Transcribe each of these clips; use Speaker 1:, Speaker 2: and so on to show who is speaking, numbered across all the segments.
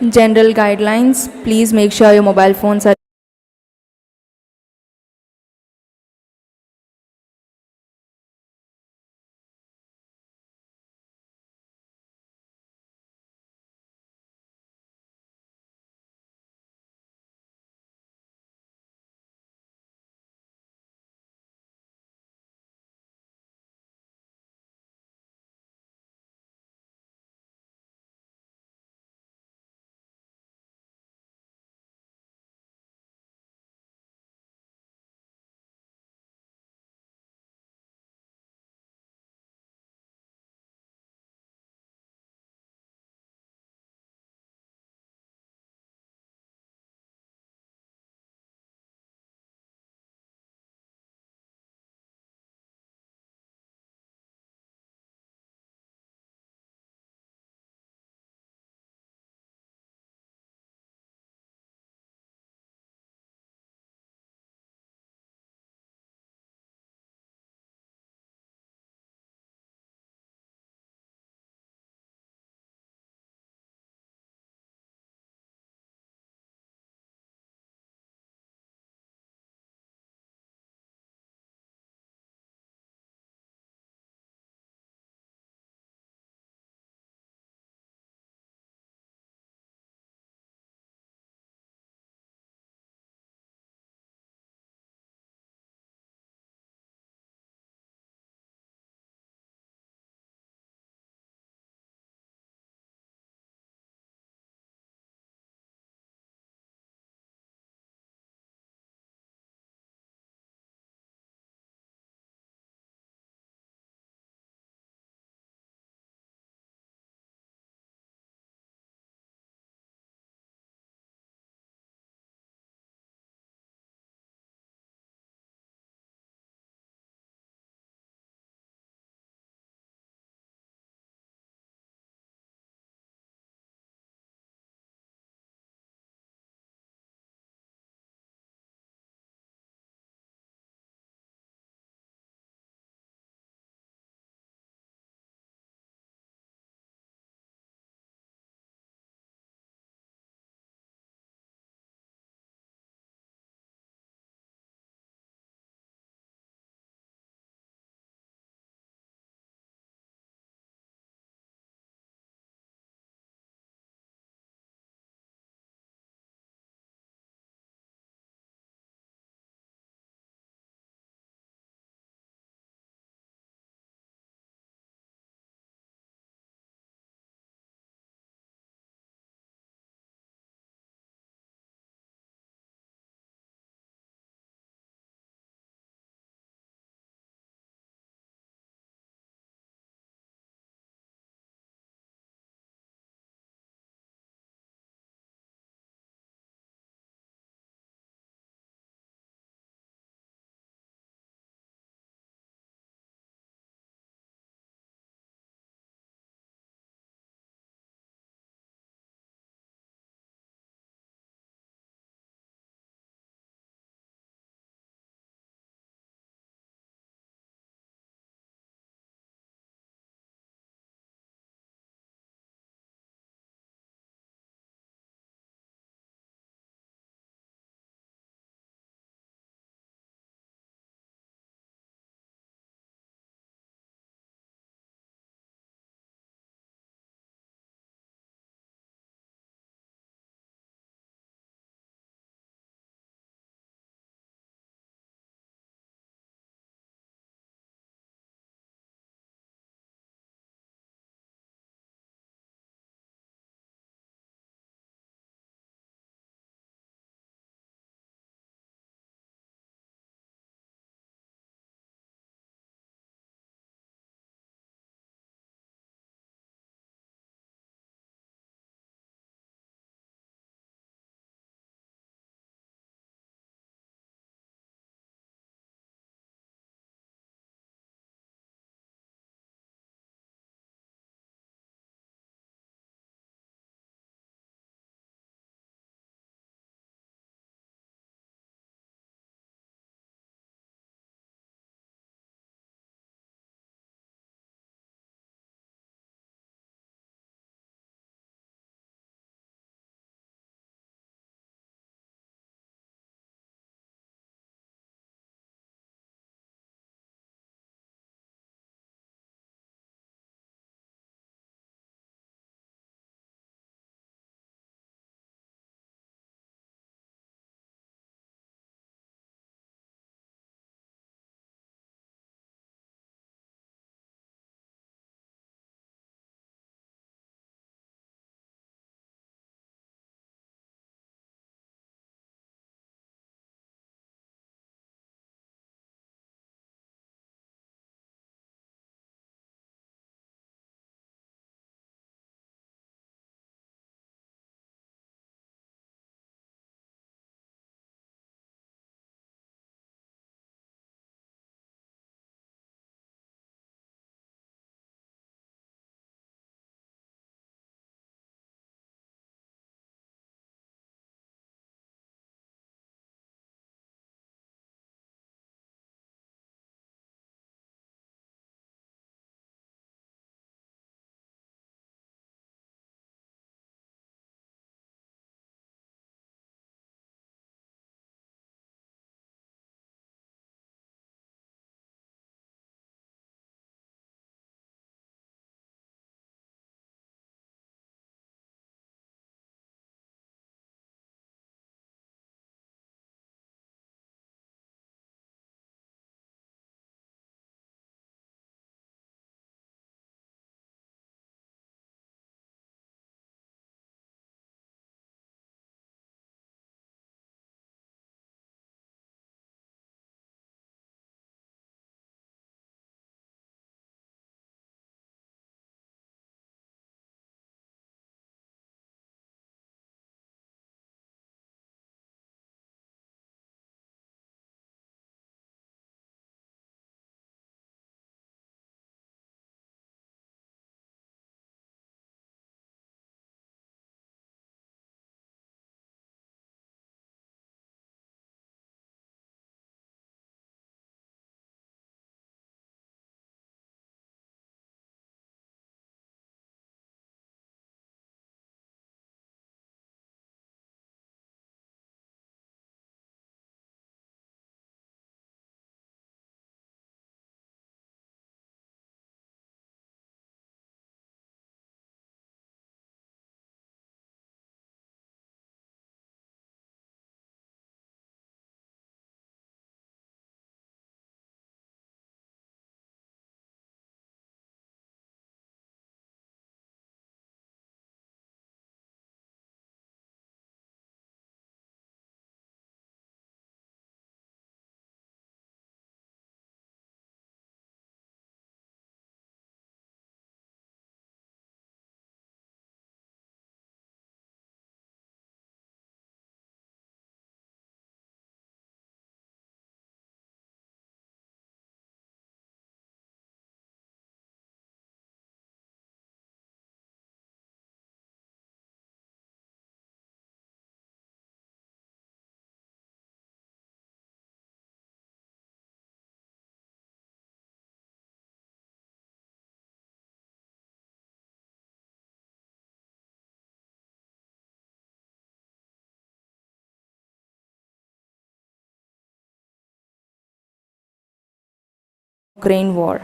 Speaker 1: General guidelines, please make sure your mobile phones are Ukraine War,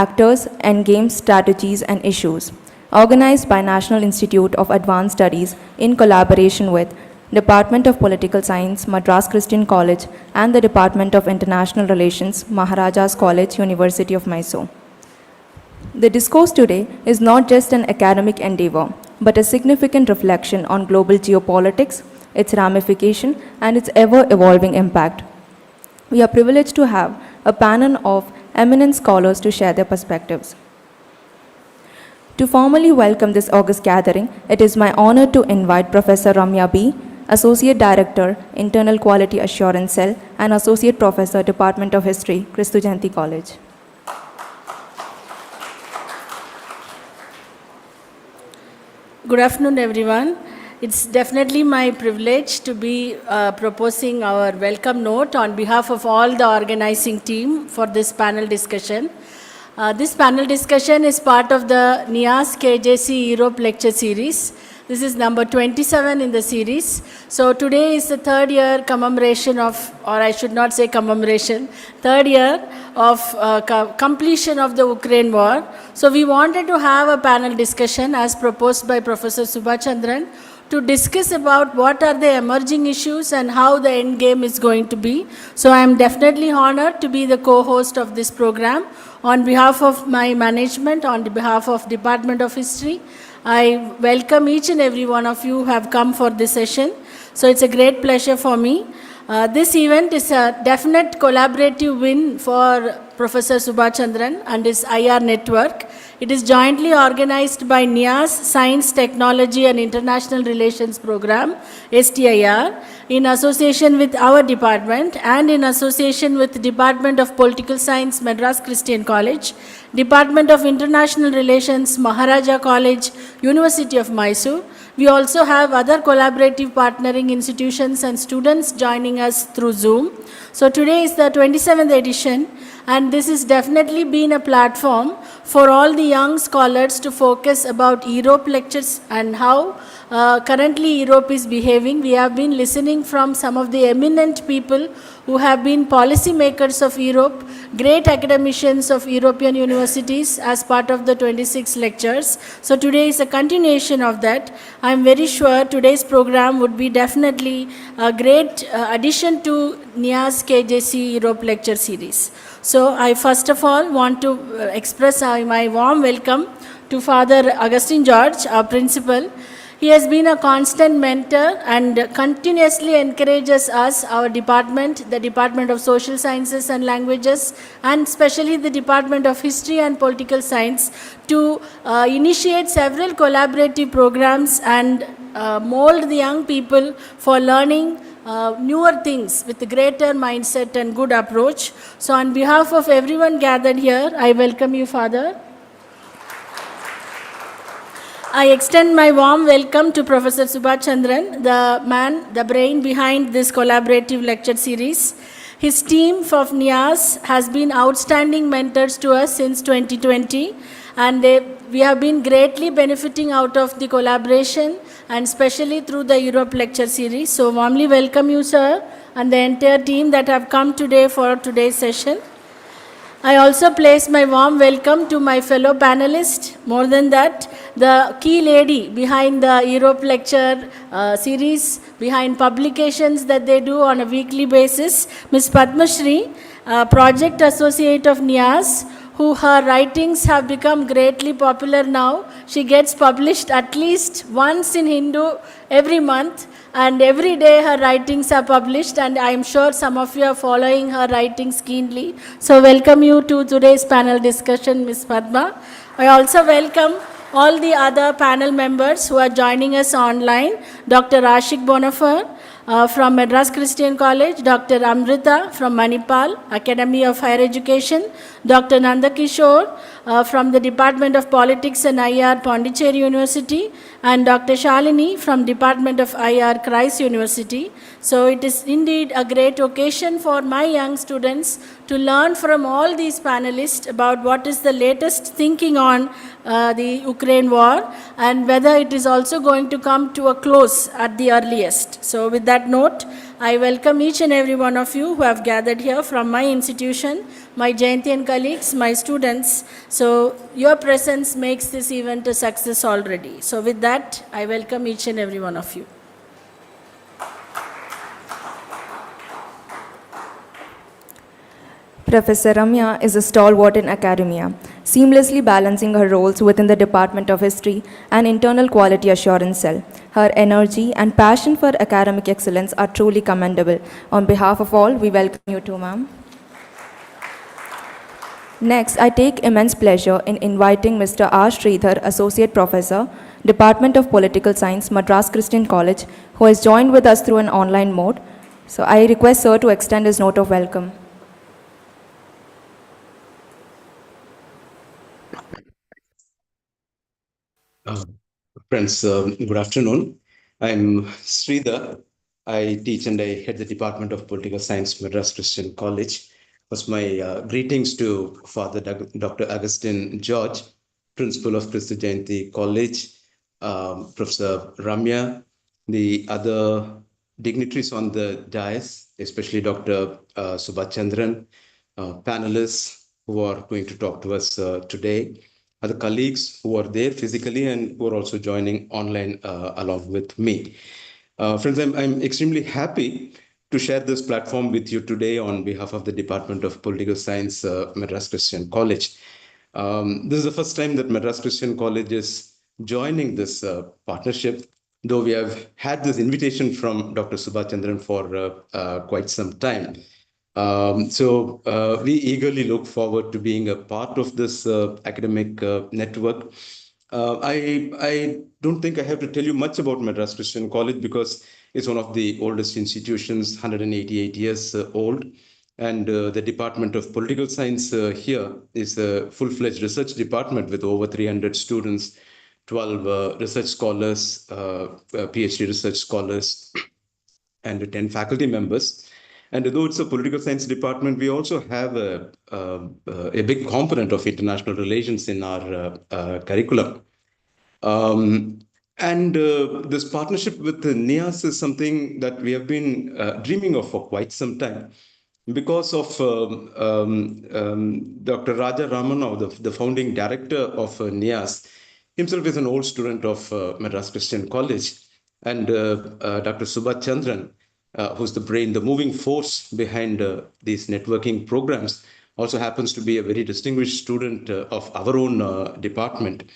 Speaker 1: Actors, Endgame, Strategies and Issues, organized by National Institute of Advanced Studies in collaboration with Department of Political Science, Madras Christian College, and the Department of International Relations, Maharajas College, University of Mysore. The discourse today is not just an academic endeavor, but a significant reflection on global geopolitics, its ramification, and its ever-evolving impact. We are privileged to have a panel of eminent scholars to share their perspectives. To formally welcome this august gathering, it is my honor to invite Professor Ramya B., Associate Director, Internal Quality Assurance Cell, and Associate Professor, Department of History, Christu Jayanti College.
Speaker 2: Good afternoon, everyone. It's definitely my privilege to be proposing our welcome note on behalf of all the organizing team for this panel discussion. This panel discussion is part of the NIAS-KJC Europe lecture series. This is number 27 in the series. So today is the third year commemoration of, or I should not say commemoration, third year of completion of the Ukraine war. So we wanted to have a panel discussion as proposed by Professor Subhachandran to discuss about what are the emerging issues and how the end game is going to be. So I am definitely honored to be the co-host of this program. On behalf of my management, on behalf of Department of History, I welcome each and every one of you who have come for this session. So it's a great pleasure for me. This event is a definite collaborative win for Professor Subhachandran and his IR network. It is jointly organized by NIAS Science, Technology and International Relations Program, STIR, in association with our department and in association with Department of Political Science, Madras Christian College, Department of International Relations, Maharaja College, University of Mysore. We also have other collaborative partnering institutions and students joining us through Zoom. So today is the 27th edition, and this has definitely been a platform for all the young scholars to focus about Europe lectures and how currently Europe is behaving. We have been listening from some of the eminent people who have been policy makers of Europe, great academicians of European universities as part of the 26 lectures. So today is a continuation of that. I am very sure today's program would be definitely a great addition to NIAS-KJC Europe lecture series. So I first of all want to express my warm welcome to Father Augustine George, our principal. He has been a constant mentor and continuously encourages us, our department, the Department of Social Sciences and Languages, and especially the Department of History and Political Science, to initiate several collaborative programs and mold the young people for learning newer things with a greater mindset and good approach. So on behalf of everyone gathered here, I welcome you, Father. I extend my warm welcome to Professor Subhachandran, the man, the brain behind this collaborative lecture series. His team of NIAS has been outstanding mentors to us since 2020, and we have been greatly benefiting out of the collaboration, and especially through the Europe lecture series. So warmly welcome you, sir, and the entire team that have come today for today's session. I also place my warm welcome to my fellow panelists. More than that, the key lady behind the Europe lecture series, behind publications that they do on a weekly basis, Ms. Padma Shri, Project Associate of NIAS, who her writings have become greatly popular now. She gets published at least once in Hindu every month, and every day her writings are published, and I am sure some of you are following her writings keenly. So welcome you to today's panel discussion, Ms. Padma. I also welcome all the other panel members who are joining us online. Dr. Ashik Bonafar from Madras Christian College, Dr. Amrita from Manipal, Academy of Higher Education, Dr. Nandakishore from the Department of Politics and IR, Pondicherry University, and Dr. Shalini from Department of IR, Christ University. So it is indeed a great occasion for my young students to learn from all these panelists about what is the latest thinking on the Ukraine war and whether it is also going to come to a close at the earliest. So with that note, I welcome each and every one of you who have gathered here from my institution, my Jayantian colleagues, my students. So your presence makes this event a success already. So with that, I welcome each and every one of you.
Speaker 1: Professor Ramya is a stalwart in academia, seamlessly balancing her roles within the Department of History and Internal Quality Assurance Cell. Her energy and passion for academic excellence are truly commendable. On behalf of all, we welcome you too, ma'am. Next, I take immense pleasure in inviting Mr. R. Sridhar, Associate Professor, Department of Political Science, Madras Christian College, who has joined with us through an online mode. So I request Sir to extend his note of welcome.
Speaker 3: Friends, good afternoon. I'm Sridhar. I teach and I head the Department of Political Science, Madras Christian College. First, my greetings to Father Dr. Augustine George, Principal of Christi Jayanti College, Professor Ramya, the other dignitaries on the dais, especially Dr. Subhash Chandran, panelists who are going to talk to us today, other colleagues who are there physically and who are also joining online along with me. Friends, I'm extremely happy to share this platform with you today on behalf of the Department of Political Science, Madras Christian College. This is the first time that Madras Christian College is joining this partnership, though we have had this invitation from Dr. Subhash Chandran for quite some time. So we eagerly look forward to being a part of this academic network. I don't think I have to tell you much about Madras Christian College because it's one of the oldest institutions, 188 years old. And the Department of Political Science here is a full-fledged research department with over 300 students, 12 research scholars, PhD research scholars, and 10 faculty members. And though it's a political science department, we also have a big component of international relations in our curriculum. And this partnership with the NIAS is something that we have been dreaming of for quite some time because of Dr. Raja Ramanov, the founding director of NIAS. Himself is an old student of Madras Christian College, and Dr. Subhash Chandran, who's the brain, the moving force behind these networking programs, also happens to be a very distinguished student of our own department.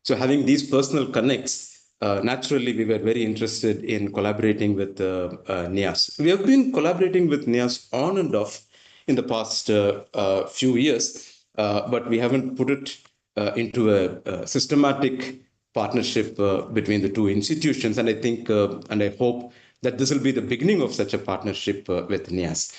Speaker 3: So having these personal connects, naturally, we were very interested in collaborating with NIAS. We have been collaborating with NIAS on and off in the past few years, but we haven't put it into a systematic partnership between the two institutions. And I think, and I hope that this will be the beginning of such a partnership with NIAS.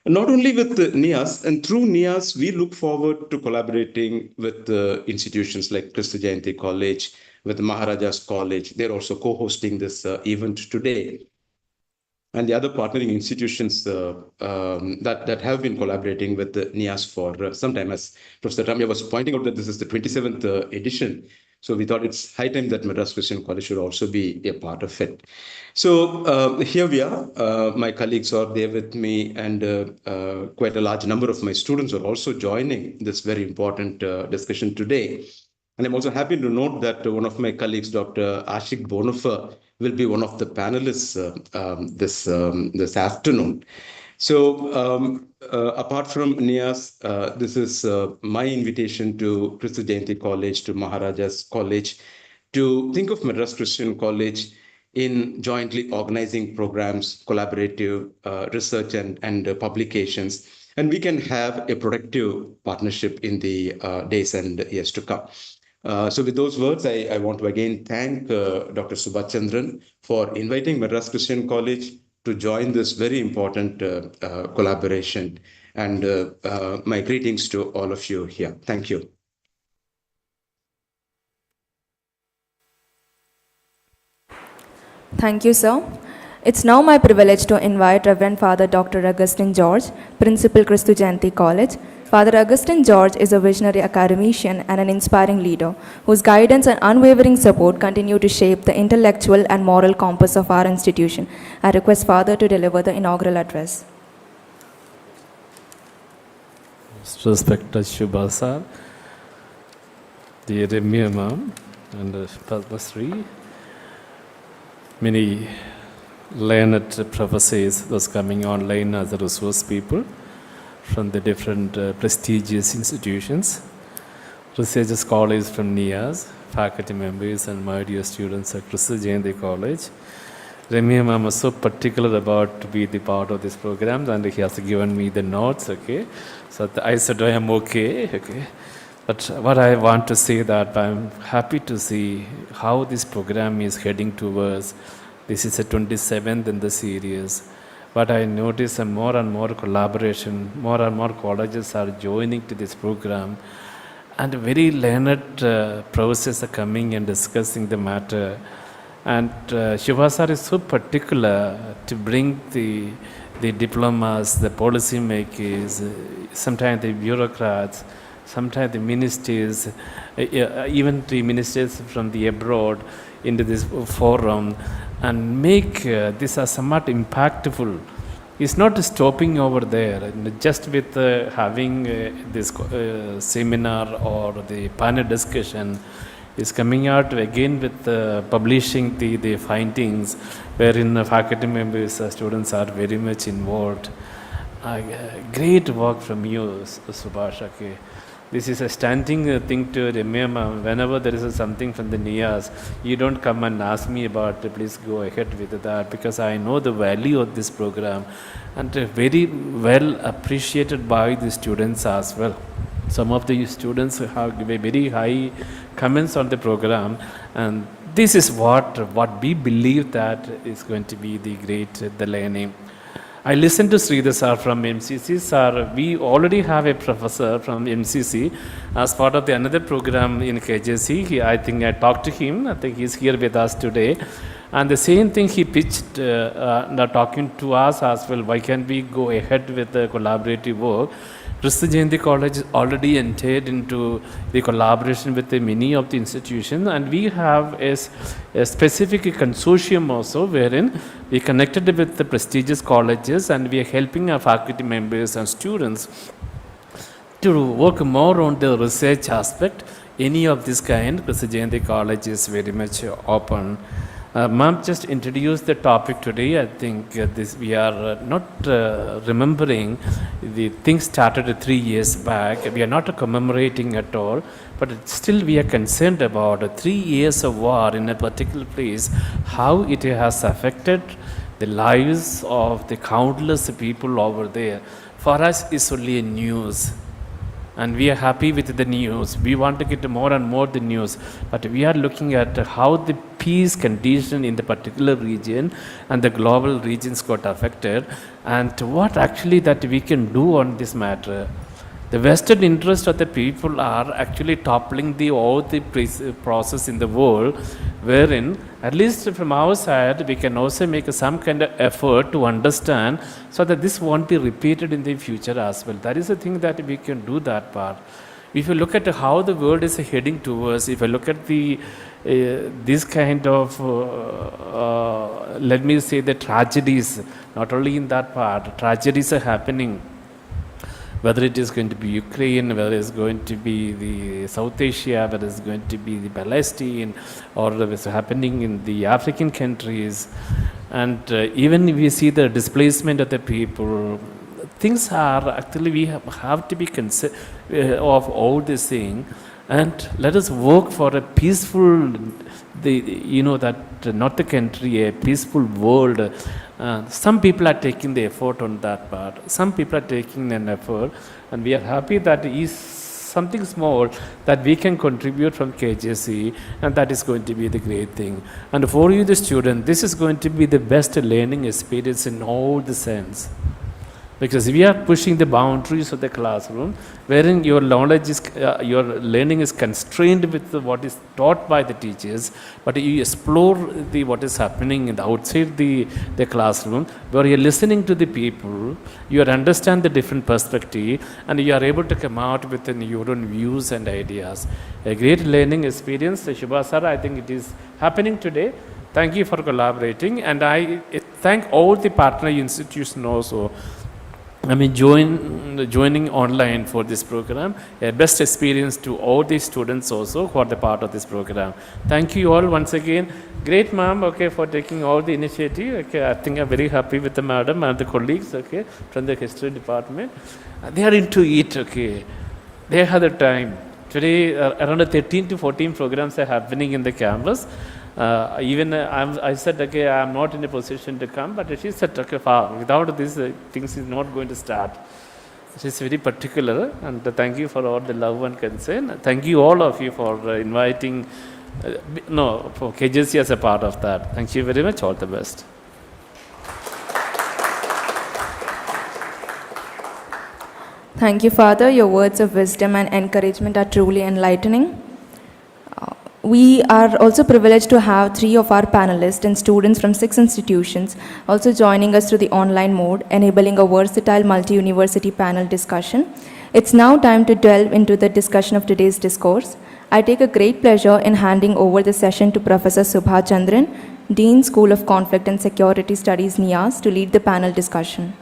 Speaker 3: Not only with NIAS, and through NIAS, we look forward to collaborating with institutions like Christi Jayanti College, with Maharaja's College. They're also co-hosting this event today. And the other partnering institutions that have been collaborating with the NIAS for some time. As Professor Ramya was pointing out that this is the 27th edition. So we thought it's high time that Madras Christian College should also be a part of it. So here we are. My colleagues are there with me, and quite a large number of my students are also joining this very important discussion today. And I'm also happy to note that one of my colleagues, Dr. Ashik Bonifer, will be one of the panelists this afternoon. So apart from NIAS, this is my invitation to Christi Jayanti College, to Maharaja's College, to think of Madras Christian College in jointly organizing programs, collaborative research and publications. And we can have a productive partnership in the days and years to come. So with those words, I want to again thank Dr. Subhash Chandran for inviting Madras Christian College to join this very important collaboration. And my greetings to all of you here. Thank you.
Speaker 1: Thank you, sir. It's now my privilege to invite Reverend Father Dr. Augustine George, Principal Christi Jayanti College, Father Augustine George is a visionary academician and an inspiring leader whose guidance and unwavering support continue to shape the intellectual and moral compass of our institution. I request Father to deliver the inaugural address.
Speaker 4: Respected Shubha sir, dear Ramya ma'am, and Padma Sri, many learned professors, those coming online as the resource people from the different prestigious institutions, research scholars from NIAS, faculty members, and my dear students at NIAS-KJC College. Ramya ma'am was so particular about to be the part of this program, and he has given me the notes, okay. So I said I am okay. But what I want to say that I'm happy to see how this program is heading towards. This is the 27th in the series. But I notice more and more collaboration, more and more colleges are joining to this program, and very learned professors are coming and discussing the matter. And Shubha sir is so particular to bring the diplomas, the policy makers, sometimes the bureaucrats, sometimes the ministers, even the ministers from the abroad into this forum, and make this as somewhat impactful. It's not stopping over there, just with having this seminar or the panel discussion. Is coming out again with publishing the findings, wherein faculty members, students are very much involved. Great work from you, Subhash. Okay. This is a standing thing to remember. Whenever there is something from the NIAS, you don't come and ask me about it. Please go ahead with that, because I know the value of this program, and very well appreciated by the students as well. Some of the students have given very high comments on the program, and this is what we believe that is going to be the great the learning. I listened to Sridhar sir from MCC. Sir, we already have a professor from MCC as part of the another program in KJC. I think I talked to him. I think he's here with us today. And the same thing he pitched, talking to us as well. Why can't we go ahead with the collaborative work? NIAS-KJC College is already entered into the collaboration with many of the institutions, and we have a specific consortium also, wherein we connected with the prestigious colleges, and we are helping our faculty members and students to work more on the research aspect. Any of this kind, NIAS-KJC College is very much open. Ma'am just introduced the topic today. I think this we are not remembering the thing started 3 years back. We are not commemorating at all, but still we are concerned about 3 years of war in a particular place, how it has affected the lives of the countless people over there. For us, it's only a news. And we are happy with the news. We want to get more and more the news. But we are looking at how the peace condition in the particular region and the global regions got affected, and what actually that we can do on this matter. The vested interest of the people are actually toppling all the process in the world, wherein, at least from our side, we can also make some kind of effort to understand so that this won't be repeated in the future as well. That is the thing that we can do that part. If you look at how the world is heading towards, if you look at this kind of, let me say, the tragedies, not only in that part, tragedies are happening. Whether it is going to be Ukraine, whether it's going to be the South Asia, whether it's going to be the Palestine, or what's happening in the African countries, and even we see the displacement of the people, things are actually, we have to be concerned of all this thing, and let us work for a peaceful, not the country, a peaceful world. Some people are taking the effort on that part. Some people are taking an effort, and we are happy that is something small that we can contribute from KJC, and that is going to be the great thing. And for you, the student, this is going to be the best learning experience in all the sense. Because we are pushing the boundaries of the classroom, wherein your knowledge is, your learning is constrained with what is taught by the teachers, but you explore what is happening in the outside the classroom, where you're listening to the people, you understand the different perspective, and you are able to come out with your own views and ideas. A great learning experience, Shubha sir, I think it is happening today. Thank you for collaborating, and I thank all the partner institutions also. Joining online for this program. A best experience to all the students also who are the part of this program. Thank you all once again. Great ma'am, okay, for taking all the initiative. Okay, I think I'm very happy with the madam and the colleagues, okay, from the history department. They are into it, okay. They have the time. Today, around 13 to 14 programs are happening in the campus. I said, okay, I'm not in a position to come, but she said, okay, without this, things is not going to start. She's very particular, and thank you for all the love and concern. Thank you all of you for inviting, for KJC as a part of that. Thank you very much. All the best.
Speaker 1: Thank you, Father. Your words of wisdom and encouragement are truly enlightening. We are also privileged to have 3 of our panelists and students from 6 institutions also joining us through the online mode, enabling a versatile multi-university panel discussion. It's now time to delve into the discussion of today's discourse. I take a great pleasure in handing over the session to Professor Subha Chandran, Dean, School of Conflict and Security Studies, NIAS, to lead the panel discussion.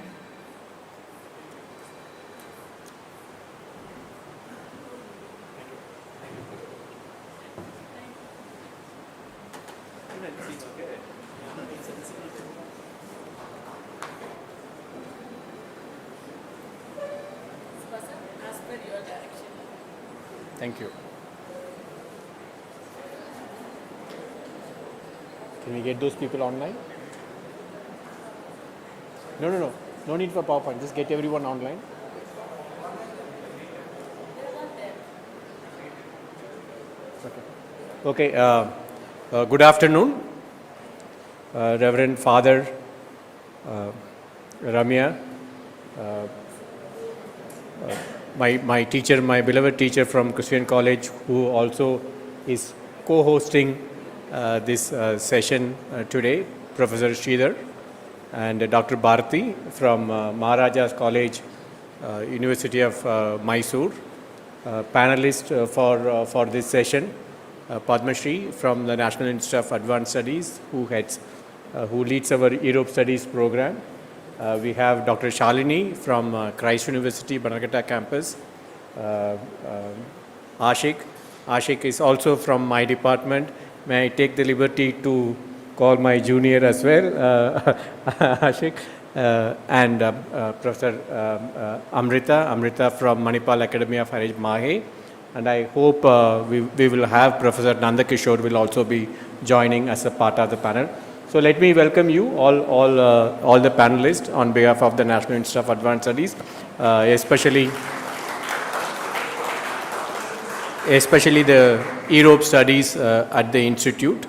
Speaker 5: Thank you. Can we get those people online? No. No need for PowerPoint. Just get everyone online. Okay. Good afternoon, Reverend Father Ramya, my teacher, my beloved teacher from Christian College, who also is co-hosting this session today, Professor Sridhar, and Dr. Bharati from Maharaja's College, University of Mysore, panelist for this session, Padma Shri from the National Institute of Advanced Studies, who leads our Europe Studies program. We have Dr. Shalini from Christ University, Banarghatta campus. Ashik is also from my department. May I take the liberty to call my junior as well, Ashik, and Professor Amrita from Manipal Academy of Higher Mahe. And I hope we will have Professor Nandakishore will also be joining as a part of the panel. So let me welcome you, all the panelists on behalf of the National Institute of Advanced Studies, especially the Europe Studies at the Institute,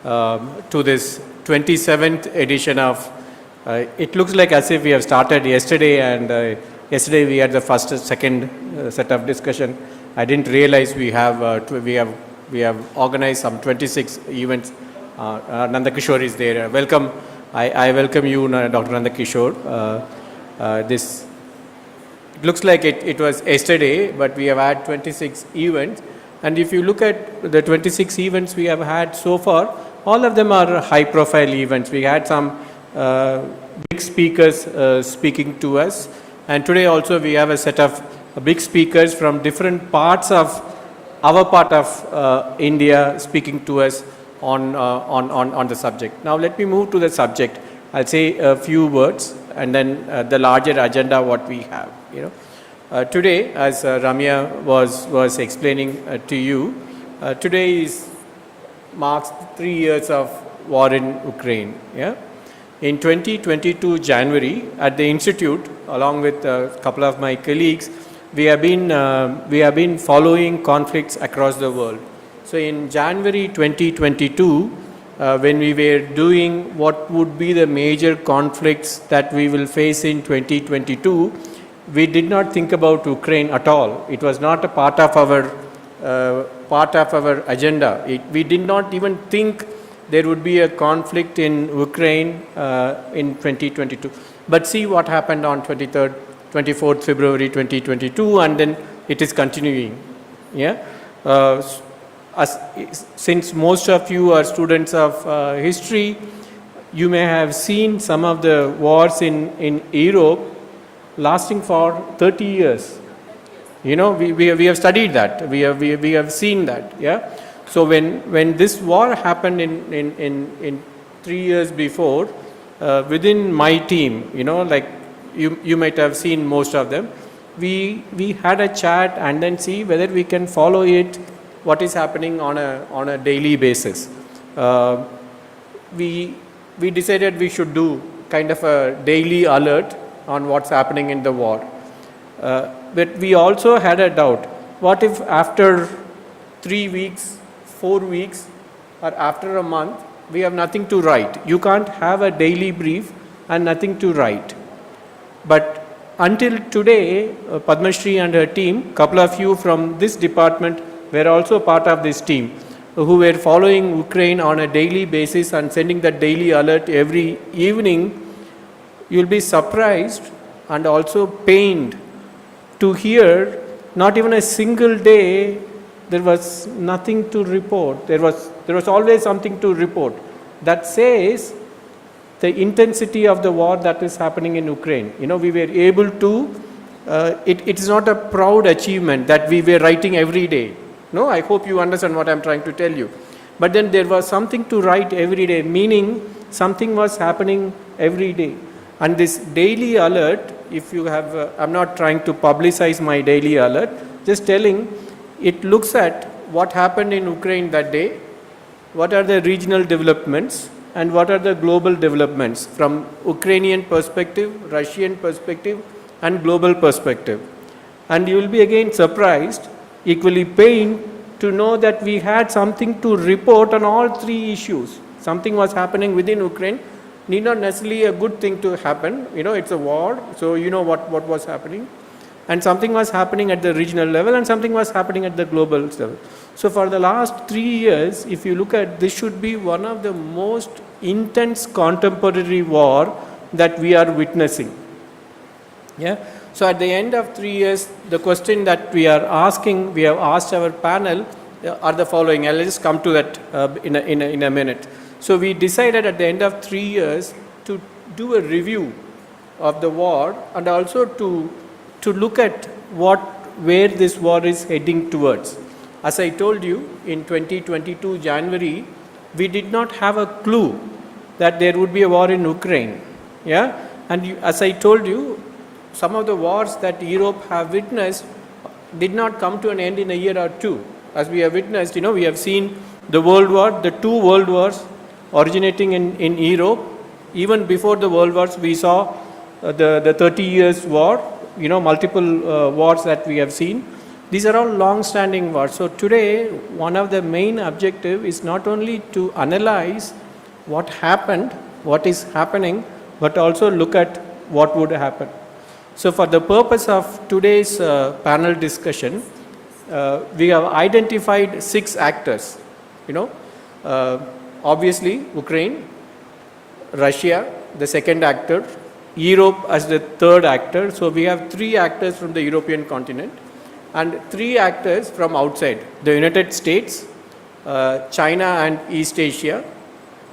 Speaker 5: to this 27th edition of, it looks like as if we have started yesterday, and yesterday we had the second set of discussion. I didn't realize we have organized some 26 events. Nandakishore is there. Welcome. I welcome you, Dr. Nandakishore. This looks like it was yesterday, but we have had 26 events. And if you look at the 26 events we have had so far, all of them are high-profile events. We had some big speakers speaking to us. And today also we have a set of big speakers from different parts of our part of India speaking to us on the subject. Now let me move to the subject. I'll say a few words and then the larger agenda what we have. Today, as Ramya was explaining to you, today marks 3 years of war in Ukraine. Yeah? In 2022 January, at the Institute, along with a couple of my colleagues, we have been following conflicts across the world. So in January 2022, when we were doing what would be the major conflicts that we will face in 2022, we did not think about Ukraine at all. It was not a part of our agenda. We did not even think there would be a conflict in Ukraine in 2022. But see what happened on 24th February 2022, and then it is continuing. Yeah. Since most of you are students of history, you may have seen some of the wars in Europe lasting for 30 years. You know, we have studied that. We have seen that. Yeah. So when this war happened in 3 years before, within my team, you know, like you might have seen most of them, we had a chat and then see whether we can follow it, what is happening on a daily basis. We decided we should do kind of a daily alert on what's happening in the war. But we also had a doubt. What if after 3 weeks, 4 weeks, or after a month, we have nothing to write? You can't have a daily brief and nothing to write. But until today, Padma Shri and her team, couple of you from this department were also part of this team, who were following Ukraine on a daily basis and sending that daily alert every evening. You'll be surprised and also pained to hear not even a single day there was nothing to report. There was always something to report. That says the intensity of the war that is happening in Ukraine. You know, we were able to, it is not a proud achievement that we were writing every day. No, I hope you understand what I'm trying to tell you. But then there was something to write every day, meaning something was happening every day. And this daily alert, if you have, I'm not trying to publicize my daily alert, just telling, it looks at what happened in Ukraine that day, what are the regional developments, and what are the global developments from Ukrainian perspective, Russian perspective, and global perspective. And you will be again surprised, equally pained, to know that we had something to report on all three issues. Something was happening within Ukraine, need not necessarily a good thing to happen. You know, it's a war, so you know what was happening. And something was happening at the regional level, and something was happening at the global level. So for the last 3 years, if you look at, this should be one of the most intense contemporary war that we are witnessing. Yeah. So at the end of 3 years, the question that we are asking, we have asked our panel, are the following. I'll just come to that in a minute. So we decided at the end of 3 years to do a review of the war, and also to look at where this war is heading towards. As I told you, in 2022 January, we did not have a clue that there would be a war in Ukraine. Yeah, and as I told you, some of the wars that Europe have witnessed did not come to an end in a year or two. As we have witnessed, you know, we have seen the World War, the two World Wars originating in Europe. Even before the World Wars, we saw the 30 years war, you know, multiple wars that we have seen. These are all long-standing wars. So today, one of the main objective is not only to analyze what happened, what is happening, but also look at what would happen. So for the purpose of today's panel discussion, we have identified 6 actors. You know, obviously Ukraine, Russia, the second actor, Europe as the third actor. So we have 3 actors from the European continent and 3 actors from outside, the United States, China and East Asia,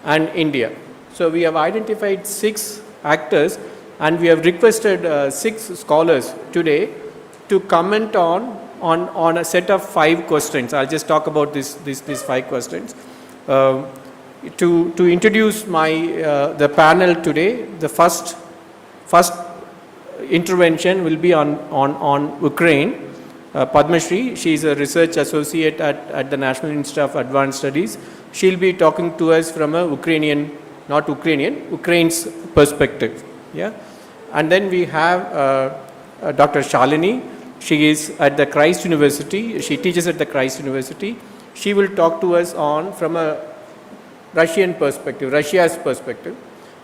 Speaker 5: and India. So we have identified 6 actors, and we have requested 6 scholars today to comment on a set of 5 questions. I'll just talk about these 5 questions. To introduce the panel today, the first intervention will be on Ukraine. Padma Shri, she is a research associate at the National Institute of Advanced Studies. She'll be talking to us from a Ukraine's perspective. Yeah, and then we have Dr. Shalini. She is at the Christ University. She teaches at the Christ University. She will talk to us from a Russian perspective, Russia's perspective.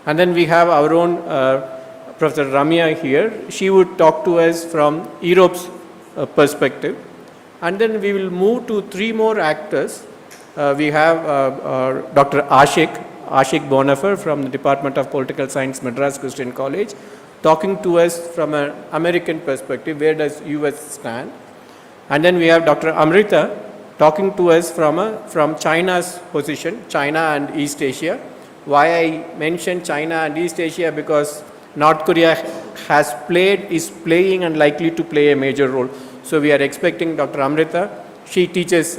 Speaker 5: And then we have our own Professor Ramya here. She would talk to us from Europe's perspective. And then we will move to three more actors. We have Dr. Ashik Bonifer from the Department of Political Science, Madras Christian College, talking to us from an American perspective, where does US stand? And then we have Dr. Amrita talking to us from China's position, China and East Asia. Why I mentioned China and East Asia, because North Korea has played, is playing and likely to play a major role. So we are expecting Dr. Amrita. She teaches,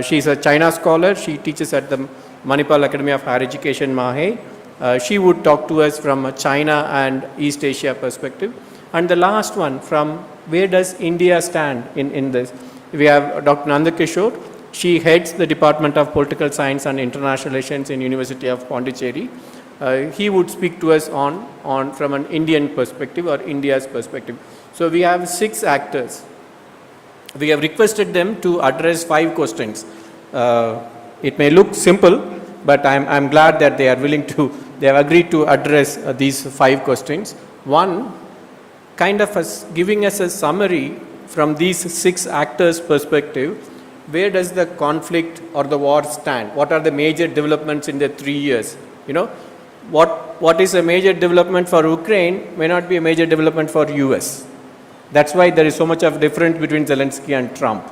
Speaker 5: she's a China scholar. She teaches at the Manipal Academy of Higher Education, Mahe. She would talk to us from a China and East Asia perspective. And the last one, from where does India stand in this? We have Dr. Nandakishore. She heads the Department of Political Science and International Relations in University of Pondicherry. He would speak to us on from an Indian perspective or India's perspective. So we have 6 actors. We have requested them to address 5 questions. It may look simple, but I'm glad that they are willing to, they have agreed to address these 5 questions. One, kind of giving us a summary from these 6 actors' perspective, where does the conflict or the war stand? What are the major developments in the 3 years? You know, what is a major development for Ukraine may not be a major development for US. That's why there is so much of difference between Zelensky and Trump.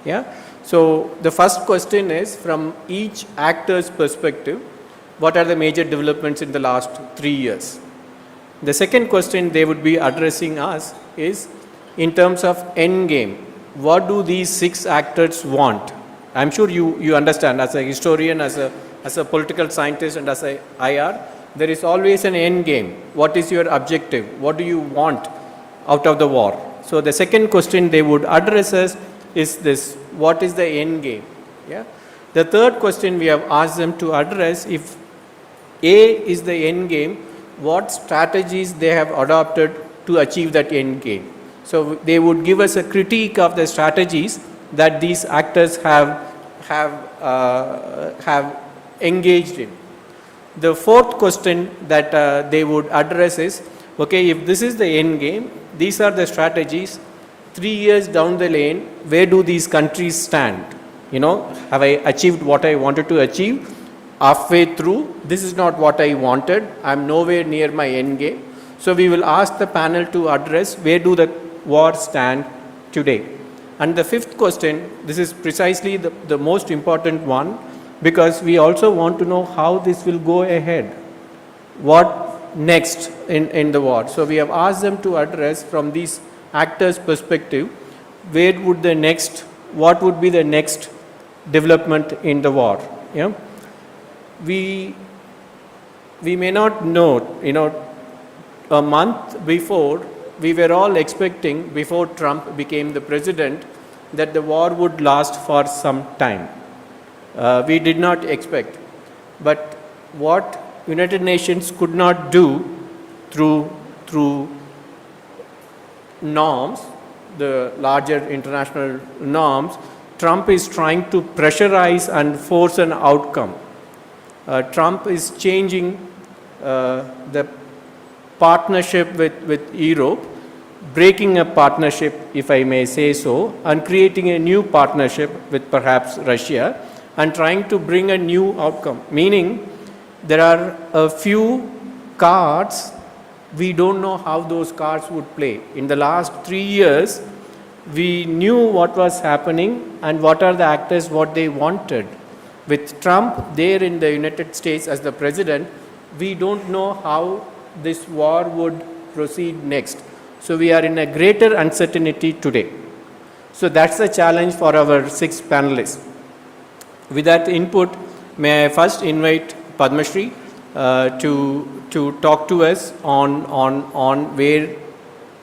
Speaker 5: Yeah. So the first question is, from each actor's perspective, what are the major developments in the last 3 years? The second question they would be addressing us is, in terms of end game, what do these 6 actors want? I'm sure you understand, as a historian, as a political scientist, and as a IR, there is always an end game. What is your objective? What do you want out of the war? So the second question they would address us is this: what is the end game? Yeah. The third question we have asked them to address, if A is the end game, what strategies they have adopted to achieve that end game. So they would give us a critique of the strategies that these actors have engaged in. The fourth question that they would address is, okay, if this is the end game, these are the strategies, 3 years down the lane, where do these countries stand? You know, have I achieved what I wanted to achieve? Halfway through, this is not what I wanted, I'm nowhere near my end game. So we will ask the panel to address, where do the war stand today? And the fifth question, this is precisely the most important one, because we also want to know how this will go ahead. What next in the war? So we have asked them to address, from these actors' perspective, where would the next, what would be the next development in the war? Yeah? We may not know, you know, a month before, we were all expecting, before Trump became the president, that the war would last for some time. We did not expect. But what United Nations could not do through norms, the larger international norms, Trump is trying to pressurize and force an outcome. Trump is changing the partnership with Europe, breaking a partnership, if I may say so, and creating a new partnership with perhaps Russia, and trying to bring a new outcome. Meaning, there are a few cards, we don't know how those cards would play. In the last 3 years, we knew what was happening and what are the actors, what they wanted. With Trump there in the United States as the president, we don't know how this war would proceed next. So we are in a greater uncertainty today. So that's the challenge for our 6 panelists. With that input, may I first invite Padma Shri to talk to us on where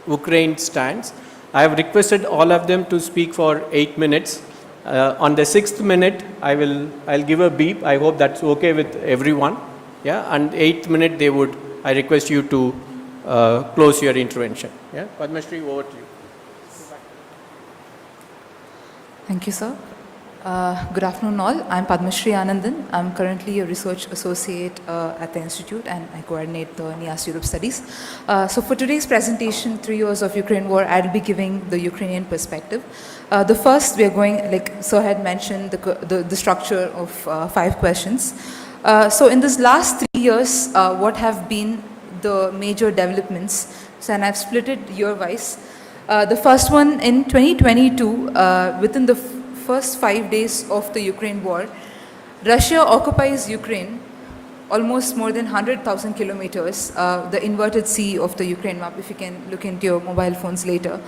Speaker 5: Ukraine stands. I have requested all of them to speak for 8 minutes. On the 6th minute, I'll give a beep. I hope that's okay with everyone. Yeah, and 8th minute I request you to close your intervention. Yeah, Padma Shri, over to you.
Speaker 6: Thank you, sir. Good afternoon all. I'm Padmashri Anandan. I'm currently a research associate at the Institute and I coordinate the NIAS Europe studies. So for today's presentation, 3 years of Ukraine war, I'll be giving the Ukrainian perspective. The first, we are going, like Sir had mentioned, the structure of 5 questions. So in this last 3 years, what have been the major developments? So, and I've split it year-wise. The first one in 2022, within the first 5 days of the Ukraine war, Russia occupies Ukraine almost more than 100,000 kilometers, the inverted sea of the Ukraine map, if you can look into your mobile phones later.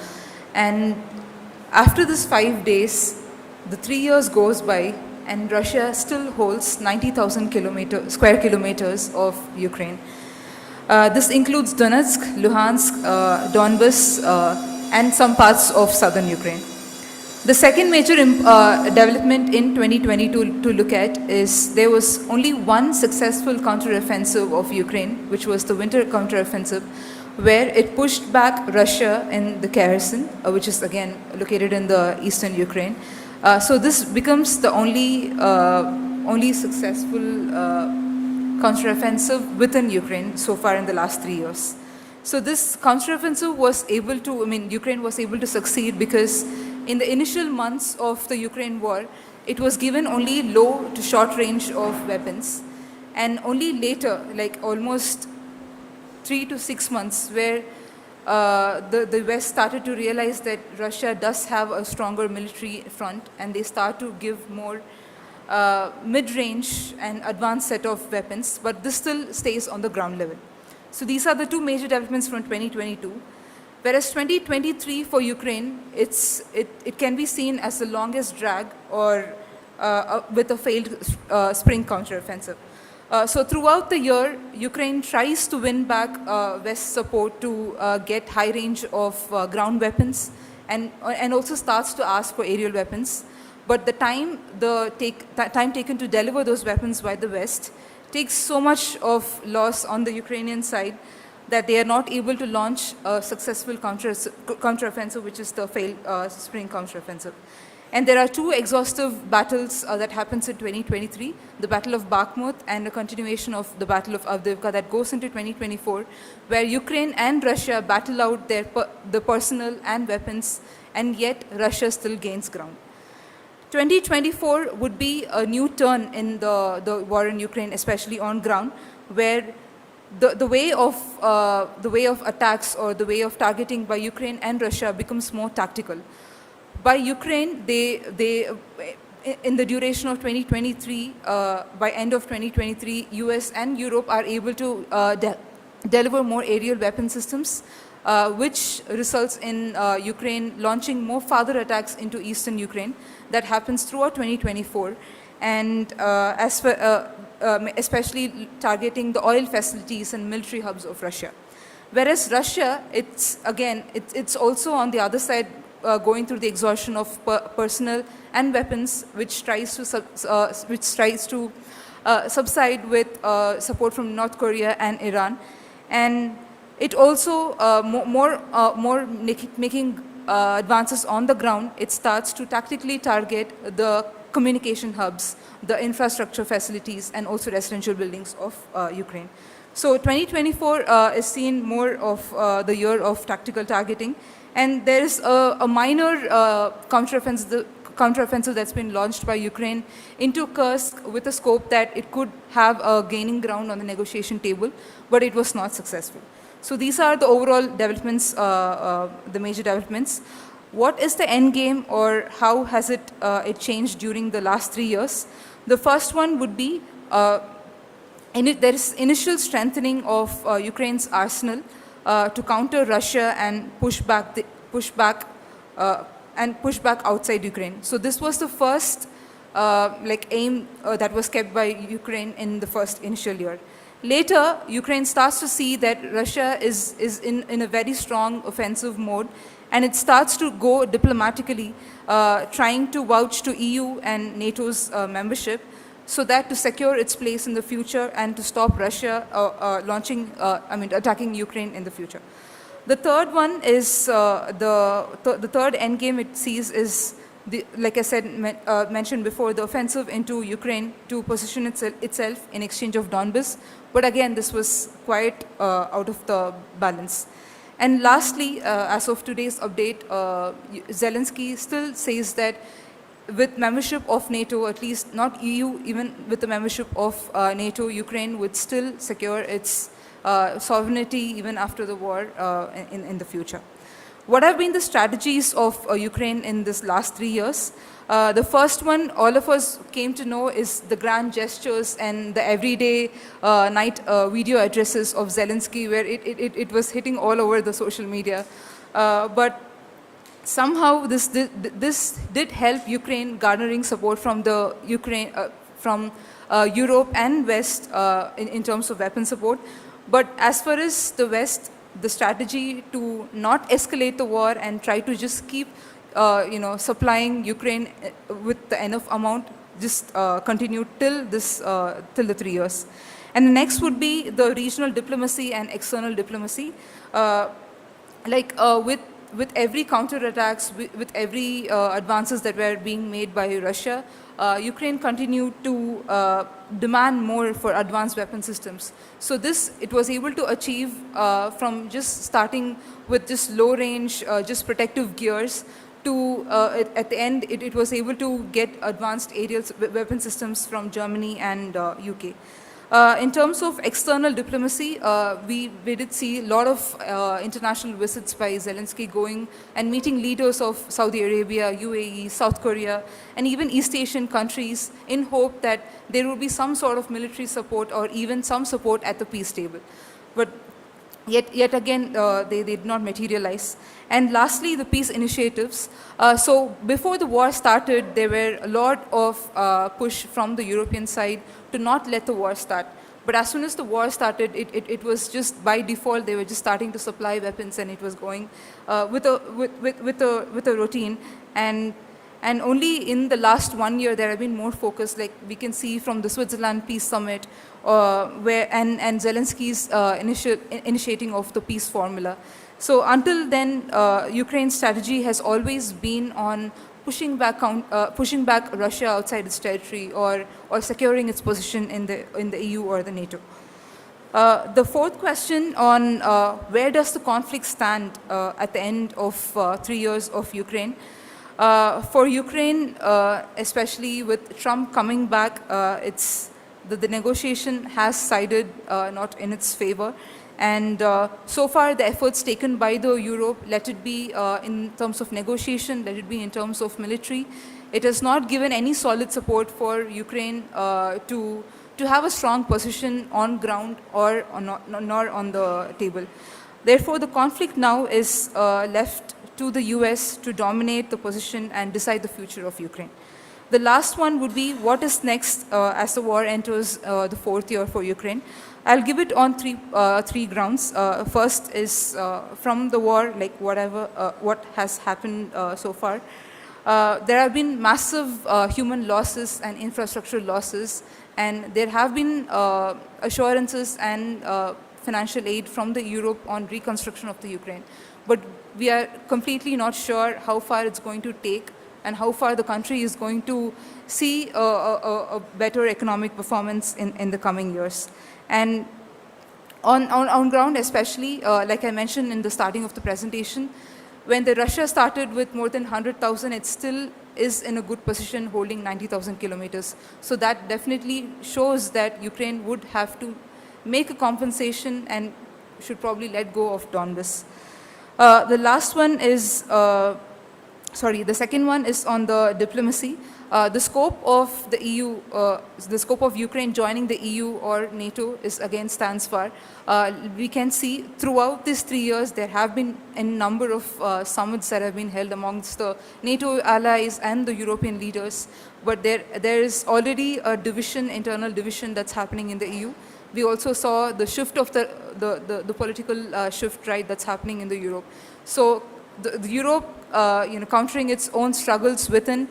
Speaker 6: And after this 5 days, the 3 years goes by and Russia still holds 90,000 square kilometers of Ukraine. This includes Donetsk, Luhansk, Donbas, and some parts of southern Ukraine. The second major development in 2022 to look at is there was only one successful counteroffensive of Ukraine, which was the winter counteroffensive, where it pushed back Russia in the Kherson, which is again located in the eastern Ukraine. So this becomes the only successful counteroffensive within Ukraine so far in the last 3 years. So this counteroffensive was able to, Ukraine was able to succeed because in the initial months of the Ukraine war, it was given only low to short range of weapons. And only later, like almost 3 to 6 months, where the West started to realize that Russia does have a stronger military front, and they start to give more mid-range and advanced set of weapons, but this still stays on the ground level. So these are the 2 major developments from 2022. Whereas 2023 for Ukraine, it can be seen as the longest drag or with a failed spring counteroffensive. So throughout the year, Ukraine tries to win back West support to get high range of ground weapons and also starts to ask for aerial weapons. But the time taken to deliver those weapons by the West takes so much of loss on the Ukrainian side that they are not able to launch a successful counteroffensive, which is the failed spring counteroffensive. And there are 2 exhaustive battles that happens in 2023, the Battle of Bakhmut and a continuation of the Battle of Avdiivka that goes into 2024, where Ukraine and Russia battle out the personnel and weapons, and yet Russia still gains ground. 2024 would be a new turn in the war in Ukraine, especially on ground, where the way of attacks or the way of targeting by Ukraine and Russia becomes more tactical. By Ukraine, they in the duration of 2023, by end of 2023, US and Europe are able to deliver more aerial weapon systems, which results in Ukraine launching more further attacks into eastern Ukraine. That happens throughout 2024, and especially targeting the oil facilities and military hubs of Russia. Whereas Russia, it's also on the other side going through the exhaustion of personnel and weapons, which tries to subside with support from North Korea and Iran, and it also making advances on the ground. It starts to tactically target the communication hubs, the infrastructure facilities, and also residential buildings of Ukraine. So 2024 is seen more of the year of tactical targeting, and there is a minor counteroffensive that's been launched by Ukraine into Kursk with a scope that it could have a gaining ground on the negotiation table, but it was not successful. So these are the overall developments, the major developments. What is the end game, or how has it changed during the last 3 years? The first one would be there is initial strengthening of Ukraine's arsenal to counter Russia and push back outside Ukraine. So this was the first aim that was kept by Ukraine in the first initial year. Later, Ukraine starts to see that Russia is in a very strong offensive mode, and it starts to go diplomatically, trying to vouch to EU and NATO's membership, so that to secure its place in the future and to stop Russia attacking Ukraine in the future. The third one is the third endgame it sees is like I said, mentioned before, the offensive into Ukraine to position itself in exchange of Donbas. But again, this was quite out of the balance. And lastly, as of today's update, Zelensky still says that with membership of NATO, at least not EU, even with the membership of NATO, Ukraine would still secure its sovereignty even after the war in the future. What have been the strategies of Ukraine in this last 3 years? The first one all of us came to know is the grand gestures and the everyday night video addresses of Zelensky, where it was hitting all over the social media. But somehow this did help Ukraine garnering support from the Europe and West in terms of weapon support. But as far as the West, the strategy to not escalate the war and try to just keep supplying Ukraine with the enough amount just continued till the 3 years. And the next would be the regional diplomacy and external diplomacy. With every counterattacks, with every advances that were being made by Russia, Ukraine continued to demand more for advanced weapon systems. So it was able to achieve from just starting with just low range, just protective gears, to at the end it was able to get advanced aerial weapon systems from Germany and UK. In terms of external diplomacy, we did see a lot of international visits by Zelensky going and meeting leaders of Saudi Arabia, UAE, South Korea, and even East Asian countries in hope that there will be some sort of military support or even some support at the peace table. But yet again, they did not materialize. And lastly, the peace initiatives. So before the war started, there were a lot of push from the European side to not let the war start. But as soon as the war started, it was just by default, they were just starting to supply weapons, and it was going with a routine. And only in the last 1 year, there have been more focus, like we can see from the Switzerland Peace Summit, and Zelensky's initiating of the peace formula. So until then, Ukraine's strategy has always been on pushing back Russia outside its territory, or securing its position in the EU or the NATO. The fourth question on where does the conflict stand at the end of 3 years of Ukraine? For Ukraine, especially with Trump coming back, the negotiation has sided not in its favor. And so far, the efforts taken by the Europe, let it be in terms of negotiation, let it be in terms of military, it has not given any solid support for Ukraine to have a strong position on ground or nor on the table. Therefore, the conflict now is left to the US to dominate the position and decide the future of Ukraine. The last one would be what is next as the war enters the fourth year for Ukraine. I'll give it on three grounds. First is from the war, like what has happened so far. There have been massive human losses and infrastructure losses, and there have been assurances and financial aid from the Europe on reconstruction of the Ukraine. But we are completely not sure how far it's going to take and how far the country is going to see a better economic performance in the coming years. And on ground especially, like I mentioned in the starting of the presentation, when the Russia started with more than 100,000, it still is in a good position holding 90,000 kilometers. So that definitely shows that Ukraine would have to make a compensation and should probably let go of Donbas. The last one is, the second one is on the diplomacy. The scope of the EU, the scope of Ukraine joining the EU or NATO is again stands far. We can see throughout these 3 years there have been a number of summits that have been held amongst the NATO allies and the European leaders, but there is already a division, internal division that's happening in the EU. We also saw the shift of the political shift, right, that's happening in the Europe. So the Europe, countering its own struggles within,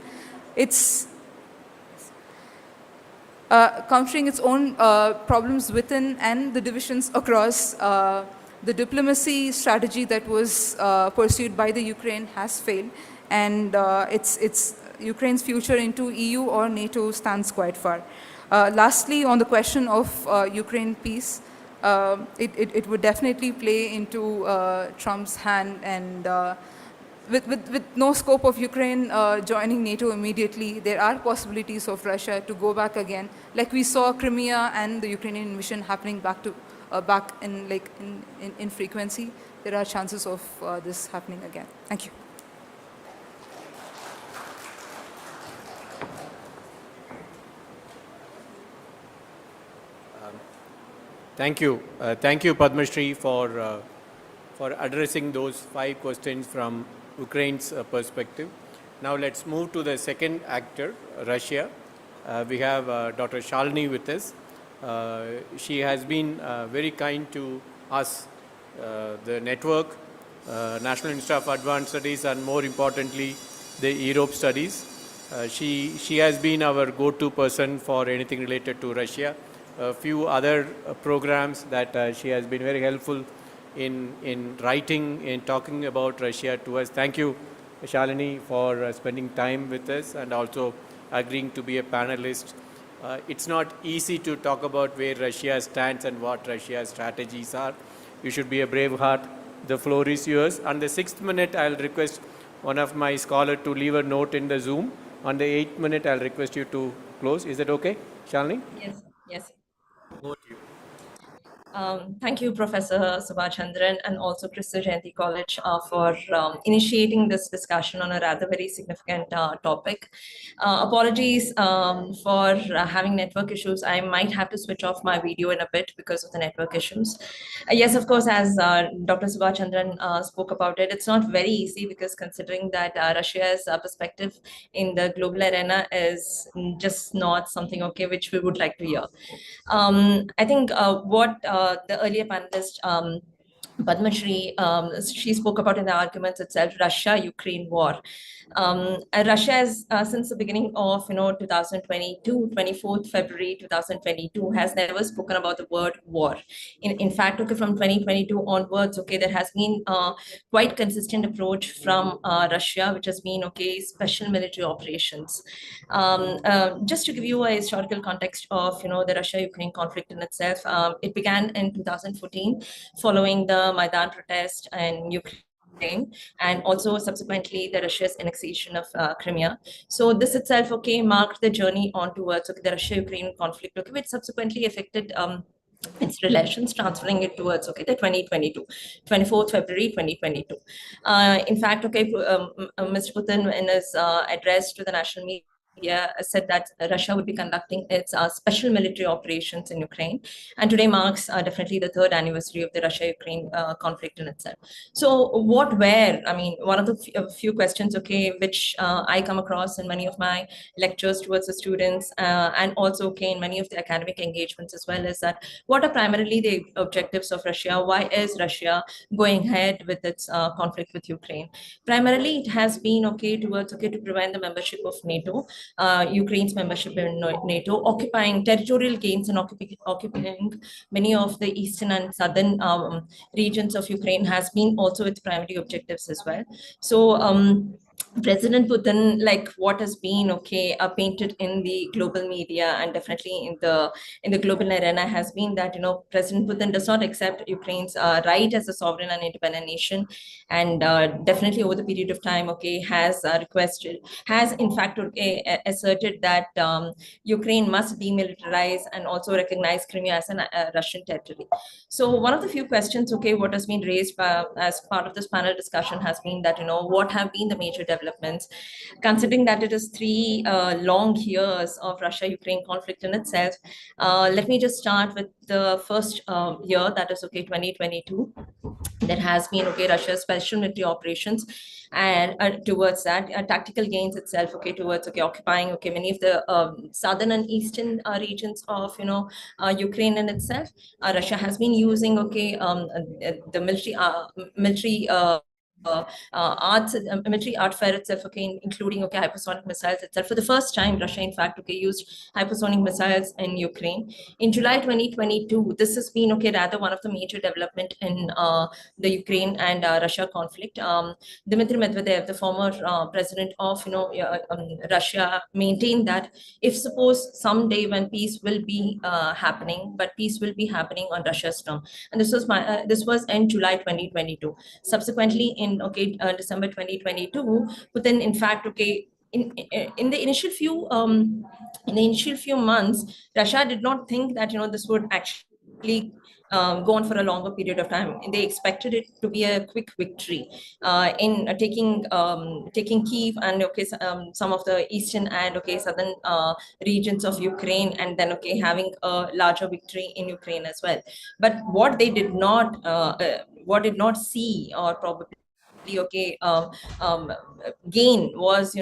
Speaker 6: countering its own problems within and the divisions across, the diplomacy strategy that was pursued by the Ukraine has failed, and it's Ukraine's future into EU or NATO stands quite far. Lastly, on the question of Ukraine peace, it would definitely play into Trump's hand, and with no scope of Ukraine joining NATO immediately, there are possibilities of Russia to go back again, like we saw Crimea and the Ukrainian invasion happening back in frequency. There are chances of this happening again. Thank you.
Speaker 5: Thank you. Thank you, Padma Shri, for addressing those 5 questions from Ukraine's perspective. Now let's move to the second actor, Russia. We have Dr. Shalini with us. She has been very kind to us, the network, National Institute of Advanced Studies, and more importantly, the Europe Studies. She has been our go-to person for anything related to Russia. A few other programs that she has been very helpful in writing, in talking about Russia to us. Thank you, Shalini, for spending time with us and also agreeing to be a panelist. It's not easy to talk about where Russia stands and what Russia's strategies are. You should be a brave heart. The floor is yours. On the 6th minute, I'll request one of my scholars to leave a note in the Zoom. On the 8th minute, I'll request you to close. Is that okay, Shalini?
Speaker 7: Yes, yes.
Speaker 5: Over to you.
Speaker 7: Thank you, Professor Subhachandran, and also Krista Jayanti College for initiating this discussion on a rather very significant topic. Apologies for having network issues. I might have to switch off my video in a bit because of the network issues. Yes, of course, as Dr. Subhachandran spoke about it, it's not very easy because considering that Russia's perspective in the global arena is just not something, okay, which we would like to hear. I think what the earlier panelist, Padma Shri, she spoke about in the arguments itself, Russia-Ukraine war. Russia has, since the beginning of 2022, 24th February 2022, has never spoken about the word war. In fact, okay, from 2022 onwards, okay, there has been quite consistent approach from Russia, which has been special military operations. Just to give you a historical context of the Russia-Ukraine conflict in itself, it began in 2014 following the Maidan protest in Ukraine, and also subsequently the Russia's annexation of Crimea. So this itself, marked the journey on towards the Russia-Ukraine conflict, which subsequently affected its relations, transferring it towards the 2022, 24th February 2022. In fact, Mr. Putin in his address to the national media said that Russia would be conducting its special military operations in Ukraine. And today marks definitely the 3rd anniversary of the Russia-Ukraine conflict in itself. So what were, I mean, one of the few questions, which I come across in many of my lectures towards the students and also, in many of the academic engagements as well, is that what are primarily the objectives of Russia? Why is Russia going ahead with its conflict with Ukraine? Primarily, it has been towards to prevent the membership of NATO. Ukraine's membership in NATO, occupying territorial gains and occupying many of the eastern and southern regions of Ukraine has been also its primary objectives as well. So President Putin, like what has been painted in the global media and definitely in the global arena, has been that President Putin does not accept Ukraine's right as a sovereign and independent nation, and definitely over the period of time, has in fact asserted that Ukraine must demilitarize and also recognize Crimea as a Russian territory. So one of the few questions, what has been raised as part of this panel discussion has been that what have been the major developments, considering that it is 3 long years of Russia-Ukraine conflict in itself. Let me just start with the first year, that is 2022. There has been Russia's special military operations, and towards that tactical gains itself towards occupying many of the southern and eastern regions of Ukraine in itself. Russia has been using the military military art fair itself, okay, including okay hypersonic missiles itself. For the first time, Russia, in fact, okay, used hypersonic missiles in Ukraine. In July 2022, this has been okay rather one of the major development in the Ukraine and Russia conflict. Dmitry Medvedev, the former president of Russia, maintained that if suppose someday when peace will be happening, but peace will be happening on Russia's term, and this was in July 2022. Subsequently, in December 2022, Putin, in fact, okay, in the initial few months, Russia did not think that this would actually go on for a longer period of time. They expected it to be a quick victory in taking Kiev and some of the eastern and southern regions of Ukraine, and then having a larger victory in Ukraine as well. But what they did not see, or probably gain, was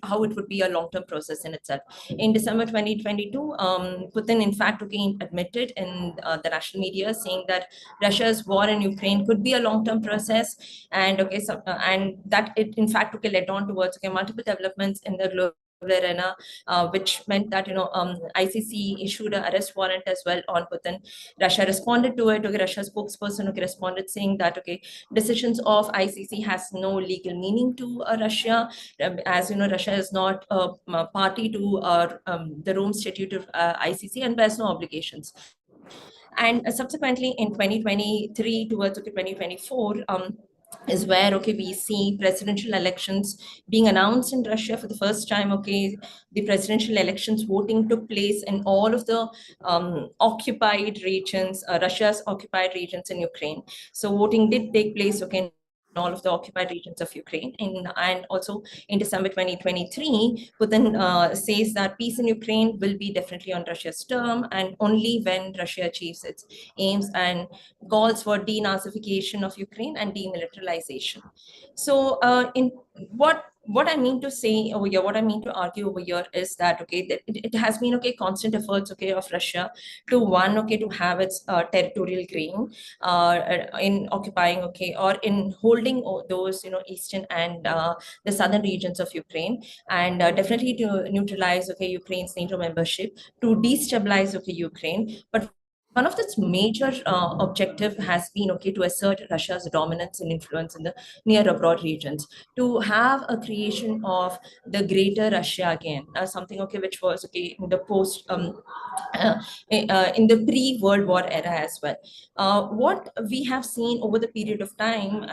Speaker 7: how it would be a long-term process in itself. In December 2022, Putin, in fact, admitted in the national media, saying that Russia's war in Ukraine could be a long-term process, and and that it, in fact, led on towards multiple developments in the global arena, which meant that ICC issued an arrest warrant as well on Putin. Russia responded to it. Russia's spokesperson responded, saying that decisions of ICC has no legal meaning to Russia, as Russia is not a party to the Rome Statute of ICC and bears no obligations. And subsequently, in 2023 towards 2024, is where we see presidential elections being announced in Russia for the first time. The presidential elections voting took place in all of the occupied regions, Russia's occupied regions in Ukraine. So voting did take place in all of the occupied regions of Ukraine. And also in December 2023, Putin says that peace in Ukraine will be definitely on Russia's term, and only when Russia achieves its aims, and calls for denazification of Ukraine and demilitarization. So in what I mean to say over here, what I mean to argue over here is that that it has been constant efforts of Russia to have its territorial gain in occupying or in holding those eastern and the southern regions of Ukraine, and definitely to neutralize Ukraine's NATO membership, to destabilize Ukraine. But one of its major objective has been to assert Russia's dominance and influence in the near abroad regions, to have a creation of the greater Russia again, something which was in the post in the pre-World War era as well. What we have seen over the period of time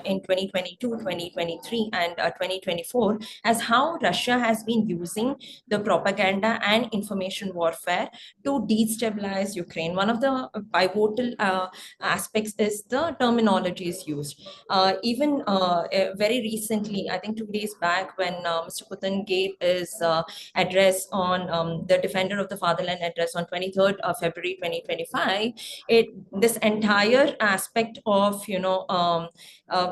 Speaker 7: in 2022, 2023, and 2024, as how Russia has been using the propaganda and information warfare to destabilize Ukraine. One of the pivotal aspects is the terminologies used. Even very recently, I think 2 days back, when Mr. Putin gave his address on the Defender of the Fatherland address on 23rd of February 2025, this entire aspect of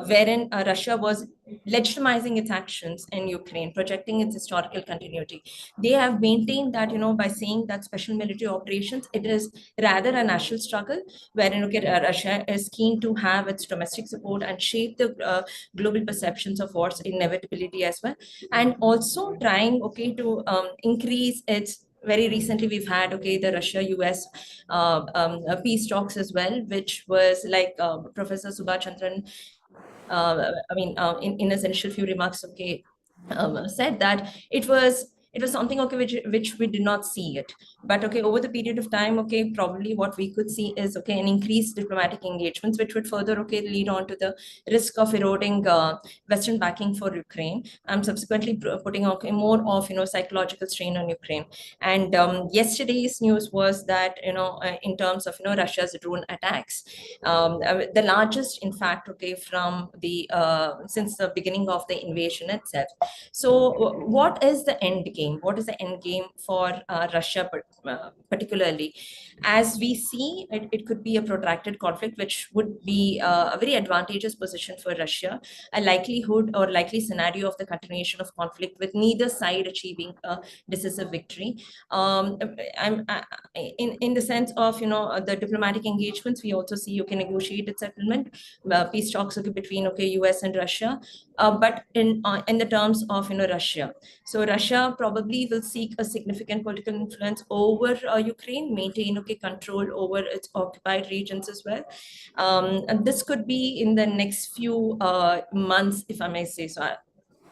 Speaker 7: wherein Russia was legitimizing its actions in Ukraine, projecting its historical continuity. They have maintained that, by saying that special military operations, it is rather a national struggle, wherein Russia is keen to have its domestic support and shape the global perceptions of war's inevitability as well, and also trying to increase its. Very recently, we've had the Russia-US peace talks as well, which was like Professor Subhash Chandran in his initial few remarks, said that it was something which we did not see it, but over the period of time, probably what we could see is an increased diplomatic engagements, which would further lead on to the risk of eroding Western backing for Ukraine, and subsequently putting more of psychological strain on Ukraine. And yesterday's news was that in terms of Russia's drone attacks, the largest, in fact, from the since the beginning of the invasion itself. So what is the end game? What is the end game for Russia particularly? As we see, it could be a protracted conflict, which would be a very advantageous position for Russia, a likelihood or likely scenario of the continuation of conflict with neither side achieving a decisive victory. In the sense of, the diplomatic engagements, we also see negotiated settlement, peace talks between US and Russia, but in the terms of Russia. So Russia probably will seek a significant political influence over Ukraine, maintain control over its occupied regions as well. And this could be in the next few months, if I may say so.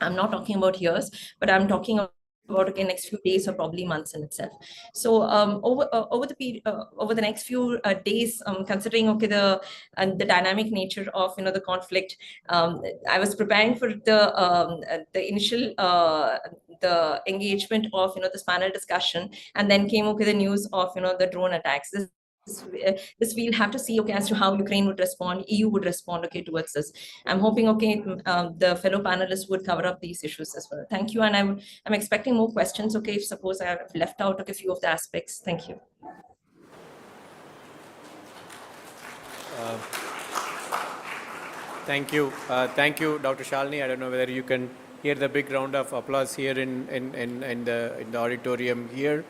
Speaker 7: I'm not talking about years, but I'm talking about next few days or probably months in itself. So over the next few days, considering the dynamic nature of the conflict, I was preparing for the initial the engagement of this panel discussion, and then came the news of the drone attacks. This we'll have to see as to how Ukraine would respond, EU would respond towards this. I'm hoping the fellow panelists would cover up these issues as well. Thank you, and I'm expecting more questions. If suppose I have left out a few of the aspects. Thank you.
Speaker 5: Thank you. Thank you, Dr. Shalini. I don't know whether you can hear the big round of applause here in the auditorium here.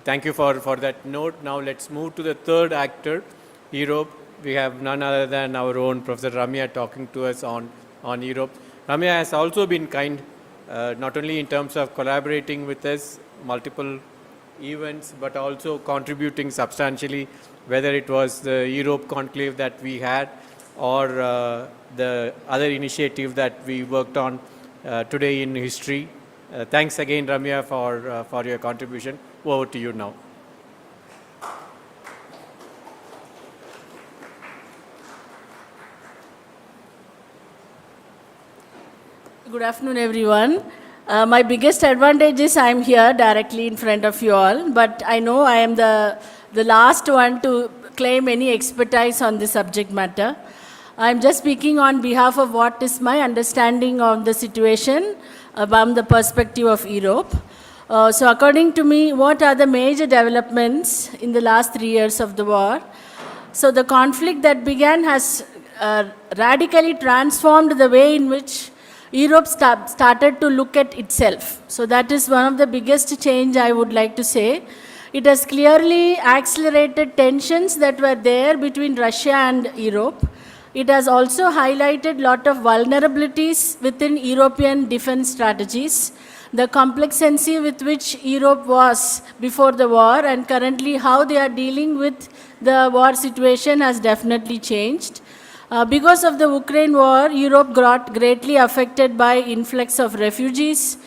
Speaker 5: Thank you for that note. Now let's move to the third actor, Europe. We have none other than our own Professor Ramya talking to us on Europe. Ramya has also been kind, not only in terms of collaborating with us, multiple events, but also contributing substantially, whether it was the Europe conclave that we had or the other initiative that we worked on today in history. Thanks again, Ramya, for your contribution. Over to you now.
Speaker 2: Good afternoon, everyone. My biggest advantage is I'm here directly in front of you all, but I know I am the last one to claim any expertise on this subject matter. I'm just speaking on behalf of what is my understanding of the situation from the perspective of Europe. So according to me, what are the major developments in the last 3 years of the war? So the conflict that began has radically transformed the way in which Europe started to look at itself. So that is one of the biggest change I would like to say. It has clearly accelerated tensions that were there between Russia and Europe. It has also highlighted a lot of vulnerabilities within European defense strategies, the complexity with which Europe was before the war and currently how they are dealing with the war situation has definitely changed. Because of the Ukraine war, Europe got greatly affected by influx of refugees,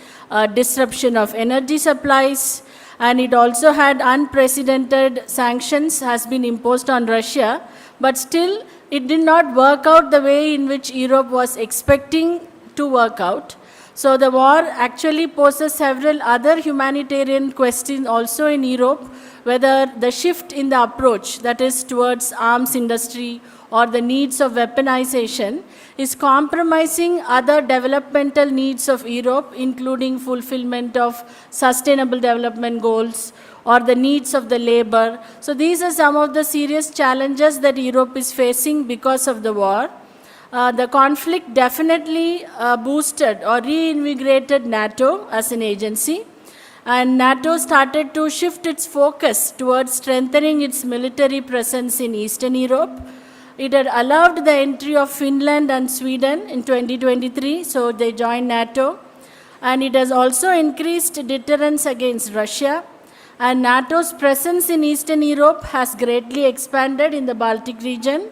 Speaker 2: disruption of energy supplies, and it also had unprecedented sanctions has been imposed on Russia, but still it did not work out the way in which Europe was expecting to work out. So the war actually poses several other humanitarian questions also in Europe, whether the shift in the approach, that is towards arms industry or the needs of weaponization, is compromising other developmental needs of Europe, including fulfillment of sustainable development goals or the needs of the labor. So these are some of the serious challenges that Europe is facing because of the war. The conflict definitely boosted or reinvigorated NATO as an agency, and NATO started to shift its focus towards strengthening its military presence in Eastern Europe. It had allowed the entry of Finland and Sweden in 2023, so they joined NATO, and it has also increased deterrence against Russia, and NATO's presence in Eastern Europe has greatly expanded in the Baltic region.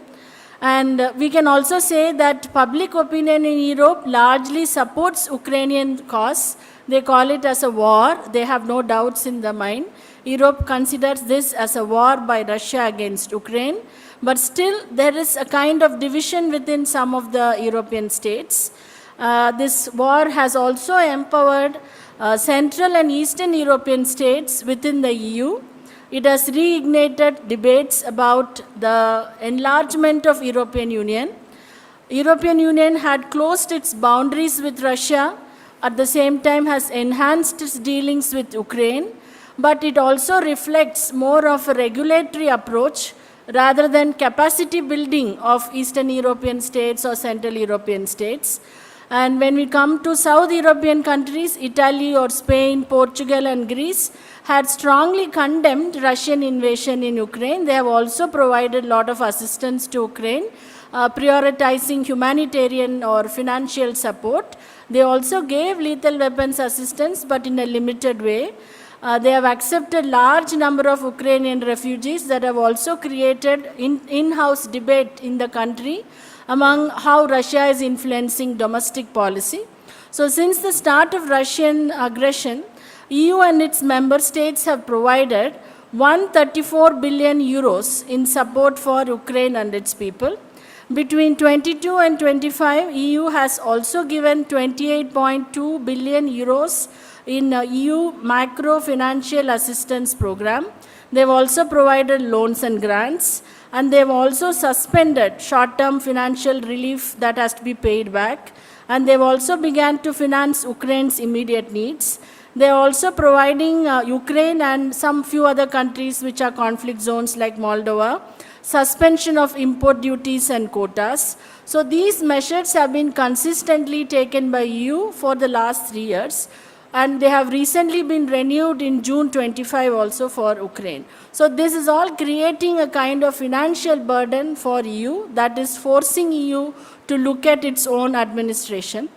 Speaker 2: And we can also say that public opinion in Europe largely supports Ukrainian cause. They call it as a war. They have no doubts in their mind. Europe considers this as a war by Russia against Ukraine. But still, there is a kind of division within some of the European states. This war has also empowered Central and Eastern European states within the EU. It has reignited debates about the enlargement of European Union. European Union had closed its boundaries with Russia at the same time has enhanced its dealings with Ukraine, but it also reflects more of a regulatory approach rather than capacity building of Eastern European states or Central European states. And when we come to South European countries, Italy or Spain, Portugal and Greece had strongly condemned Russian invasion in Ukraine. They have also provided a lot of assistance to Ukraine, prioritizing humanitarian or financial support. They also gave lethal weapons assistance, but in a limited way. They have accepted large number of Ukrainian refugees that have also created in-house debate in the country among how Russia is influencing domestic policy. So since the start of Russian aggression, EU and its member states have provided 134 billion euros in support for Ukraine and its people. Between 22 and 25, EU has also given 28.2 billion euros in EU macro financial assistance program. They've also provided loans and grants, and they've also suspended short-term financial relief that has to be paid back, and they've also begun to finance Ukraine's immediate needs. They're also providing Ukraine and some few other countries which are conflict zones like Moldova, suspension of import duties and quotas. So these measures have been consistently taken by EU for the last 3 years, and they have recently been renewed in June 25 also for Ukraine. So this is all creating a kind of financial burden for EU that is forcing EU to look at its own administration.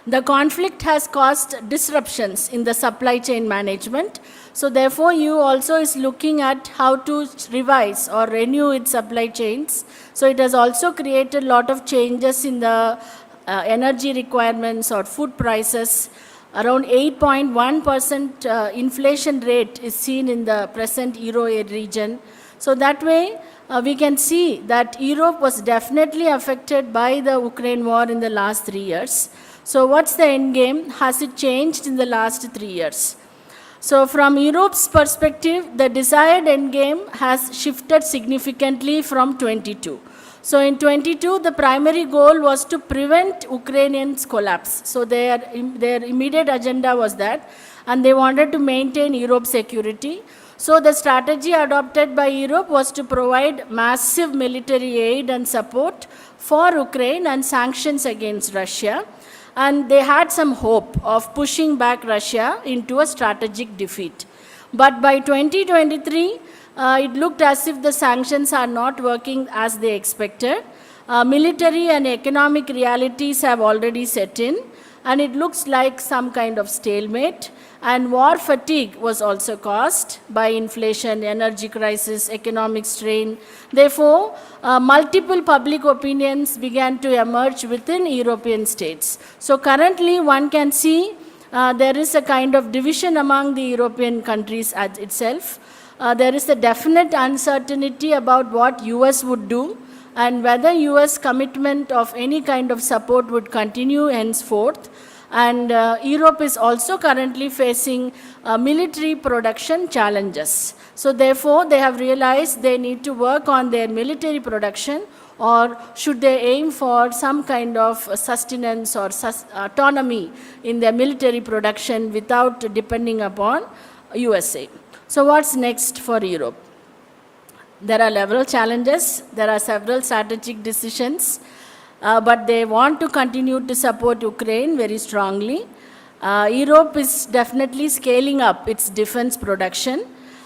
Speaker 2: The conflict has caused disruptions in the supply chain management. So therefore, EU also is looking at how to revise or renew its supply chains. So it has also created a lot of changes in the energy requirements or food prices. Around 8.1% inflation rate is seen in the present Euro region. So that way, we can see that Europe was definitely affected by the Ukraine war in the last 3 years. So what's the end game? Has it changed in the last 3 years? So from Europe's perspective, the desired end game has shifted significantly from 22. So in 22, the primary goal was to prevent Ukrainians' collapse. So their immediate agenda was that, and they wanted to maintain Europe's security. So the strategy adopted by Europe was to provide massive military aid and support for Ukraine and sanctions against Russia. And they had some hope of pushing back Russia into a strategic defeat. But by 2023, it looked as if the sanctions are not working as they expected. Military and economic realities have already set in, and it looks like some kind of stalemate. And war fatigue was also caused by inflation, energy crisis, economic strain. Therefore, multiple public opinions began to emerge within European states. So currently, one can see there is a kind of division among the European countries itself. There is a definite uncertainty about what US would do and whether US commitment of any kind of support would continue henceforth. And Europe is also currently facing military production challenges. So therefore, they have realized they need to work on their military production, or should they aim for some kind of sustenance or autonomy in their military production without depending upon USA. So what's next for Europe? There are several challenges, there are several strategic decisions, but they want to continue to support Ukraine very strongly. Europe is definitely scaling up its defense production,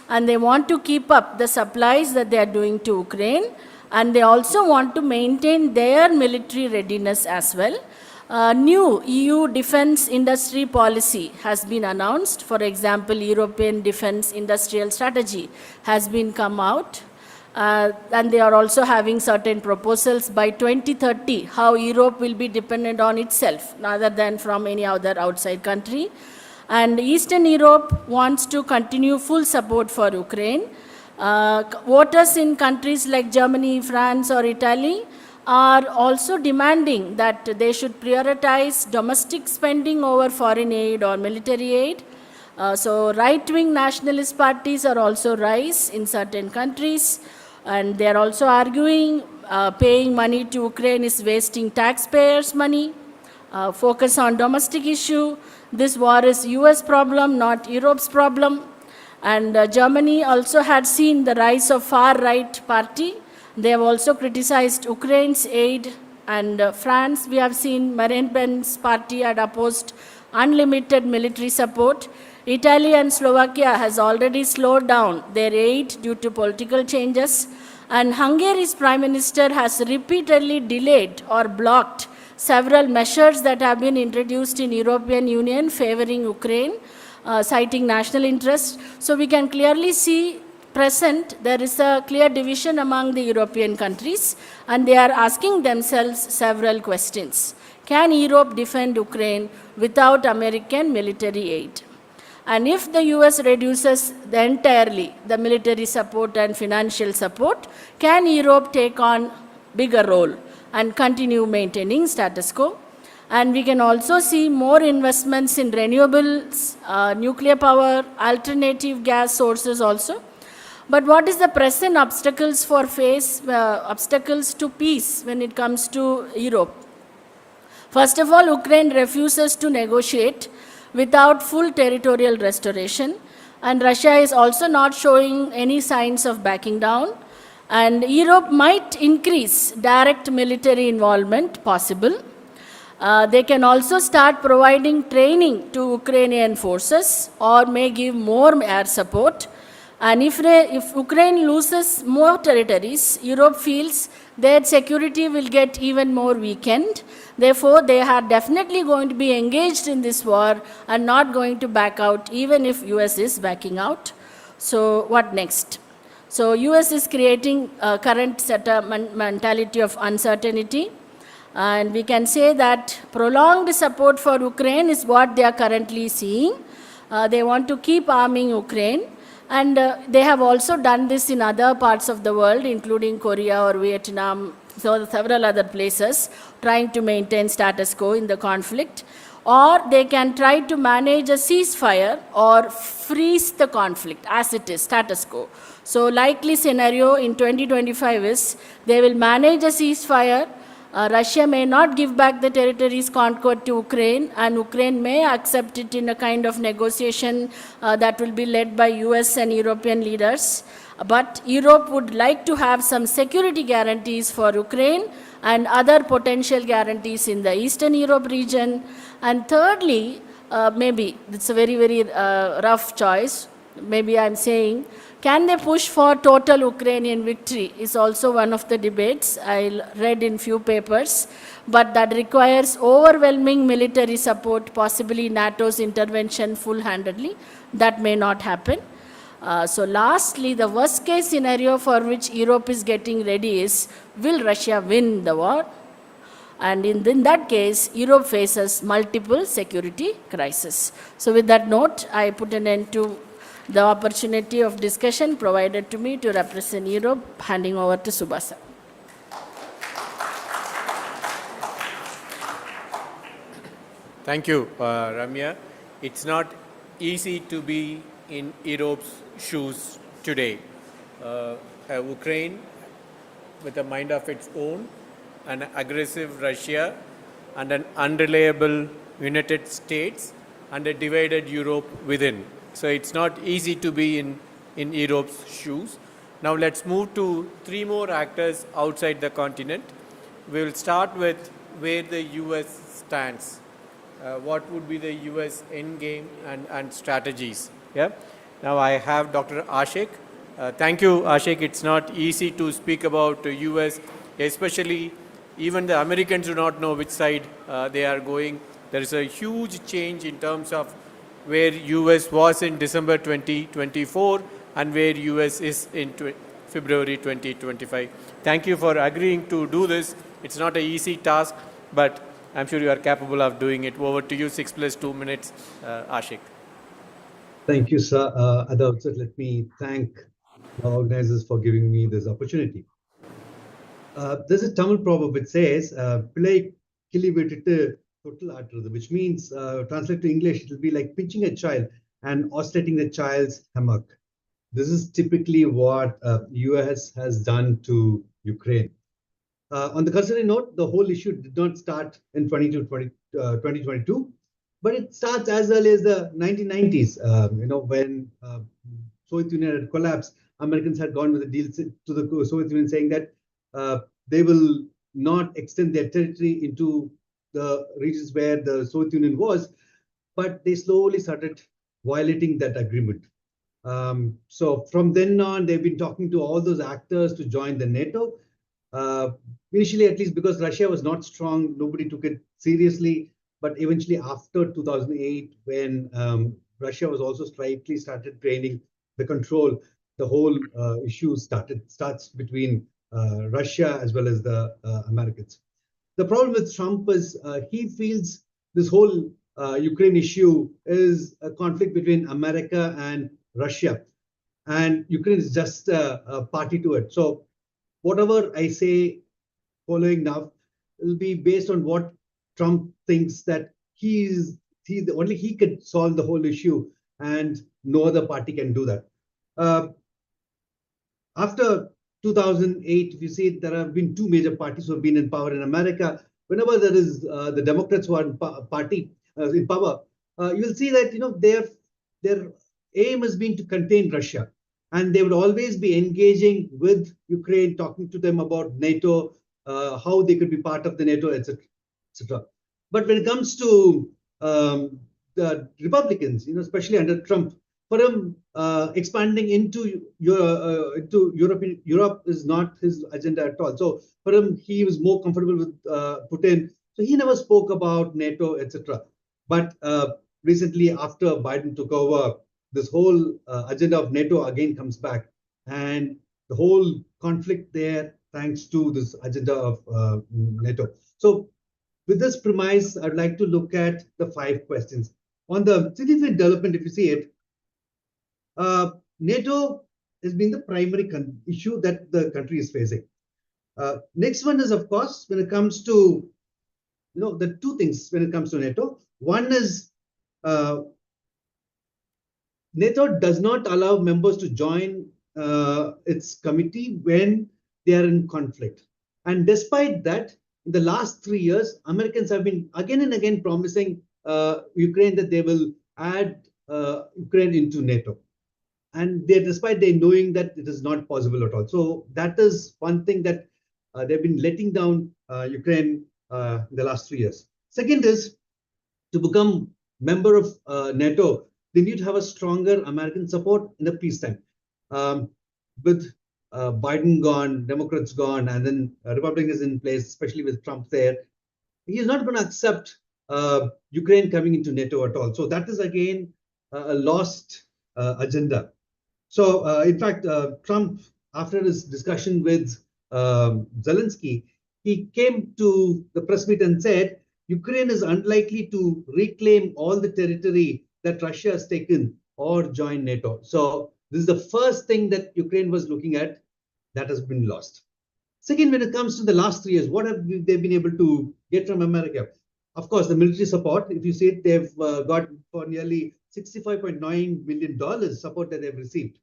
Speaker 2: and they want to keep up the supplies that they are doing to Ukraine, and they also want to maintain their military readiness as well. New EU defense industry policy has been announced. For example, European Defense Industrial Strategy has been come out. And they are also having certain proposals by 2030, how Europe will be dependent on itself rather than from any other outside country. And Eastern Europe wants to continue full support for Ukraine. Voters in countries like Germany, France, or Italy are also demanding that they should prioritize domestic spending over foreign aid or military aid. So right-wing nationalist parties are also rise in certain countries, and they are also arguing paying money to Ukraine is wasting taxpayers' money. focus on domestic issue. This war is US problem, not Europe's problem. And Germany also had seen the rise of far-right party. They have also criticized Ukraine's aid. And France, we have seen Marine Le Pen's party had opposed unlimited military support. Italy and Slovakia has already slowed down their aid due to political changes. And Hungary's prime minister has repeatedly delayed or blocked several measures that have been introduced in European Union favoring Ukraine, citing national interest. So we can clearly see present there is a clear division among the European countries, and they are asking themselves several questions. Can Europe defend Ukraine without American military aid? And if the US reduces entirely the military support and financial support, can Europe take on bigger role and continue maintaining status quo? And we can also see more investments in renewables, nuclear power, alternative gas sources also. But what is the present obstacles obstacles to peace when it comes to Europe? First of all, Ukraine refuses to negotiate without full territorial restoration, and Russia is also not showing any signs of backing down. And Europe might increase direct military involvement possible. They can also start providing training to Ukrainian forces or may give more air support. And if Ukraine loses more territories, Europe feels their security will get even more weakened. Therefore, they are definitely going to be engaged in this war and not going to back out even if US is backing out. So what next? So US is creating a current mentality of uncertainty. And we can say that prolonged support for Ukraine is what they are currently seeing. They want to keep arming Ukraine. And they have also done this in other parts of the world, including Korea or Vietnam, so several other places, trying to maintain status quo in the conflict. Or they can try to manage a ceasefire or freeze the conflict as it is, status quo. So likely scenario in 2025 is they will manage a ceasefire. Russia may not give back the territories conquered to Ukraine, and Ukraine may accept it in a kind of negotiation that will be led by US and European leaders. But Europe would like to have some security guarantees for Ukraine and other potential guarantees in the Eastern Europe region. And thirdly, maybe it's a very, very rough choice. Maybe I'm saying, can they push for total Ukrainian victory is also one of the debates I read in few papers, but that requires overwhelming military support, possibly NATO's intervention full-handedly. That may not happen. So lastly, the worst case scenario for which Europe is getting ready is, will Russia win the war? And in that case, Europe faces multiple security crises. So with that note, I put an end to the opportunity of discussion provided to me to represent Europe, handing over to Subhasa.
Speaker 5: Thank you, Ramya. It's not easy to be in Europe's shoes today. Ukraine, with a mind of its own, an aggressive Russia, and an unreliable United States, and a divided Europe within. So it's not easy to be in Europe's shoes. Now let's move to three more actors outside the continent. We will start with where the US stands. What would be the US endgame and strategies? Yeah. Now I have Dr. Ashik. Thank you, Ashik. It's not easy to speak about the US, especially even the Americans do not know which side they are going. There is a huge change in terms of where US was in December 2024 and where US is in February 2025. Thank you for agreeing to do this. It's not an easy task, but I'm sure you are capable of doing it. Over to you, 6 + 2 minutes, Ashik.
Speaker 8: Thank you, sir. At the outset, let me thank the organizers for giving me this opportunity. There's a Tamil proverb which says, "Pillai kili vitittu total aatrathu," which means, translate to English, it will be like pinching a child and oscillating the child's hammock. This is typically what US has done to Ukraine. On the cautionary note, the whole issue did not start in 2022 2022, but it starts as early as the 1990s. When Soviet Union had collapsed, Americans had gone with a deal to the Soviet Union saying that they will not extend their territory into the regions where the Soviet Union was, but they slowly started violating that agreement. So from then on, they've been talking to all those actors to join the NATO. Initially, at least because Russia was not strong, nobody took it seriously. But eventually, after 2008, when Russia was also slightly started gaining the control, the whole issue starts between Russia as well as the Americans. The problem with Trump is he feels this whole Ukraine issue is a conflict between America and Russia, and Ukraine is just a party to it. So whatever I say following now will be based on what Trump thinks that only he could solve the whole issue, and no other party can do that. After 2008, if you see, there have been two major parties who have been in power in America. Whenever there is the Democrats who are in power, you will see that their aim has been to contain Russia, and they would always be engaging with Ukraine, talking to them about NATO, how they could be part of the NATO, etc., etc. But when it comes to the Republicans, especially under Trump, for him, expanding into Europe is not his agenda at all. So for him, he was more comfortable with Putin. So he never spoke about NATO, etc. But recently, after Biden took over, this whole agenda of NATO again comes back, and the whole conflict there, thanks to this agenda of NATO. So with this premise, I'd like to look at the 5 questions. On the significant development, if you see it, NATO has been the primary issue that the country is facing. Next one is, of course, when it comes to, the two things when it comes to NATO. One is NATO does not allow members to join its committee when they are in conflict. And despite that, in the last 3 years, Americans have been again and again promising Ukraine that they will add Ukraine into NATO. And despite they knowing that it is not possible at all. So that is one thing that they've been letting down Ukraine in the last 3 years. Second is, to become member of NATO, they need to have a stronger American support in the peacetime. With Biden gone, Democrats gone, and then Republicans in place, especially with Trump there, he is not going to accept Ukraine coming into NATO at all. So that is again a lost agenda. So in fact, Trump, after his discussion with Zelensky, he came to the press meet and said, Ukraine is unlikely to reclaim all the territory that Russia has taken or join NATO. So this is the first thing that Ukraine was looking at that has been lost. Second, when it comes to the last 3 years, what have they been able to get from America? Of course, the military support, if you see it, they've got for nearly $65.9 million support that they've received.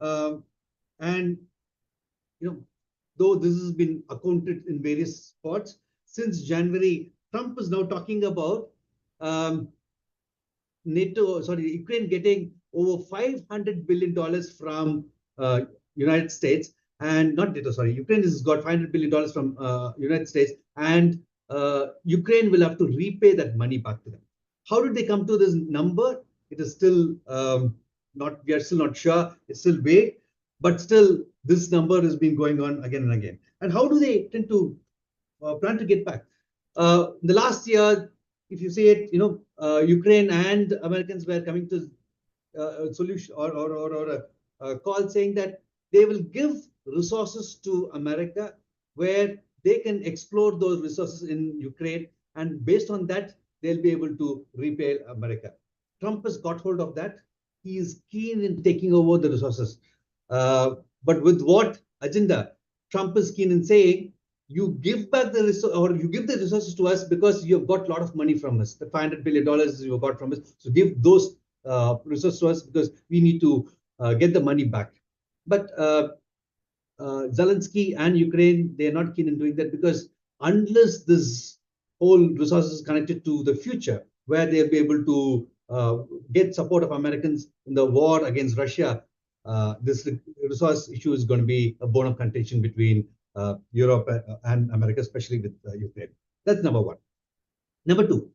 Speaker 8: And, though this has been accounted in various spots, since January, Trump is now talking about Ukraine getting over $500 billion from United States, and not NATO, Ukraine has got $500 billion from United States, and Ukraine will have to repay that money back to them. How did they come to this number? It is still we are still not sure. It's still vague, but still this number has been going on again and again. And how do they tend to plan to get back? The last year, if you see it, Ukraine and Americans were coming to a solution or a call saying that they will give resources to America where they can explore those resources in Ukraine, and based on that, they'll be able to repay America. Trump has got hold of that. He is keen in taking over the resources. But with what agenda? Trump is keen in saying, you give back the resources, or you give the resources to us because you've got a lot of money from us. The $500 billion you've got from us. So give those resources to us because we need to get the money back. But Zelensky and Ukraine, they're not keen in doing that, because unless this whole resources connected to the future, where they'll be able to get support of Americans in the war against Russia. This resource issue is going to be a bone of contention between Europe and America, especially with Ukraine. That's number one. Number two,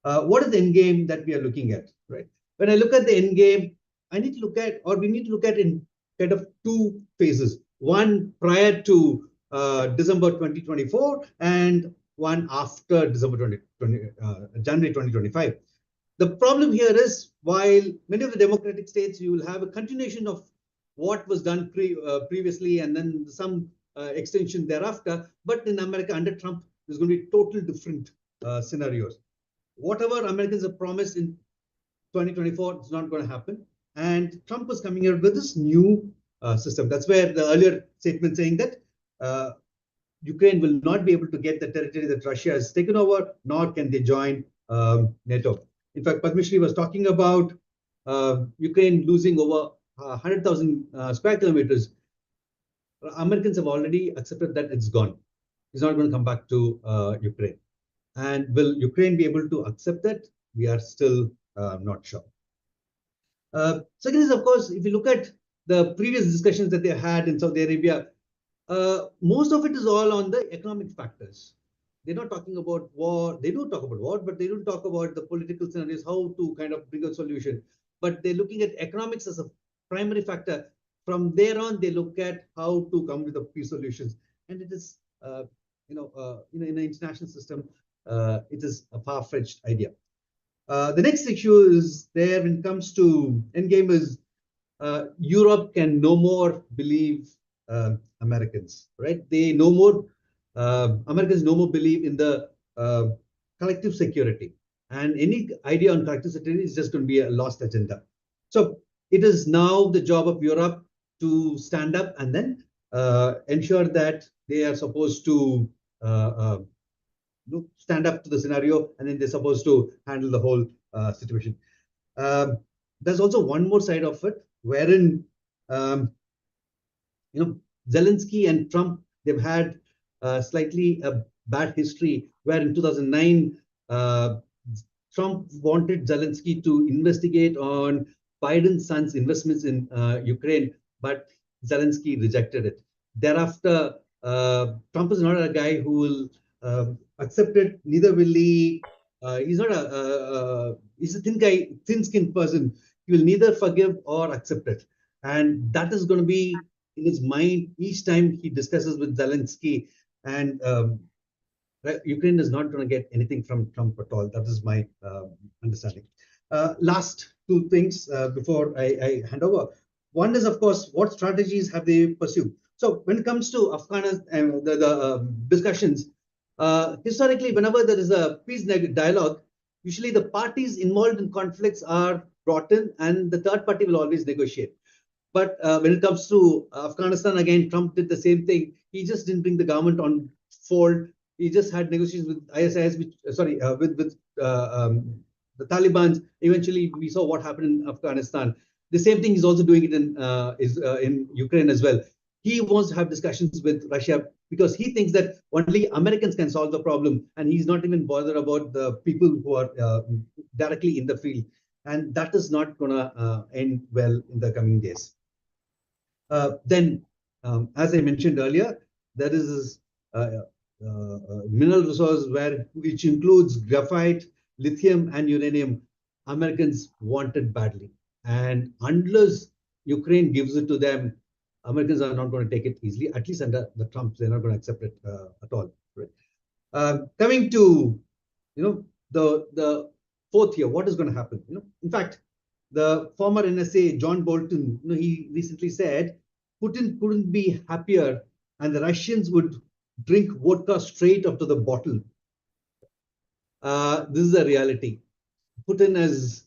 Speaker 8: what is the end game that we are looking at, right? When I look at the end game, I need to look at, or we need to look at in kind of two phases. One prior to December 2024 and one after December January 2025. The problem here is, while many of the democratic states, you will have a continuation of what was done previously and then some extension thereafter. But in America, under Trump, there's going to be total different scenarios. Whatever Americans have promised in 2024, it's not going to happen. And Trump was coming out with this new system. That's where the earlier statement saying that Ukraine will not be able to get the territory that Russia has taken over, nor can they join NATO. In fact, Padmashri was talking about Ukraine losing over 100,000 square kilometers. Americans have already accepted that it's gone. It's not going to come back to Ukraine. And will Ukraine be able to accept that? We are still not sure. Second is, of course, if you look at the previous discussions that they had in Saudi Arabia, most of it is all on the economic factors. They're not talking about war. They do talk about war, but they don't talk about the political scenarios, how to kind of bring a solution. But they're looking at economics as a primary factor. From there on, they look at how to come with the peace solutions. And it is, in an international system, it is a far-fetched idea. The next issue is there when it comes to endgame is Europe can no more believe Americans, right? They no more, Americans no more believe in the collective security. And any idea on collective security is just going to be a lost agenda. So it is now the job of Europe to stand up and then ensure that they are supposed to stand up to the scenario, and then they're supposed to handle the whole situation. There's also one more side of it, wherein Zelensky and Trump, they've had slightly a bad history, where in 2009, Trump wanted Zelensky to investigate on Biden's son's investments in Ukraine, but Zelensky rejected it. Thereafter, Trump is not a guy who will accept it, neither will he. He's not he's a thin-skinned person. He will neither forgive or accept it. And that is going to be in his mind each time he discusses with Zelensky. And Ukraine is not going to get anything from Trump at all. That is my understanding. Last two things before I hand over. One is, of course, what strategies have they pursued? So when it comes to Afghanistan and the discussions, historically, whenever there is a peace dialogue, usually the parties involved in conflicts are brought in, and the third party will always negotiate. But when it comes to Afghanistan, again, Trump did the same thing. He just didn't bring the government on fold. He just had negotiations with ISIS, with the Taliban. Eventually, we saw what happened in Afghanistan. The same thing he's also doing it in Ukraine as well. He wants to have discussions with Russia because he thinks that only Americans can solve the problem, and he's not even bothered about the people who are directly in the field. And that is not going to end well in the coming days. Then, as I mentioned earlier, there is this mineral resource which includes graphite, lithium, and uranium. Americans want it badly. And unless Ukraine gives it to them, Americans are not going to take it easily. At least under the Trumps, they're not going to accept it at all. Right? Coming to, the fourth year, what is going to happen? In fact, the former NSA John Bolton, he recently said Putin couldn't be happier, and the Russians would drink vodka straight up to the bottle. This is a reality. Putin has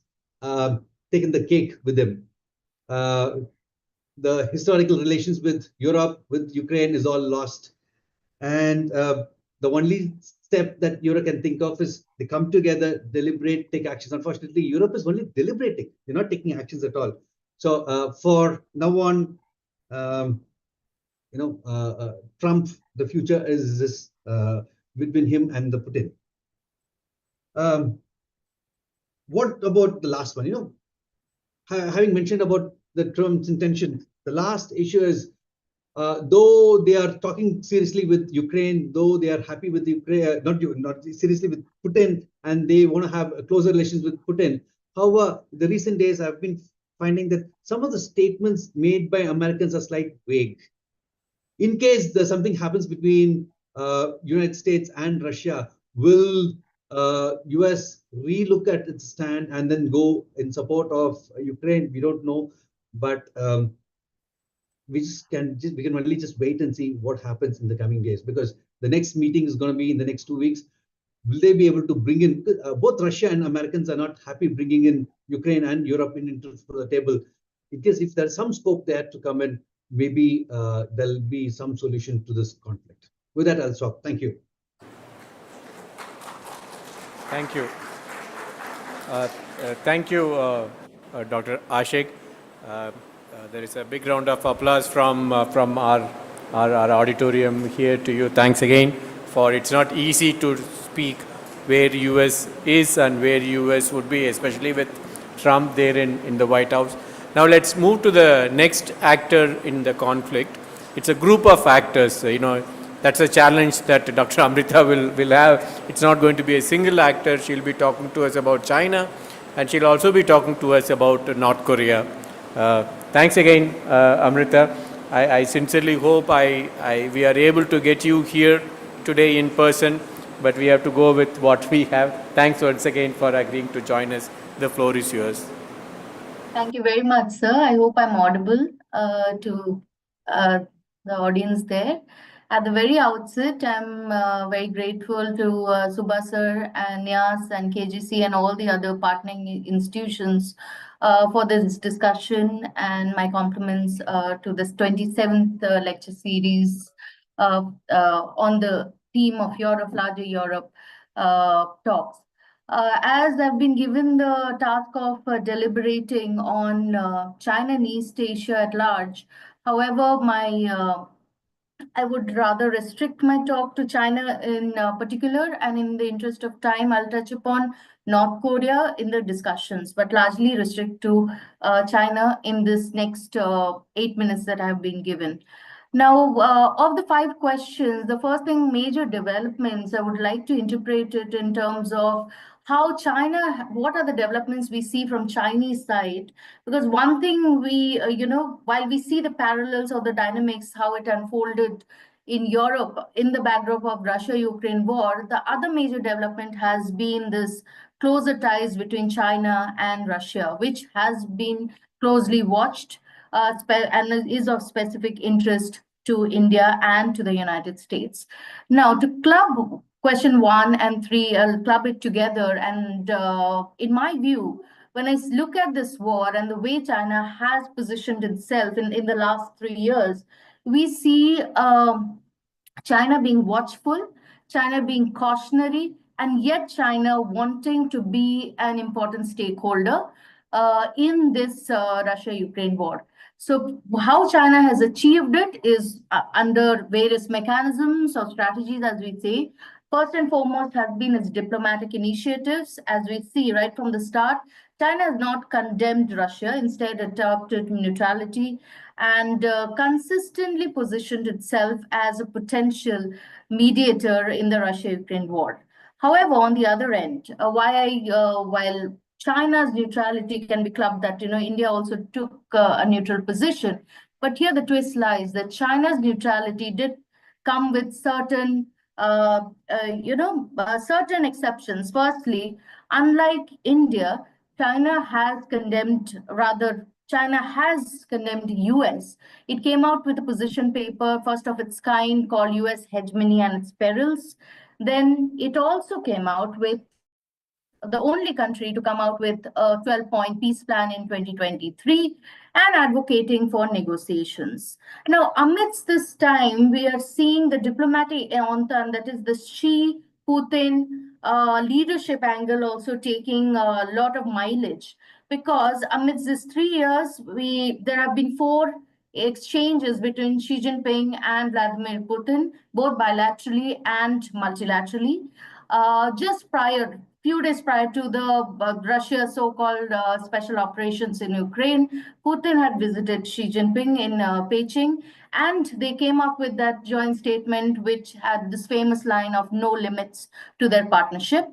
Speaker 8: taken the cake with him. The historical relations with Europe, with Ukraine is all lost. And the only step that Europe can think of is they come together, deliberate, take actions. Unfortunately, Europe is only deliberating. They're not taking actions at all. So for now on, Trump, the future is this between him and the Putin. What about the last one? Having mentioned about the Trump's intention, the last issue is, though they are talking seriously with Ukraine, though they are happy with Ukraine, not seriously with Putin, and they want to have closer relations with Putin. However, the recent days I've been finding that some of the statements made by Americans are slightly vague. In case there's something happens between United States and Russia, will US relook at its stand and then go in support of Ukraine? We don't know, but we can only just wait and see what happens in the coming days, because the next meeting is going to be in the next 2 weeks. Will they be able to bring in both Russia and Americans are not happy bringing in Ukraine and European interests to the table. In case if there's some scope there to come in, maybe there'll be some solution to this conflict. With that, I'll stop. Thank you.
Speaker 5: Thank you. Thank you, Dr. Ashik. There is a big round of applause from our auditorium here to you. Thanks again for it's not easy to speak where US is and where US would be, especially with Trump there in the White House. Now let's move to the next actor in the conflict. It's a group of actors. That's a challenge that Dr. Amrita will have. It's not going to be a single actor. She'll be talking to us about China, and she'll also be talking to us about North Korea. Thanks again, Amrita. I sincerely hope we are able to get you here today in person, but we have to go with what we have. Thanks once again for agreeing to join us. The floor is yours.
Speaker 9: Thank you very much, sir. I hope I'm audible to the audience there. At the very outset, I'm very grateful to Subha sir and NIAS and KJC and all the other partnering institutions for this discussion, and my compliments to this 27th lecture series on the theme of Europe, larger Europe talks. As I've been given the task of deliberating on China and East Asia at large, however, I would rather restrict my talk to China in particular, and in the interest of time, I'll touch upon North Korea in the discussions, but largely restrict to China in this next 8 minutes that I've been given. Now, of the 5 questions, the first thing, major developments, I would like to interpret it in terms of how China, what are the developments we see from Chinese side? Because one thing we, while we see the parallels or the dynamics, how it unfolded in Europe in the backdrop of Russia-Ukraine war, the other major development has been this closer ties between China and Russia, which has been closely watched and is of specific interest to India and to the United States. Now, to club question 1 and 3, I'll club it together. And in my view, when I look at this war and the way China has positioned itself in the last 3 years, we see China being watchful, China being cautionary, and yet China wanting to be an important stakeholder in this Russia-Ukraine war. So how China has achieved it is under various mechanisms or strategies, as we say. First and foremost has been its diplomatic initiatives. As we see right from the start, China has not condemned Russia, instead adopted neutrality and consistently positioned itself as a potential mediator in the Russia-Ukraine war. However, on the other end, while China's neutrality can be clubbed that, India also took a neutral position. But here the twist lies that China's neutrality did come with certain, certain exceptions. Firstly, unlike India, China has condemned US. It came out with a position paper, first of its kind, called US Hegemony and Its Perils. Then it also came out with the only country to come out with a 12-point peace plan in 2023 and advocating for negotiations. Now, amidst this time, we are seeing the diplomatic entente, that is the Xi-Putin leadership angle, also taking a lot of mileage, because amidst these 3 years, there have been 4 exchanges between Xi Jinping and Vladimir Putin, both bilaterally and multilaterally. Just prior few days prior to the Russia's so-called special operations in Ukraine, Putin had visited Xi Jinping in Beijing, and they came up with that joint statement, which had this famous line of no limits to their partnership.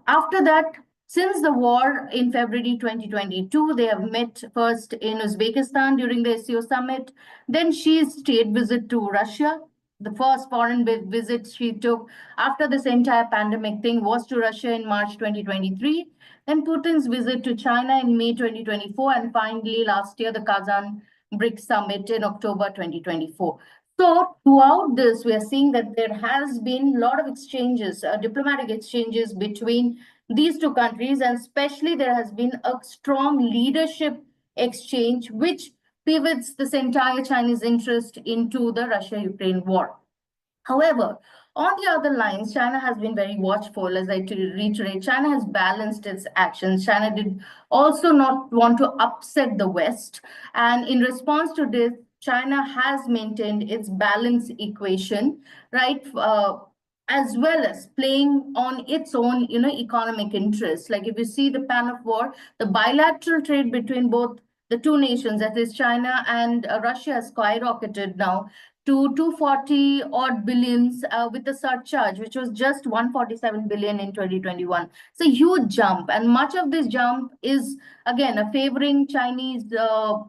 Speaker 9: After that, since the war in February 2022, they have met first in Uzbekistan during the SCO summit, then Xi's state visit to Russia. The first foreign visit she took after this entire pandemic thing was to Russia in March 2023, then Putin's visit to China in May 2024, and finally last year, the Kazan BRICS summit in October 2024. So throughout this, we are seeing that there has been a lot of exchanges, diplomatic exchanges between these two countries, and especially there has been a strong leadership exchange, which pivots this entire Chinese interest into the Russia-Ukraine war. However, on the other lines, China has been very watchful. As I reiterate, China has balanced its actions. China did also not want to upset the West. And in response to this, China has maintained its balance equation, right? As well as playing on its own, economic interests. Like if you see the pan of war, the bilateral trade between both the two nations, that is China and Russia, has skyrocketed now to 240 odd billions with the surcharge, which was just 147 billion in 2021. It's a huge jump, and much of this jump is again a favoring Chinese, a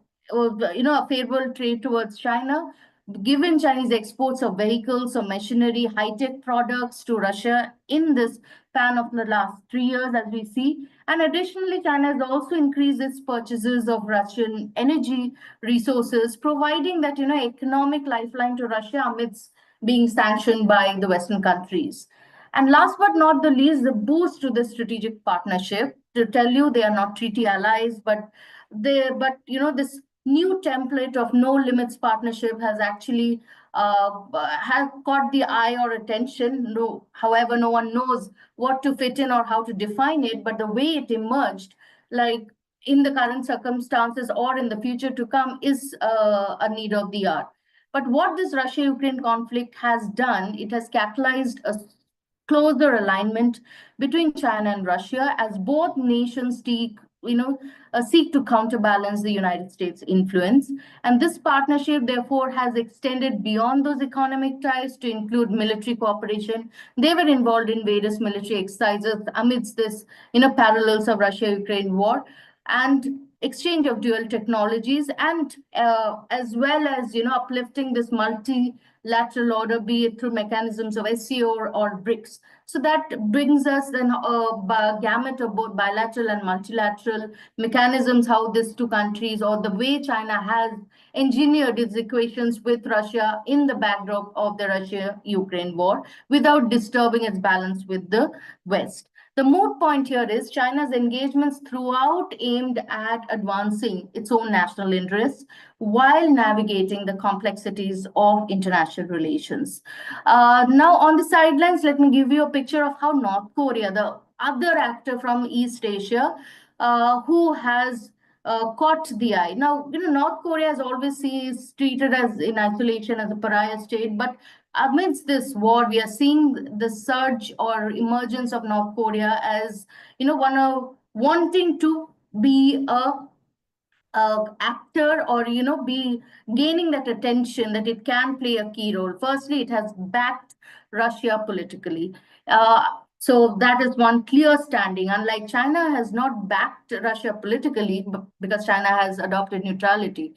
Speaker 9: favorable trade towards China, given Chinese exports of vehicles or machinery, high-tech products to Russia in this span of the last 3 years, as we see. And additionally, China has also increased its purchases of Russian energy resources, providing that, economic lifeline to Russia amidst being sanctioned by the Western countries. And last but not the least, the boost to the strategic partnership. To tell you, they are not treaty allies, but this new template of no limits partnership has actually has caught the eye or attention. No, however, no one knows what to fit in or how to define it, but the way it emerged, like in the current circumstances or in the future to come, is a need of the hour. But what this Russia-Ukraine conflict has done, it has catalyzed a closer alignment between China and Russia, as both nations seek to counterbalance the United States' influence. And this partnership, therefore, has extended beyond those economic ties to include military cooperation. They were involved in various military exercises amidst this, parallels of Russia-Ukraine war, and exchange of dual technologies, and as well as, uplifting this multilateral order, be it through mechanisms of SCO or BRICS. So that brings us then a gamut of both bilateral and multilateral mechanisms, how these two countries, or the way China has engineered its equations with Russia in the backdrop of the Russia-Ukraine war without disturbing its balance with the West. The moot point here is China's engagements throughout aimed at advancing its own national interests while navigating the complexities of international relations. Now, on the sidelines, let me give you a picture of how North Korea, the other actor from East Asia, who has caught the eye. Now, North Korea has always treated as in isolation as a pariah state, but amidst this war, we are seeing the surge or emergence of North Korea as, one of wanting to be a actor, or be gaining that attention that it can play a key role. Firstly, it has backed Russia politically. So that is one clear standing. Unlike China has not backed Russia politically because China has adopted neutrality.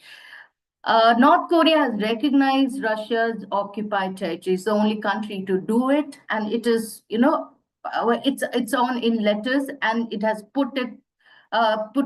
Speaker 9: North Korea has recognized Russia's occupied territory. It's the only country to do it, and it is, it's on in letters, and it has put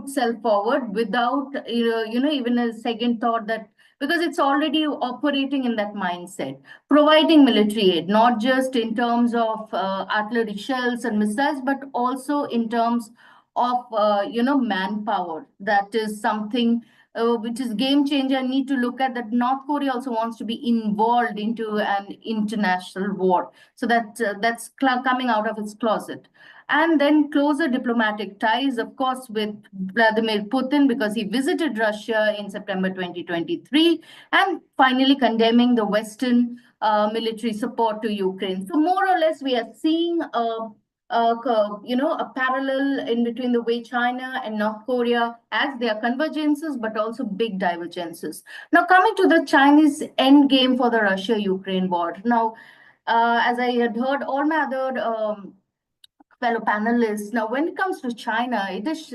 Speaker 9: self forward without, even a second thought, that because it's already operating in that mindset, providing military aid, not just in terms of artillery shells and missiles, but also in terms of, manpower. That is something which is game changer. I need to look at that. North Korea also wants to be involved into an international war. So that's coming out of its closet. And then closer diplomatic ties, of course, with Vladimir Putin, because he visited Russia in September 2023, and finally condemning the Western military support to Ukraine. So more or less, we are seeing a parallel in between the way China and North Korea, as their convergences, but also big divergences. Now, coming to the Chinese end game for the Russia-Ukraine war. Now, as I had heard all my other fellow panelists. Now, when it comes to China, its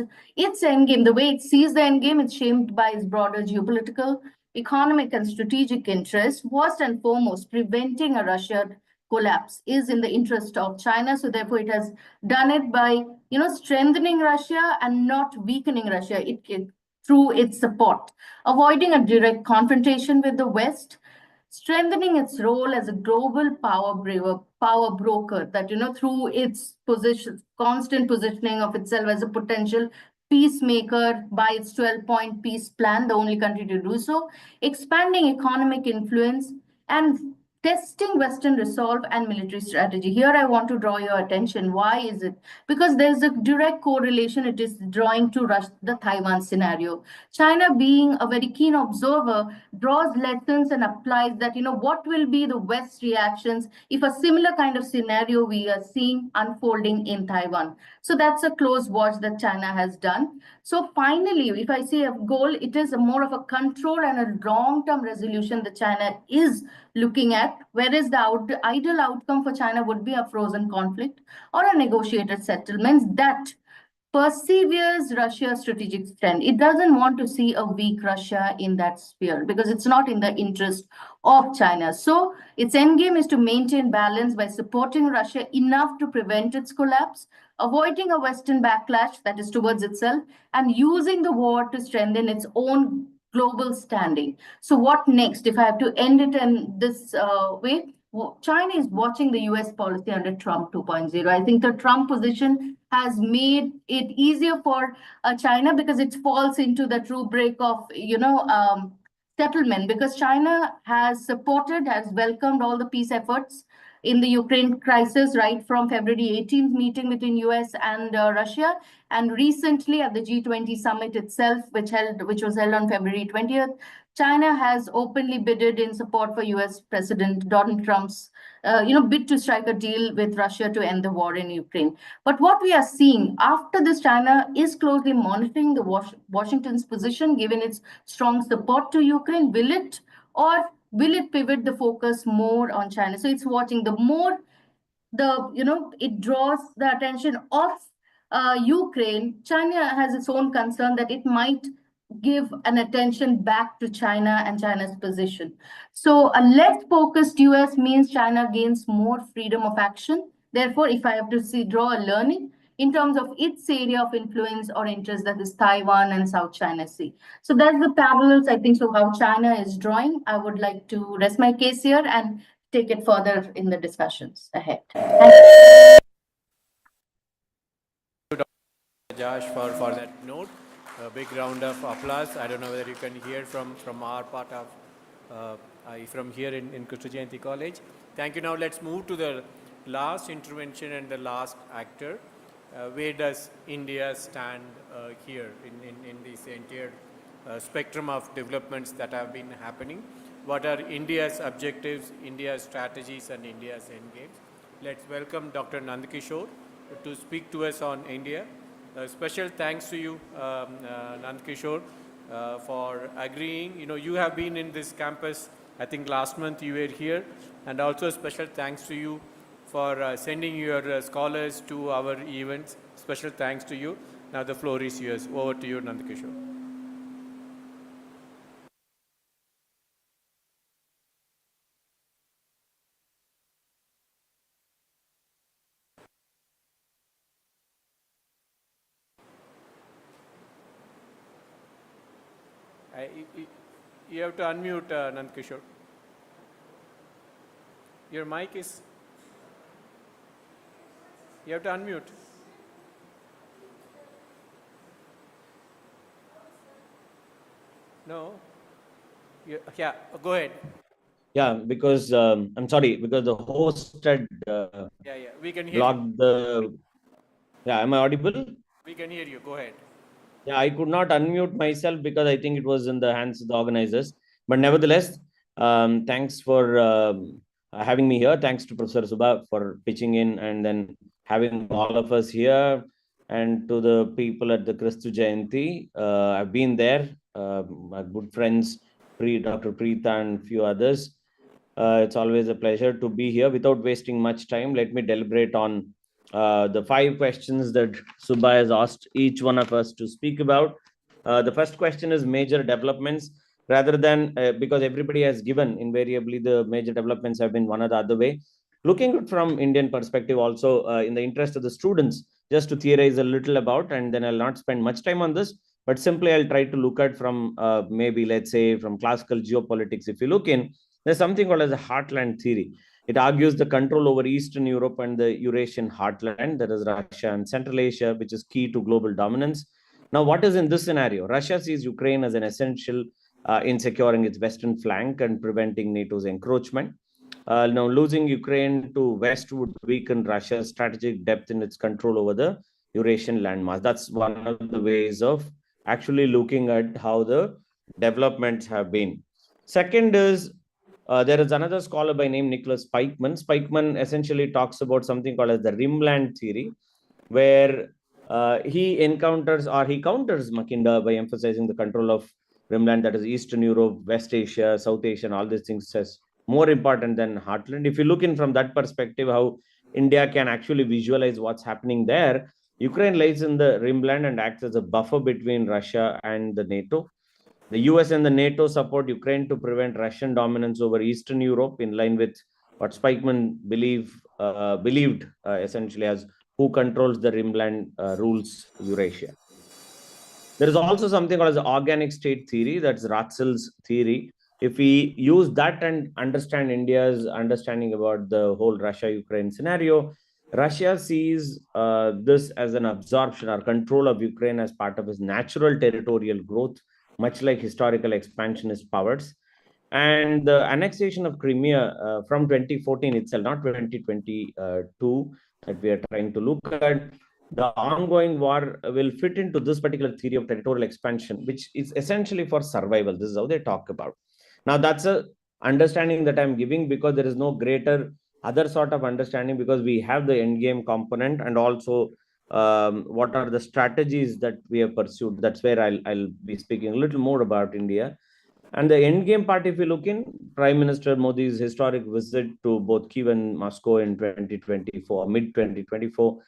Speaker 9: endgame, the way it sees the endgame, it's shaped by its broader geopolitical, economic, and strategic interests. First and foremost, preventing a Russia collapse is in the interest of China. So therefore, it has done it by strengthening Russia and not weakening Russia. Through its support, avoiding a direct confrontation with the West, strengthening its role as a global power broker, that through its constant positioning of itself as a potential peacemaker by its 12-point peace plan, the only country to do so, expanding economic influence, and testing Western resolve and military strategy. Here I want to draw your attention. Why is it? Because there's a direct correlation it is drawing to the Taiwan scenario. China, being a very keen observer, draws lessons and applies that, what will be the West's reactions if a similar kind of scenario we are seeing unfolding in Taiwan. So that's a close watch that China has done. So finally, if I say a goal, it is more of a control and a long-term resolution that China is looking at, whereas the ideal outcome for China would be a frozen conflict or a negotiated settlement that perseveres Russia's strategic strength. It doesn't want to see a weak Russia in that sphere because it's not in the interest of China. So its endgame is to maintain balance by supporting Russia enough to prevent its collapse, avoiding a Western backlash that is towards itself, and using the war to strengthen its own global standing. So what next? If I have to end it in this way, China is watching the US policy under Trump 2.0. I think the Trump position has made it easier for China because it falls into the rubric of, settlement, because China has welcomed all the peace efforts in the Ukraine crisis right from February 18th meeting between US and Russia, and recently at the G20 summit itself, which was held on February 20th, China has openly bidded in support for US President Donald Trump's bid to strike a deal with Russia to end the war in Ukraine. But what we are seeing after this, China is closely monitoring the Washington's position, given its strong support to Ukraine. Will it pivot the focus more on China? So it's watching. The more it draws the attention of Ukraine, China has its own concern that it might give an attention back to China and China's position. So a less focused US means China gains more freedom of action. Therefore, if I have to draw a learning in terms of its area of influence or interest, that is Taiwan and South China Sea. So that's the parallels, I think, so how China is drawing. I would like to rest my case here and take it further in the discussions ahead. Thank you.
Speaker 5: Josh, for that note. A big round of applause. I don't know whether you can hear from our part of, from here in Kristu Jayanti College. Thank you. Now let's move to the last intervention and the last actor. Where does India stand here in this entire spectrum of developments that have been happening? What are India's objectives, India's strategies, and India's endgames? Let's welcome Dr. Nandkishore to speak to us on India. Special thanks to you, Nandkishore, for agreeing. You have been in this campus, I think last month you were here, and also special thanks to you for sending your scholars to our events. Special thanks to you. Now the floor is yours. Over to you, Nandkishore. You have to unmute, Nandkishore. Your mic is... You have to unmute. No? Yeah, go ahead.
Speaker 10: Yeah, because I'm sorry, because the host had
Speaker 5: we can hear
Speaker 10: blocked
Speaker 5: you.
Speaker 10: the... Yeah, am I audible?
Speaker 5: We can hear you. Go ahead.
Speaker 10: Yeah, I could not unmute myself because I think it was in the hands of the organizers. But nevertheless, thanks for having me here. Thanks to Professor Subha for pitching in and then having all of us here, and to the people at the Kristu Jayanti. I've been there, my good friends, Dr. Preeta and few others. It's always a pleasure to be here. Without wasting much time, let me deliberate on the 5 questions that Subha has asked each one of us to speak about. The first question is major developments, rather than because everybody has given invariably the major developments have been one or the other way. Looking at from Indian perspective also, in the interest of the students, just to theorize a little about, and then I'll not spend much time on this, but simply I'll try to look at from maybe, let's say, from classical geopolitics. If you look in, there's something called as a heartland theory. It argues the control over Eastern Europe and the Eurasian heartland, that is Russia and Central Asia, which is key to global dominance. Now, what is in this scenario? Russia sees Ukraine as an essential in securing its western flank and preventing NATO's encroachment. Now, losing Ukraine to West would weaken Russia's strategic depth in its control over the Eurasian landmass. That's one of the ways of actually looking at how the developments have been. Second is, there is another scholar by name Nicholas Spikeman. Spikeman essentially talks about something called as the rimland theory, where he encounters or he counters Mackinder by emphasizing the control of rimland, that is Eastern Europe, West Asia, South Asia, and all these things as more important than heartland. If you look in from that perspective, how India can actually visualize what's happening there, Ukraine lies in the rimland and acts as a buffer between Russia and the NATO. The US and the NATO support Ukraine to prevent Russian dominance over Eastern Europe, in line with what Spikeman believed essentially as who controls the rimland rules Eurasia. There is also something called as the organic state theory, that's Ratzel's theory. If we use that and understand India's understanding about the whole Russia-Ukraine scenario, Russia sees this as an absorption or control of Ukraine as part of its natural territorial growth, much like historical expansionist powers. And the annexation of Crimea from 2014 itself, not 2022, that we are trying to look at, the ongoing war will fit into this particular theory of territorial expansion, which is essentially for survival. This is how they talk about. Now, that's a understanding that I'm giving because there is no greater other sort of understanding, because we have the end game component and also what are the strategies that we have pursued. That's where I'll be speaking a little more about India. And the end game part, if you look in, Prime Minister Modi's historic visit to both Kyiv and Moscow in 2024, mid-2024,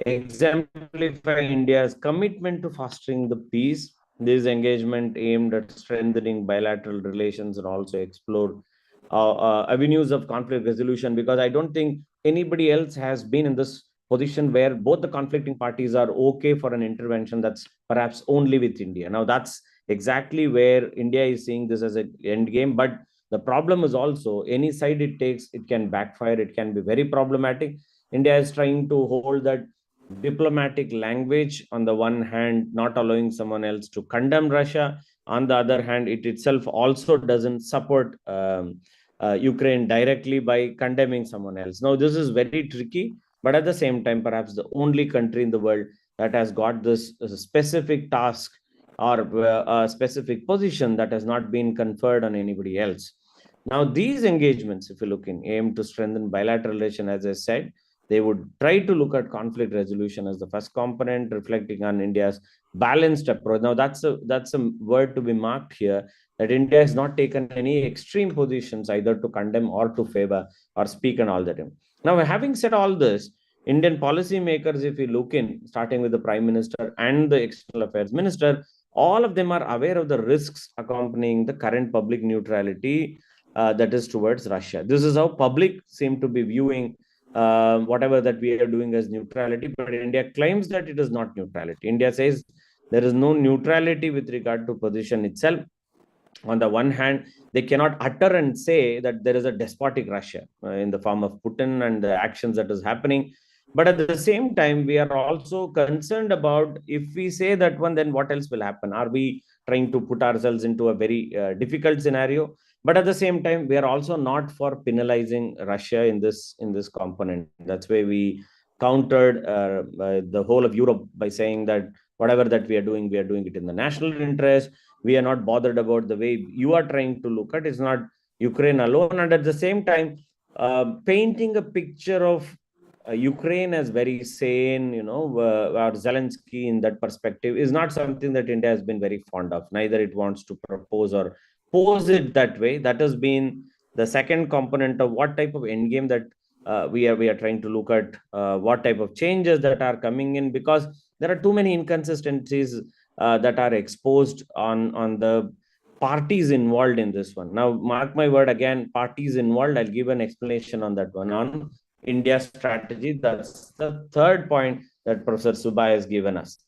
Speaker 10: exemplify India's commitment to fostering the peace. This engagement aimed at strengthening bilateral relations and also explore avenues of conflict resolution, because I don't think anybody else has been in this position where both the conflicting parties are okay for an intervention. That's perhaps only with India. Now, that's exactly where India is seeing this as an end game. But the problem is also any side it takes, it can backfire. It can be very problematic. India is trying to hold that diplomatic language on the one hand, not allowing someone else to condemn Russia. On the other hand, it itself also doesn't support Ukraine directly by condemning someone else. Now, this is very tricky, but at the same time, perhaps the only country in the world that has got this specific task or a specific position that has not been conferred on anybody else. Now, these engagements, if you look in, aim to strengthen bilateral relation. As I said, they would try to look at conflict resolution as the first component, reflecting on India's balanced approach. Now, that's a word to be marked here, that India has not taken any extreme positions either to condemn or to favor or speak and all that. Now, having said all this, Indian policymakers, if you look in, starting with the Prime Minister and the External Affairs Minister, all of them are aware of the risks accompanying the current public neutrality that is towards Russia. This is how public seem to be viewing whatever that we are doing as neutrality, but India claims that it is not neutrality. India says there is no neutrality with regard to position itself. On the one hand, they cannot utter and say that there is a despotic Russia in the form of Putin and the actions that is happening. But at the same time, we are also concerned about, if we say that one, then what else will happen? Are we trying to put ourselves into a very difficult scenario? But at the same time, we are also not for penalizing Russia in this component. That's why we countered the whole of Europe by saying that whatever that we are doing it in the national interest. We are not bothered about the way you are trying to look at. It's not Ukraine alone. And at the same time, painting a picture of Ukraine as very sane, or Zelensky in that perspective is not something that India has been very fond of. Neither it wants to propose or pose it that way. That has been the second component of what type of endgame that we are trying to look at, what type of changes that are coming in, because there are too many inconsistencies that are exposed on the parties involved in this one. Now, mark my word, again, parties involved. I'll give an explanation on that one. On India strategy, that's the third point that Professor Subha has given us.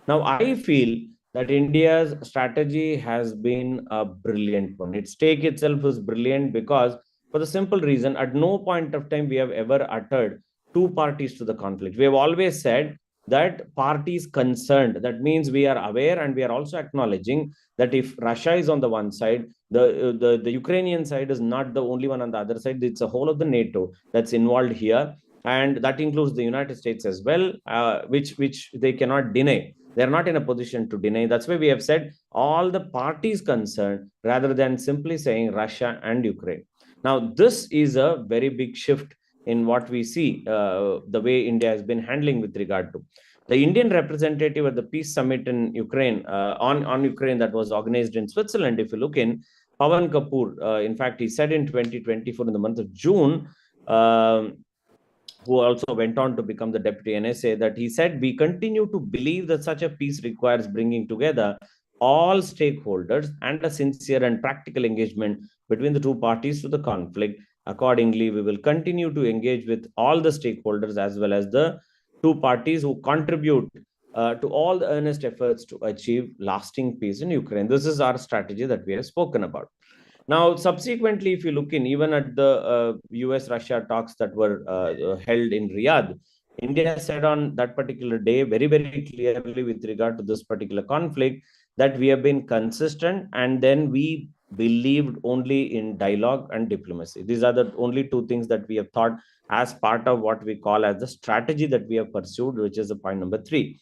Speaker 10: Now, I feel that India's strategy has been a brilliant one. Its take itself is brilliant because, for the simple reason, at no point of time we have ever uttered two parties to the conflict. We have always said that parties concerned. That means we are aware and we are also acknowledging that if Russia is on the one side, the Ukrainian side is not the only one on the other side. It's a whole of the NATO that's involved here, and that includes the United States as well, which they cannot deny. They're not in a position to deny. That's why we have said all the parties concerned rather than simply saying Russia and Ukraine. Now, this is a very big shift in what we see, the way India has been handling with regard to. The Indian representative at the peace summit in Ukraine, on Ukraine, that was organized in Switzerland, if you look in, Pawan Kapoor, in fact, he said in 2024, in the month of June, who also went on to become the deputy NSA, that he said, we continue to believe that such a peace requires bringing together all stakeholders and a sincere and practical engagement between the two parties to the conflict. Accordingly, we will continue to engage with all the stakeholders as well as the two parties who contribute to all the earnest efforts to achieve lasting peace in Ukraine. This is our strategy that we have spoken about. Now, subsequently, if you look in, even at the US-Russia talks that were held in Riyadh, India said on that particular day very, very clearly with regard to this particular conflict that we have been consistent, and then we believed only in dialogue and diplomacy. These are the only two things that we have thought as part of what we call as the strategy that we have pursued, which is the point number 3.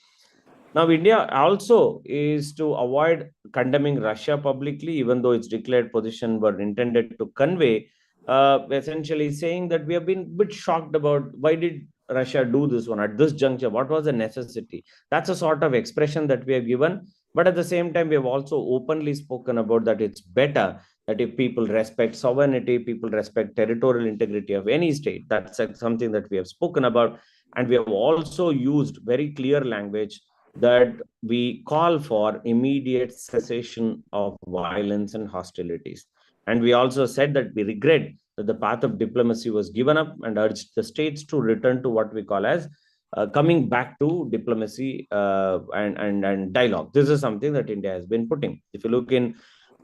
Speaker 10: Now, India also is to avoid condemning Russia publicly, even though its declared position were intended to convey, essentially saying that we have been a bit shocked about why did Russia do this one at this juncture? What was the necessity? That's a sort of expression that we have given. But at the same time, we have also openly spoken about that it's better that if people respect sovereignty, people respect territorial integrity of any state. That's something that we have spoken about. And we have also used very clear language that we call for immediate cessation of violence and hostilities. And we also said that we regret that the path of diplomacy was given up and urged the states to return to what we call as coming back to diplomacy and dialogue. This is something that India has been putting. If you look in,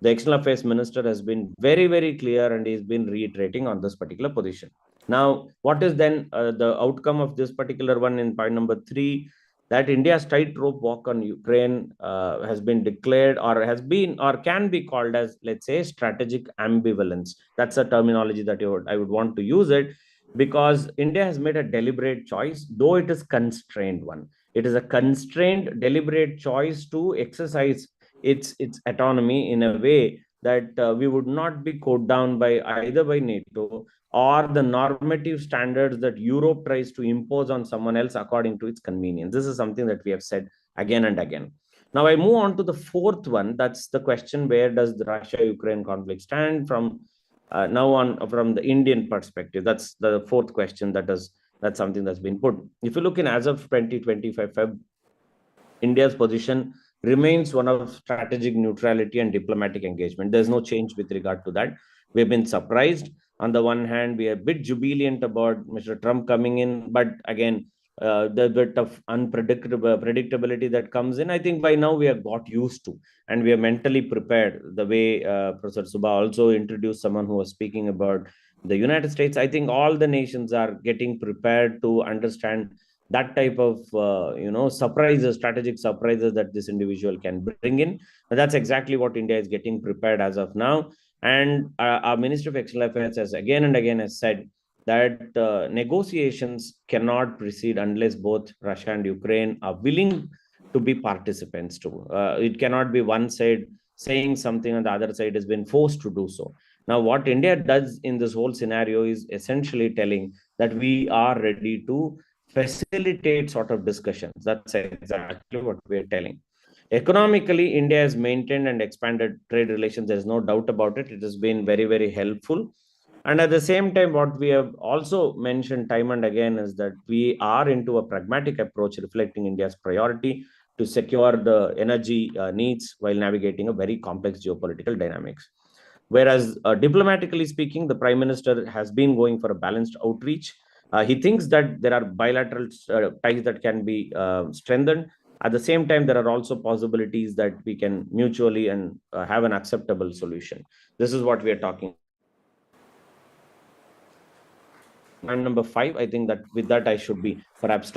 Speaker 10: the External Affairs Minister has been very, very clear and he's been reiterating on this particular position. Now, what is then the outcome of this particular one in point number 3? That India's tightrope walk on Ukraine has been declared or has been or can be called as, let's say, strategic ambivalence. That's a terminology that I would want to use it, because India has made a deliberate choice, though it is constrained one. It is a constrained, deliberate choice to exercise its autonomy in a way that we would not be caught down by either by NATO or the normative standards that Europe tries to impose on someone else according to its convenience. This is something that we have said again and again. Now, I move on to the fourth one. That's the question, where does the Russia-Ukraine conflict stand from now on from the Indian perspective? That's the fourth question. That's something that's been put. If you look in as of 2025 Feb, India's position remains one of strategic neutrality and diplomatic engagement. There's no change with regard to that. We've been surprised. On the one hand, we are a bit jubilant about Mr. Trump coming in, but again, the bit of predictability that comes in, I think by now we have got used to, and we are mentally prepared. The way Professor Subha also introduced someone who was speaking about the United States, I think all the nations are getting prepared to understand that type of surprises, strategic surprises that this individual can bring in. And that's exactly what India is getting prepared as of now. And our Ministry of External Affairs has again and again has said that negotiations cannot proceed unless both Russia and Ukraine are willing to be participants too. It cannot be one side saying something and the other side has been forced to do so. Now, what India does in this whole scenario is essentially telling that we are ready to facilitate sort of discussions. That's exactly what we are telling. Economically, India has maintained and expanded trade relations. There is no doubt about it. It has been very, very helpful. And at the same time, what we have also mentioned time and again is that we are into a pragmatic approach reflecting India's priority to secure the energy needs while navigating a very complex geopolitical dynamics. Whereas diplomatically speaking, the Prime Minister has been going for a balanced outreach. He thinks that there are bilateral ties that can be strengthened. At the same time, there are also possibilities that we can mutually and have an acceptable solution. This is what we are talking. And number 5, I think that with that I should be perhaps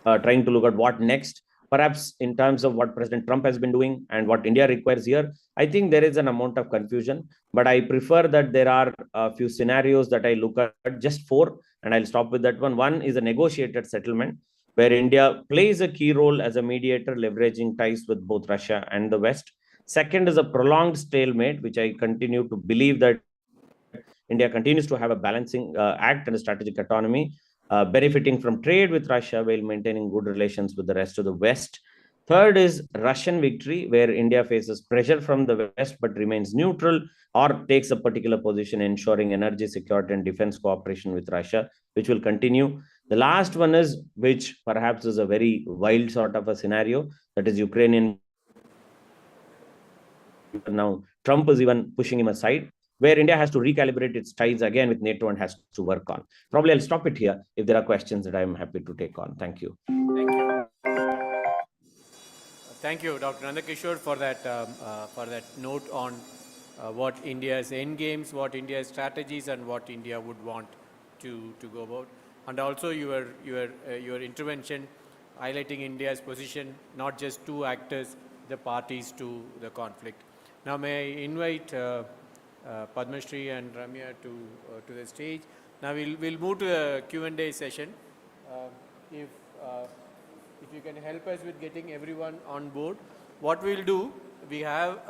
Speaker 10: trying to look at what next, perhaps in terms of what President Trump has been doing and what India requires here. I think there is an amount of confusion, but I prefer that there are a few scenarios that I look at, just 4, and I'll stop with that one. One is a negotiated settlement where India plays a key role as a mediator, leveraging ties with both Russia and the West. Second is a prolonged stalemate, which I continue to believe that India continues to have a balancing act and a strategic autonomy, benefiting from trade with Russia while maintaining good relations with the rest of the West. Third is Russian victory, where India faces pressure from the West but remains neutral or takes a particular position, ensuring energy security and defense cooperation with Russia, which will continue. The last one is, which perhaps is a very wild sort of a scenario, that is Ukrainian. Now, Trump is even pushing him aside, where India has to recalibrate its ties again with NATO and has to work on. Probably I'll stop it here. If there are questions that I'm happy to take on. Thank you.
Speaker 5: Thank you. Thank you, Dr. Nandakishore, for that note on what India's end games, what India's strategies, and what India would want to go about, and also your intervention highlighting India's position, not just two actors, the parties to the conflict. Now, may I invite Padma Shri and Ramya to the stage. Now we'll move to the Q&A session. If you can help us with getting everyone on board, what we'll do, we have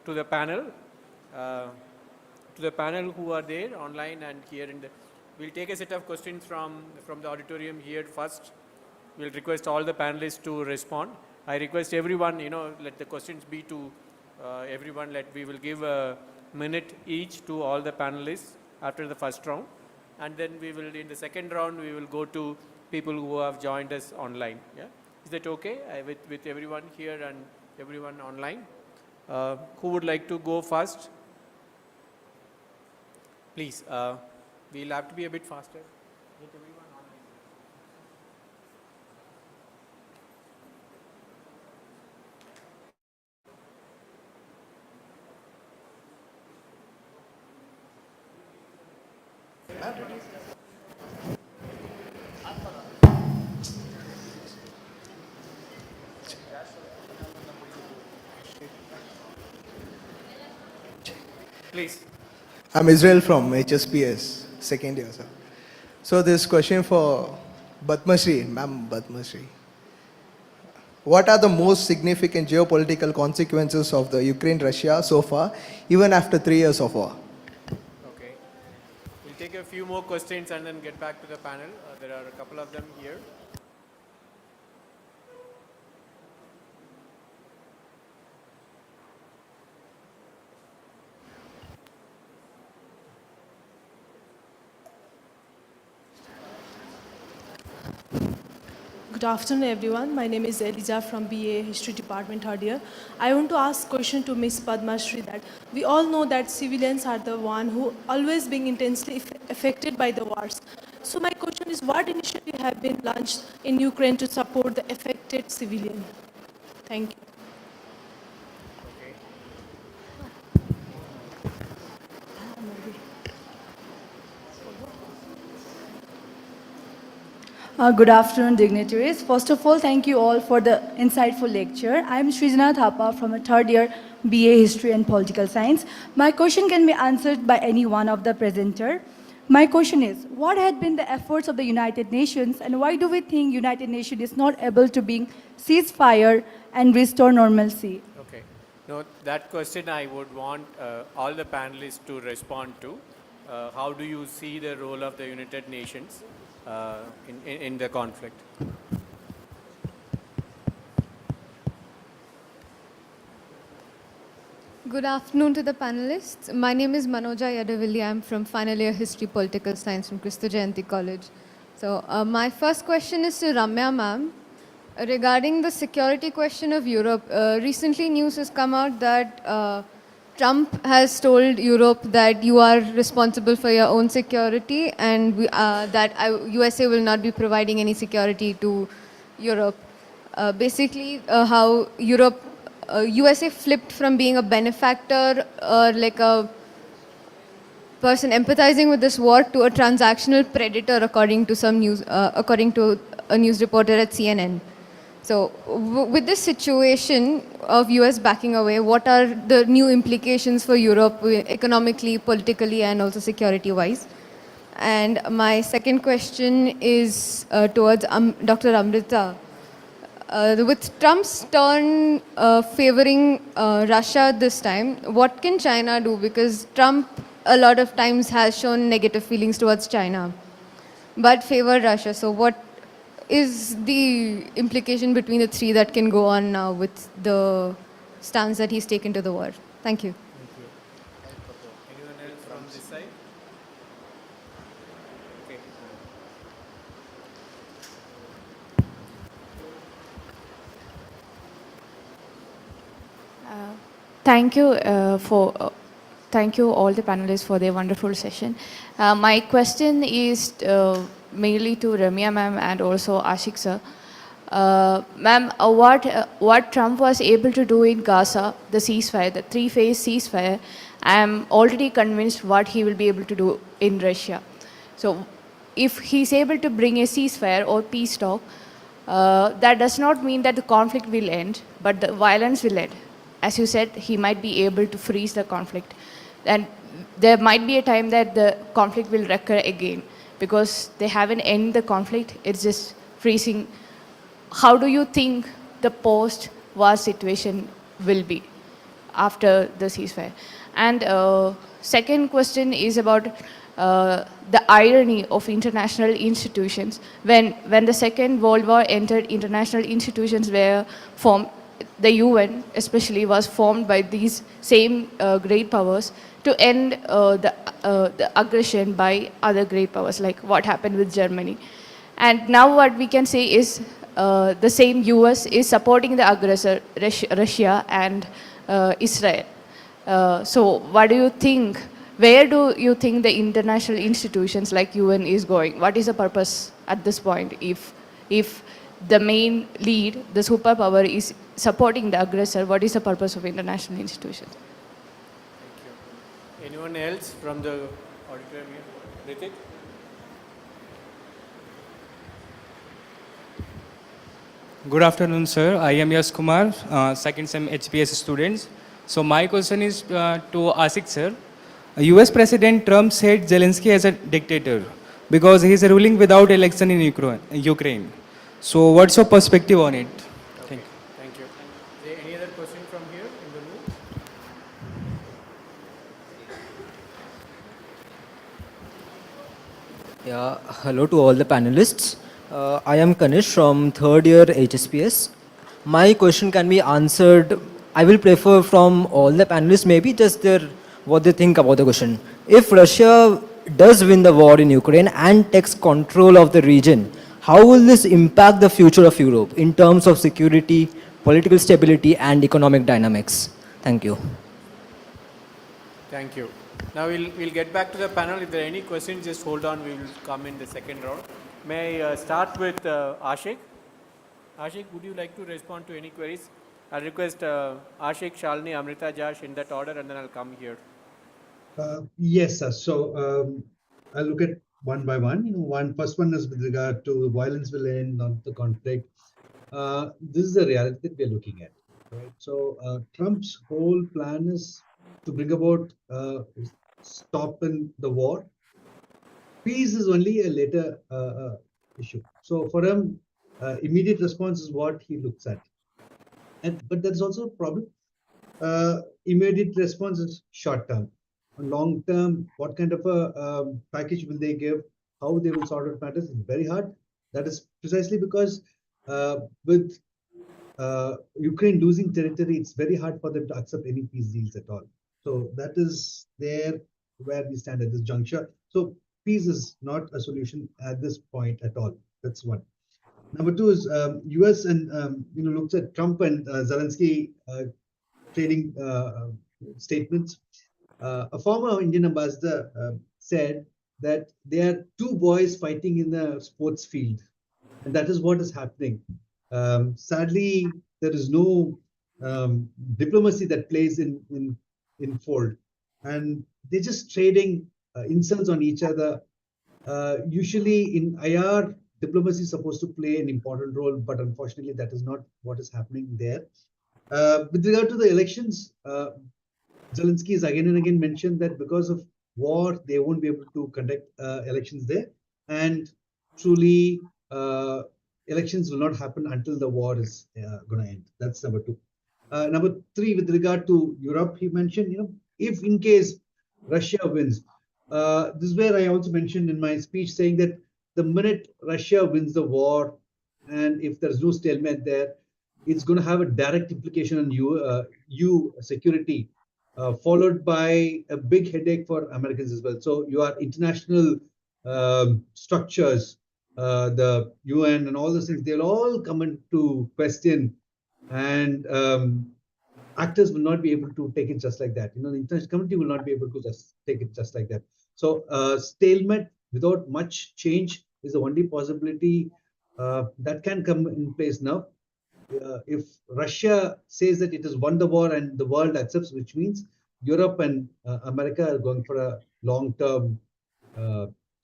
Speaker 5: to the panel who are there online and here we'll take a set of questions from the auditorium here first. We'll request all the panelists to respond. I request everyone, let the questions be to everyone. We will give a minute each to all the panelists after the first round, and then we will, in the second round, we will go to people who have joined us online. Yeah, is that okay with everyone here and everyone online? Who would like to go first? Please, we'll have to be a bit faster. Get everyone online. Please.
Speaker 11: I'm Israel from HSPS, second year, sir. So this question for Padma Shri, Ma'am Padma Shri. What are the most significant geopolitical consequences of the Ukraine-Russia so far, even after 3 years of war?
Speaker 5: Okay. We'll take a few more questions and then get back to the panel. There are a couple of them here.
Speaker 12: Good afternoon, everyone. My name is Eliza from BA History Department, third year. I want to ask question to Ms. Padma Shri that we all know that civilians are the one who always being intensely affected by the wars. So my question is, what initiative have been launched in Ukraine to support the affected civilian? Thank you.
Speaker 13: Good afternoon, dignitaries. First of all, thank you all for the insightful lecture. I'm Srijana Thapa from a third year BA History and Political Science. My question can be answered by any one of the presenter. My question is, what had been the efforts of the United Nations and why do we think United Nations is not able to bring ceasefire and restore normalcy?
Speaker 5: Okay. No, that question I would want all the panelists to respond to. How do you see the role of the United Nations in the conflict?
Speaker 14: Good afternoon to the panelists. My name is Manoja Yadavilli. I'm from final year History Political Science from Christo Jayanti College. So my first question is to Ramya ma'am. Regarding the security question of Europe, recently news has come out that Trump has told Europe that you are responsible for your own security and that USA will not be providing any security to Europe. Basically, how USA flipped from being a benefactor or like a person empathizing with this war to a transactional predator, according to some news, according to a news reporter at CNN. So, with this situation of US backing away, what are the new implications for Europe economically, politically, and also security-wise? And my second question is towards Dr. Amrita. With Trump's turn favoring Russia this time, what can China do? Because Trump a lot of times has shown negative feelings towards China, but favor Russia. So what is the implication between the three that can go on now with the stance that he's taken to the war? Thank you.
Speaker 5: Anyone else from this side? Okay.
Speaker 15: Thank you all the panelists for their wonderful session. My question is mainly to Ramya ma'am and also Ashik sir. Ma'am, what Trump was able to do in Gaza, the ceasefire, the three-phase ceasefire, I am already convinced what he will be able to do in Russia. So if he's able to bring a ceasefire or peace talk, that does not mean that the conflict will end, but the violence will end. As you said, he might be able to freeze the conflict. And there might be a time that the conflict will recur again because they haven't ended the conflict, it's just freezing. How do you think the post-war situation will be after the ceasefire? And second question is about the irony of international institutions. When the Second World War entered, international institutions were formed. The UN especially was formed by these same great powers to end the aggression by other great powers, like what happened with Germany. And now what we can say is the same US is supporting the aggressor, Russia and Israel. So what do you think, where do you think the international institutions like UN is going? What is the purpose at this point if the main lead, the superpower, is supporting the aggressor? What is the purpose of international institutions?
Speaker 5: Thank you. Anyone else from the auditorium here? Ritik?
Speaker 16: Good afternoon, sir. I am Yash Kumar, second sem HPS students. So my question is to Asik, sir. US President Trump said Zelensky as a dictator because he is ruling without election in Ukraine. So what's your perspective on it?
Speaker 5: Okay. Thank you. Is there any other question from here in the room?
Speaker 17: Yeah, hello to all the panelists. I am Kanish from third year HSPS. My question can be answered. I will prefer from all the panelists, maybe just what they think about the question. If Russia does win the war in Ukraine and takes control of the region, how will this impact the future of Europe in terms of security, political stability, and economic dynamics? Thank you.
Speaker 5: Thank you. Now we'll get back to the panel. If there are any questions, just hold on. We will come in the second round. May I start with Ashik? Ashik, would you like to respond to any queries? I'll request Ashik, Shalini, Amrita, Josh in that order, and then I'll come here.
Speaker 8: Yes, sir. So I'll look at one by one. First one is with regard to violence will end, not the conflict. This is the reality that we're looking at. Right? So Trump's whole plan is to bring about stopping the war. Peace is only a later issue. So for him, immediate response is what he looks at. But there's also a problem. Immediate response is short term. On long term, what kind of a package will they give? How they will sort out matters is very hard. That is precisely because with Ukraine losing territory, it's very hard for them to accept any peace deals at all. So that is there where we stand at this juncture. So peace is not a solution at this point at all. That's one. Number two is U.S. and looks at Trump and Zelensky trading statements. A former Indian ambassador said that there are two boys fighting in the sports field, and that is what is happening. Sadly, there is no diplomacy that plays in fold, and they're just trading insults on each other. Usually, in IR, diplomacy is supposed to play an important role, but unfortunately, that is not what is happening there. With regard to the elections, Zelensky has again and again mentioned that because of war, they won't be able to conduct elections there. And truly, elections will not happen until the war is going to end. That's number two. Number three, with regard to Europe, he mentioned, if in case Russia wins, this is where I also mentioned in my speech saying that the minute Russia wins the war, and if there's no stalemate there, it's going to have a direct implication on EU security, followed by a big headache for Americans as well. So your international structures, the UN and all those things, they'll all come into question, and actors will not be able to take it just like that. The international community will not be able to just take it just like that. So stalemate without much change is the only possibility that can come in place now. If Russia says that it has won the war and the world accepts, which means Europe and America are going for a long-term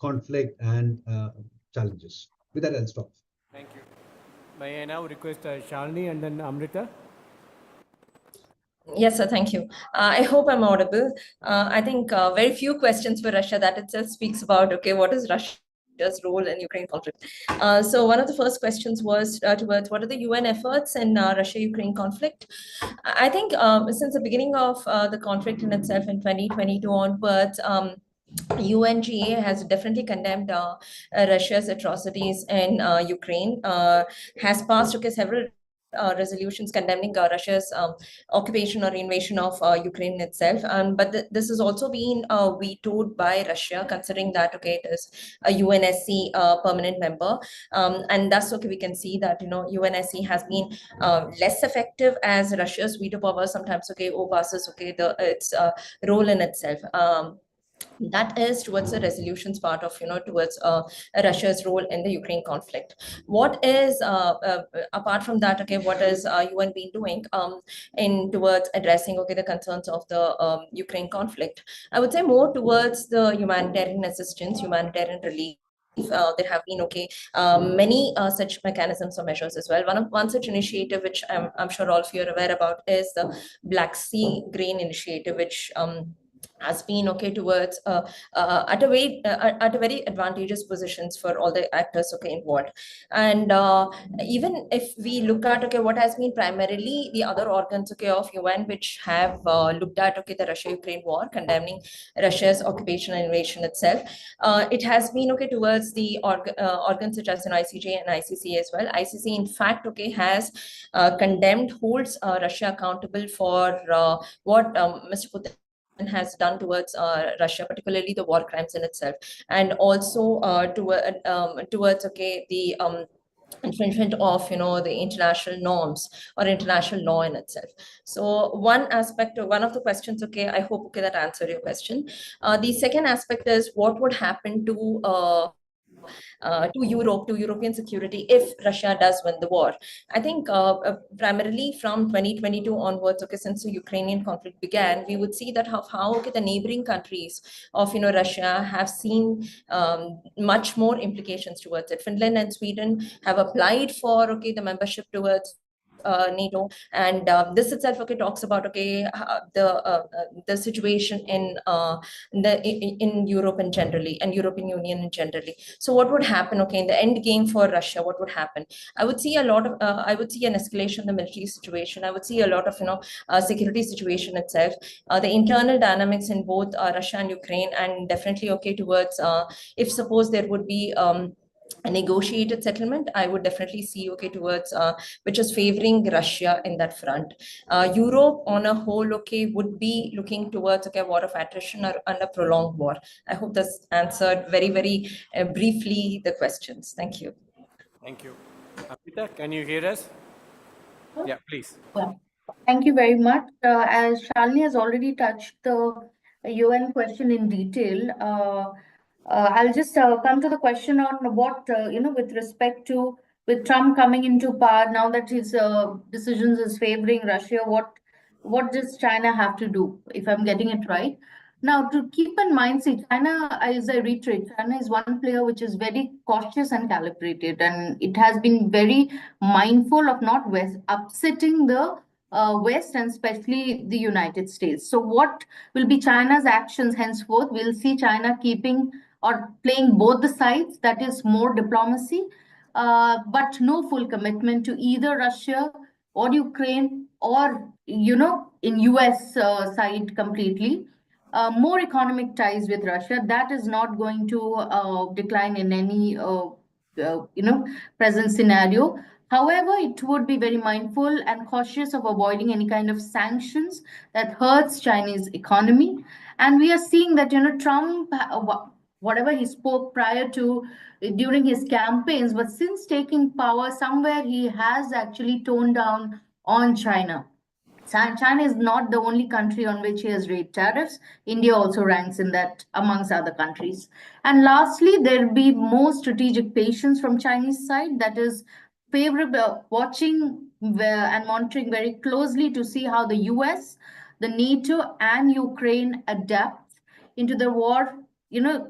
Speaker 8: conflict and challenges. With that, I'll stop.
Speaker 5: Thank you. May I now request Shalini and then Amrita?
Speaker 7: Yes, sir. Thank you. I hope I'm audible. I think very few questions for Russia. That itself speaks about, okay, what is Russia's role in Ukraine conflict? So one of the first questions was towards what are the UN efforts in Russia-Ukraine conflict? I think since the beginning of the conflict in itself in 2022 onwards, UNGA has definitely condemned Russia's atrocities in Ukraine, has passed several resolutions condemning Russia's occupation or invasion of Ukraine itself. But this has also been vetoed by Russia, considering that, it is a UNSC permanent member. And thus, we can see that, UNSC has been less effective as Russia's veto power sometimes, overpasses, its role in itself. That is towards the resolutions part of, towards Russia's role in the Ukraine conflict. What is, apart from that, what is UN been doing in towards addressing, the concerns of the Ukraine conflict? I would say more towards the humanitarian assistance, humanitarian relief. There have been many such mechanisms or measures as well. One such initiative, which I'm sure all of you are aware about, is the Black Sea Grain Initiative, which has been towards at a very advantageous positions for all the actors involved. And even if we look at what has been primarily the other organs of UN which have looked at the Russia-Ukraine war, condemning Russia's occupation and invasion itself, it has been towards the organs such as ICJ and ICC as well. ICC in fact has condemned, holds Russia accountable for what Mr. Putin has done towards Russia, particularly the war crimes in itself, and also towards the infringement of the international norms or international law in itself. So one aspect of one of the questions, I hope that answered your question. The second aspect is what would happen to Europe, to European security if Russia does win the war. I think primarily from 2022 onwards, since the Ukrainian conflict began, we would see that how the neighboring countries of Russia have seen much more implications towards it. Finland and Sweden have applied for the membership towards NATO, and this itself talks about the situation in Europe and generally, and European Union in generally. So what would happen in the end game for Russia? What would happen? I would see a lot of I would see an escalation in the military situation. I would see a lot of security situation itself, the internal dynamics in both Russia and Ukraine, and definitely towards if suppose there would be a negotiated settlement, I would definitely see towards which is favoring Russia in that front. Europe on a whole would be looking towards war of attrition or a prolonged war. I hope this answered very briefly the questions. Thank you.
Speaker 5: Thank you. Amrita, can you hear us? Yeah, please.
Speaker 9: Yeah. Thank you very much. As Shalini has already touched the UN question in detail, I'll just come to the question on what, with respect to, with Trump coming into power, now that his decisions is favoring Russia, what does China have to do, if I'm getting it right? Now, to keep in mind, see, China, as I reiterate, China is one player which is very cautious and calibrated, and it has been very mindful of not upsetting the West, and especially the United States. So what will be China's actions henceforth? We'll see China keeping or playing both the sides, that is more diplomacy, but no full commitment to either Russia or Ukraine or, in US side completely. More economic ties with Russia, that is not going to decline in any, present scenario. However, it would be very mindful and cautious of avoiding any kind of sanctions that hurts Chinese economy. And we are seeing that, Trump, whatever he spoke prior to during his campaigns, but since taking power, somewhere he has actually toned down on China. China is not the only country on which he has raised tariffs. India also ranks in that amongst other countries. And lastly, there will be more strategic patience from Chinese side, that is favorable, watching and monitoring very closely to see how the US, the NATO and Ukraine adapt into the war,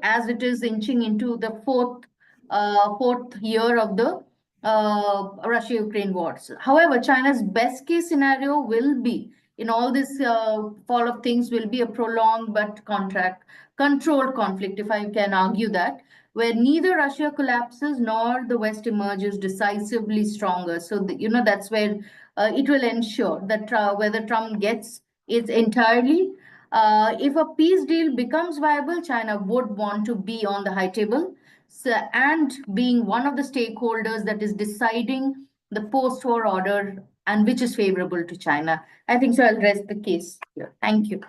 Speaker 9: as it is inching into the fourth year of the Russia-Ukraine wars. However, China's best case scenario will be, in all this fall of things, will be a prolonged but controlled conflict, if I can argue that, where neither Russia collapses nor the West emerges decisively stronger. So, that's where it will ensure that whether Trump gets it entirely, if a peace deal becomes viable, China would want to be on the high table. So, and being one of the stakeholders that is deciding the post-war order and which is favorable to China. I think so. I'll rest the case here. Thank you.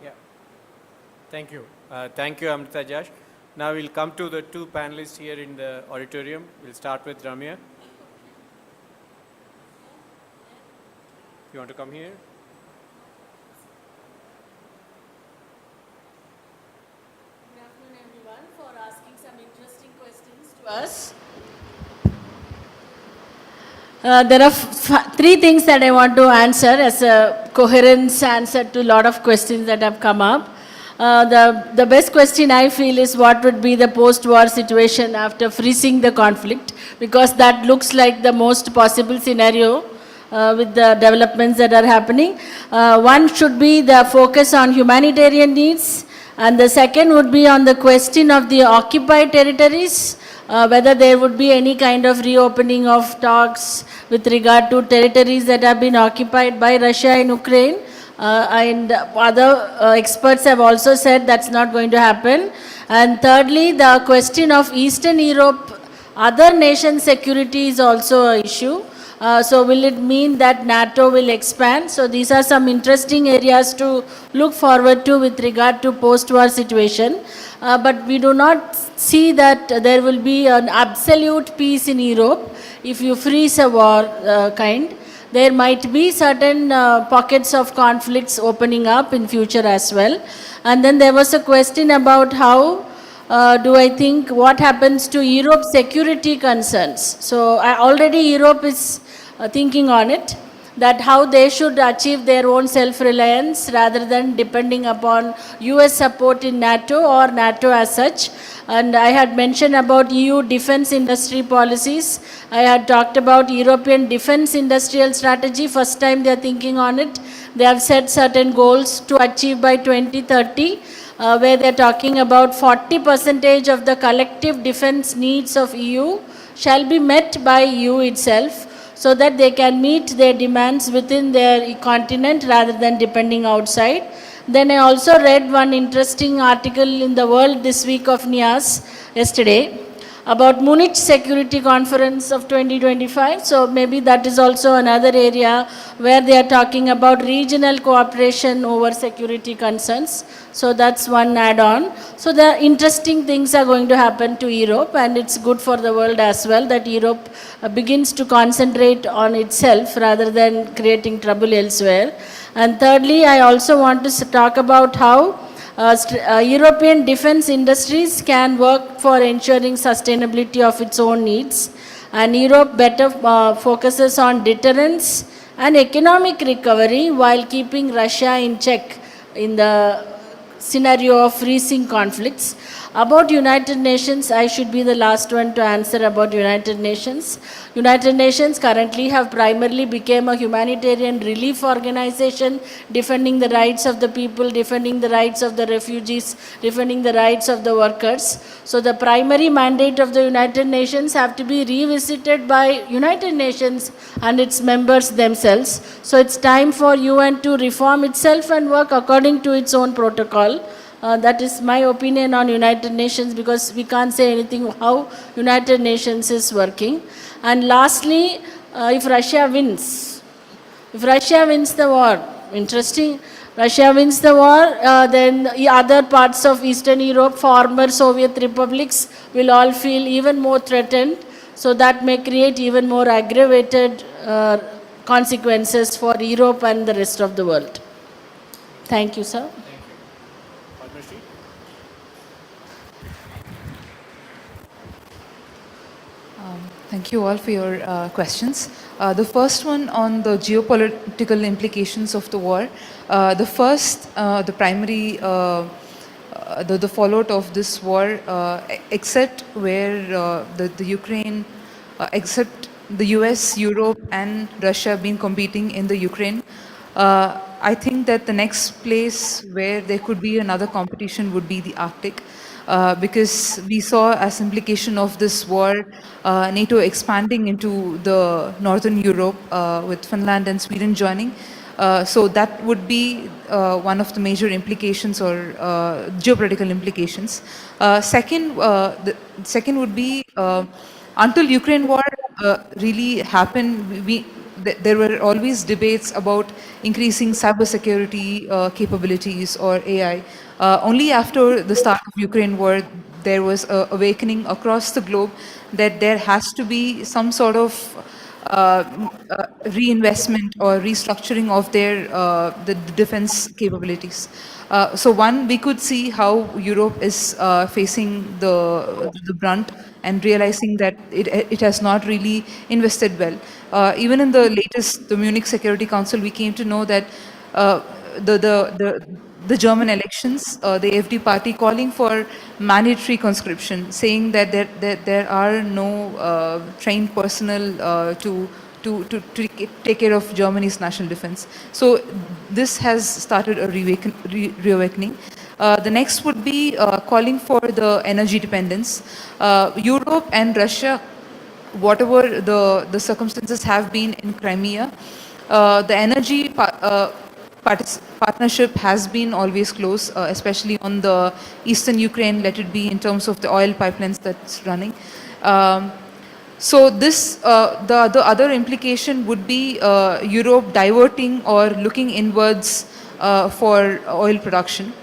Speaker 5: Yeah. Thank you. Thank you, Amrita Josh. Now we'll come to the two panelists here in the auditorium. We'll start with Ramya. You want to come here?
Speaker 2: Us. There are three things that I want to answer as a coherent answer to a lot of questions that have come up. The best question I feel is what would be the post-war situation after freezing the conflict, because that looks like the most possible scenario with the developments that are happening. One should be the focus on humanitarian needs, and the second would be on the question of the occupied territories. Whether there would be any kind of reopening of talks with regard to territories that have been occupied by Russia and Ukraine. And other experts have also said that's not going to happen. And thirdly, the question of Eastern Europe, other nations' security is also an issue. So will it mean that NATO will expand? So these are some interesting areas to look forward to with regard to post-war situation. But we do not see that there will be an absolute peace in Europe if you freeze a war kind. There might be certain pockets of conflicts opening up in future as well. And then there was a question about how do I think what happens to Europe's security concerns. So already Europe is thinking on it. that how they should achieve their own self-reliance rather than depending upon US support in NATO or NATO as such. And I had mentioned about EU defense industry policies. I had talked about European defense industrial strategy. First time they are thinking on it. They have set certain goals to achieve by 2030, where they are talking about 40% of the collective defense needs of EU shall be met by EU itself, so that they can meet their demands within their continent rather than depending outside. Then I also read one interesting article in the World this week of NIAS yesterday about Munich Security Conference of 2025. So maybe that is also another area where they are talking about regional cooperation over security concerns. So that's one add-on. So the interesting things are going to happen to Europe, and it's good for the world as well that Europe begins to concentrate on itself rather than creating trouble elsewhere. And thirdly, I also want to talk about how European defense industries can work for ensuring sustainability of its own needs, and Europe better focuses on deterrence and economic recovery while keeping Russia in check in the scenario of freezing conflicts. About United Nations, I should be the last one to answer about United Nations. United Nations currently have primarily become a humanitarian relief organization defending the rights of the people, defending the rights of the refugees, defending the rights of the workers. So the primary mandate of the United Nations have to be revisited by United Nations and its members themselves. So it's time for UN to reform itself and work according to its own protocol. That is my opinion on United Nations, because we can't say anything how United Nations is working. And lastly, if Russia wins the war, interesting, Russia wins the war, then the other parts of Eastern Europe, former Soviet republics, will all feel even more threatened. So that may create even more aggravated consequences for Europe and the rest of the world. Thank you, sir.
Speaker 18: Thank you all for your questions. The first one on the geopolitical implications of the war. The primary, the fallout of this war, except where the Ukraine, except the US, Europe and Russia have been competing in the Ukraine, I think that the next place where there could be another competition would be the Arctic. Because we saw as implication of this war, NATO expanding into the Northern Europe with Finland and Sweden joining. So that would be one of the major implications or geopolitical implications. The second would be until Ukraine war really happened, there were always debates about increasing cybersecurity capabilities or AI. Only after the start of Ukraine war, there was an awakening across the globe that there has to be some sort of reinvestment or restructuring of their the defense capabilities. So one, we could see how Europe is facing the brunt and realizing that it has not really invested well. Even in the Munich Security Council, we came to know that the German elections, the AfD party calling for mandatory conscription, saying that there are no trained personnel to take care of Germany's national defense. So this has started a reawakening. The next would be calling for the energy dependence. Europe and Russia, whatever the circumstances have been in Crimea, the energy partnership has been always close, especially on the eastern Ukraine, let it be in terms of the oil pipelines that's running. So this, the other implication would be Europe diverting or looking inwards for oil production.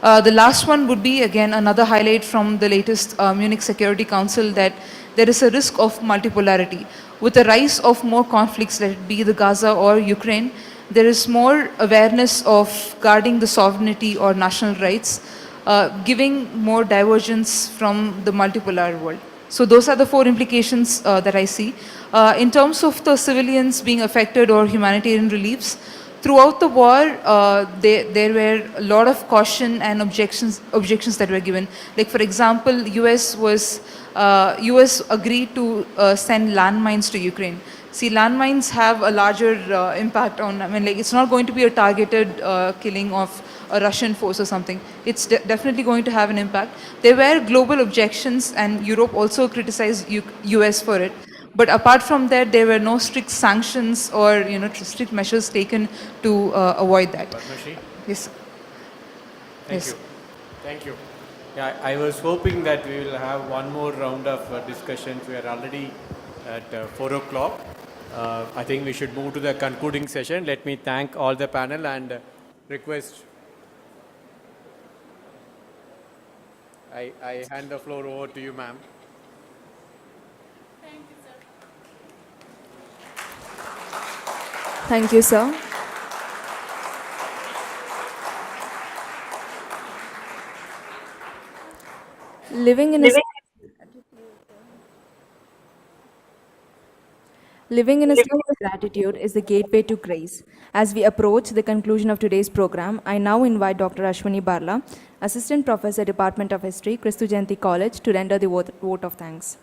Speaker 18: The last one would be, again, another highlight from the latest Munich Security Council, that there is a risk of multipolarity. With the rise of more conflicts, let it be the Gaza or Ukraine, there is more awareness of guarding the sovereignty or national rights, giving more divergence from the multipolar world. So those are the four implications that I see. In terms of the civilians being affected or humanitarian reliefs, throughout the war, there were a lot of caution and objections that were given. Like for example, US agreed to send landmines to Ukraine. See, landmines have a larger impact on, I mean, like it's not going to be a targeted killing of a Russian force or something. It's definitely going to have an impact. There were global objections and Europe also criticized US for it. But apart from that, there were no strict sanctions or strict measures taken to avoid that.
Speaker 5: Padmashri?
Speaker 18: Yes.
Speaker 5: Thank
Speaker 18: Yes.
Speaker 5: you. Thank you. Yeah, I was hoping that we will have one more round of discussions. We are already at 4 o'clock. I think we should move to the concluding session. Let me thank all the panel and request. I hand the floor over to you, ma'am.
Speaker 1: Thank you, sir. Living in a state of gratitude is the gateway to grace. As we approach the conclusion of today's program, I now invite Dr. Ashwini Barla, Assistant Professor, Department of History, Christu Jayanti College, to render the vote of thanks.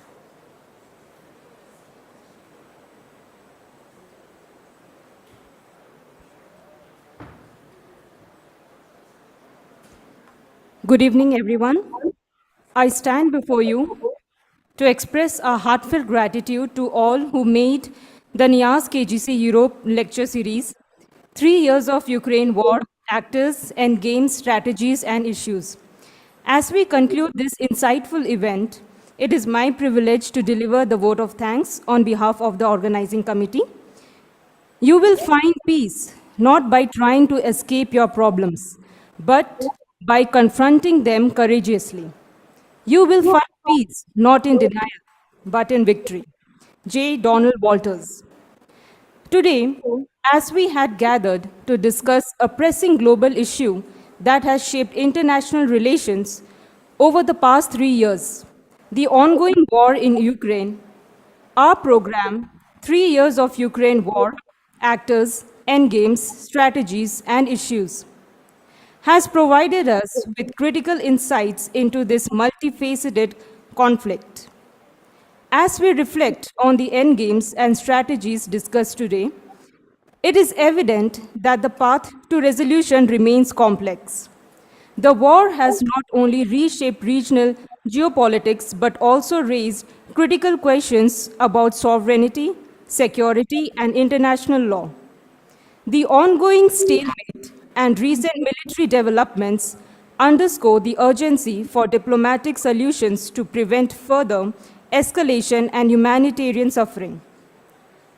Speaker 19: Good evening, everyone. I stand before you to express our heartfelt gratitude to all who made the NIAS-KJC Europe lecture series, 3 years of Ukraine war, actors and games, strategies and issues. As we conclude this insightful event, it is my privilege to deliver the vote of thanks on behalf of the organizing committee. You will find peace not by trying to escape your problems, but by confronting them courageously. You will find peace not in denial, but in victory. J. Donald Walters. Today, as we had gathered to discuss a pressing global issue that has shaped international relations over the past 3 years, the ongoing war in Ukraine, our program, 3 Years of Ukraine War, Actors, Endgames, Strategies, and Issues, has provided us with critical insights into this multifaceted conflict. As we reflect on the endgames and strategies discussed today, it is evident that the path to resolution remains complex. The war has not only reshaped regional geopolitics but also raised critical questions about sovereignty, security, and international law. The ongoing stalemate and recent military developments underscore the urgency for diplomatic solutions to prevent further escalation and humanitarian suffering.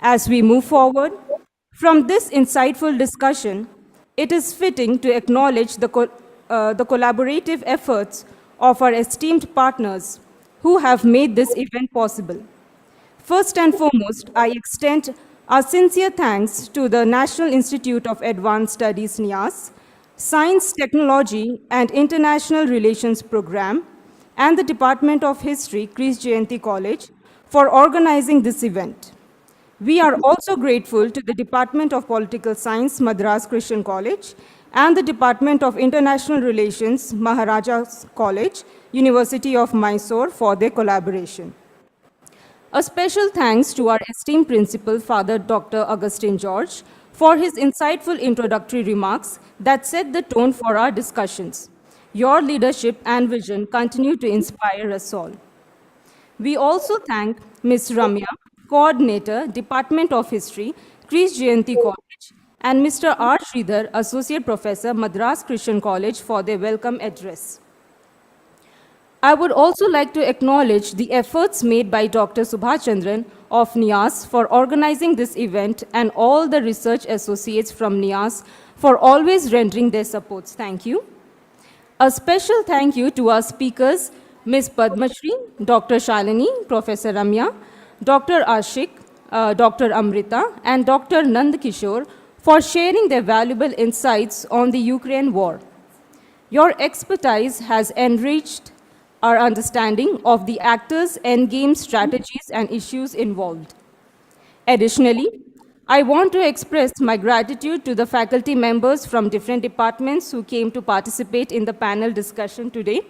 Speaker 19: As we move forward, from this insightful discussion, it is fitting to acknowledge the collaborative efforts of our esteemed partners who have made this event possible. First and foremost, I extend our sincere thanks to the National Institute of Advanced Studies, NIAS, Science, Technology, and International Relations Program, and the Department of History, Christu Jayanti College, for organizing this event. We are also grateful to the Department of Political Science, Madras Christian College, and the Department of International Relations, Maharaja's College, University of Mysore, for their collaboration. A special thanks to our esteemed principal, Father Dr. Augustine George, for his insightful introductory remarks that set the tone for our discussions. Your leadership and vision continue to inspire us all. We also thank Ms. Ramya, Coordinator, Department of History, Christu Jayanti College, and Mr. R. Sridhar, Associate Professor, Madras Christian College, for their welcome address. I would also like to acknowledge the efforts made by Dr. Subhachandran of NIAS for organizing this event and all the research associates from NIAS for always rendering their supports. Thank you. A special thank you to our speakers, Ms. Padmashri, Dr. Shalini, Professor Ramya, Dr. Ashik, Dr. Amrita, and Dr. Nand Kishore for sharing their valuable insights on the Ukraine war. Your expertise has enriched our understanding of the actors' endgame strategies and issues involved. Additionally, I want to express my gratitude to the faculty members from different departments who came to participate in the panel discussion today.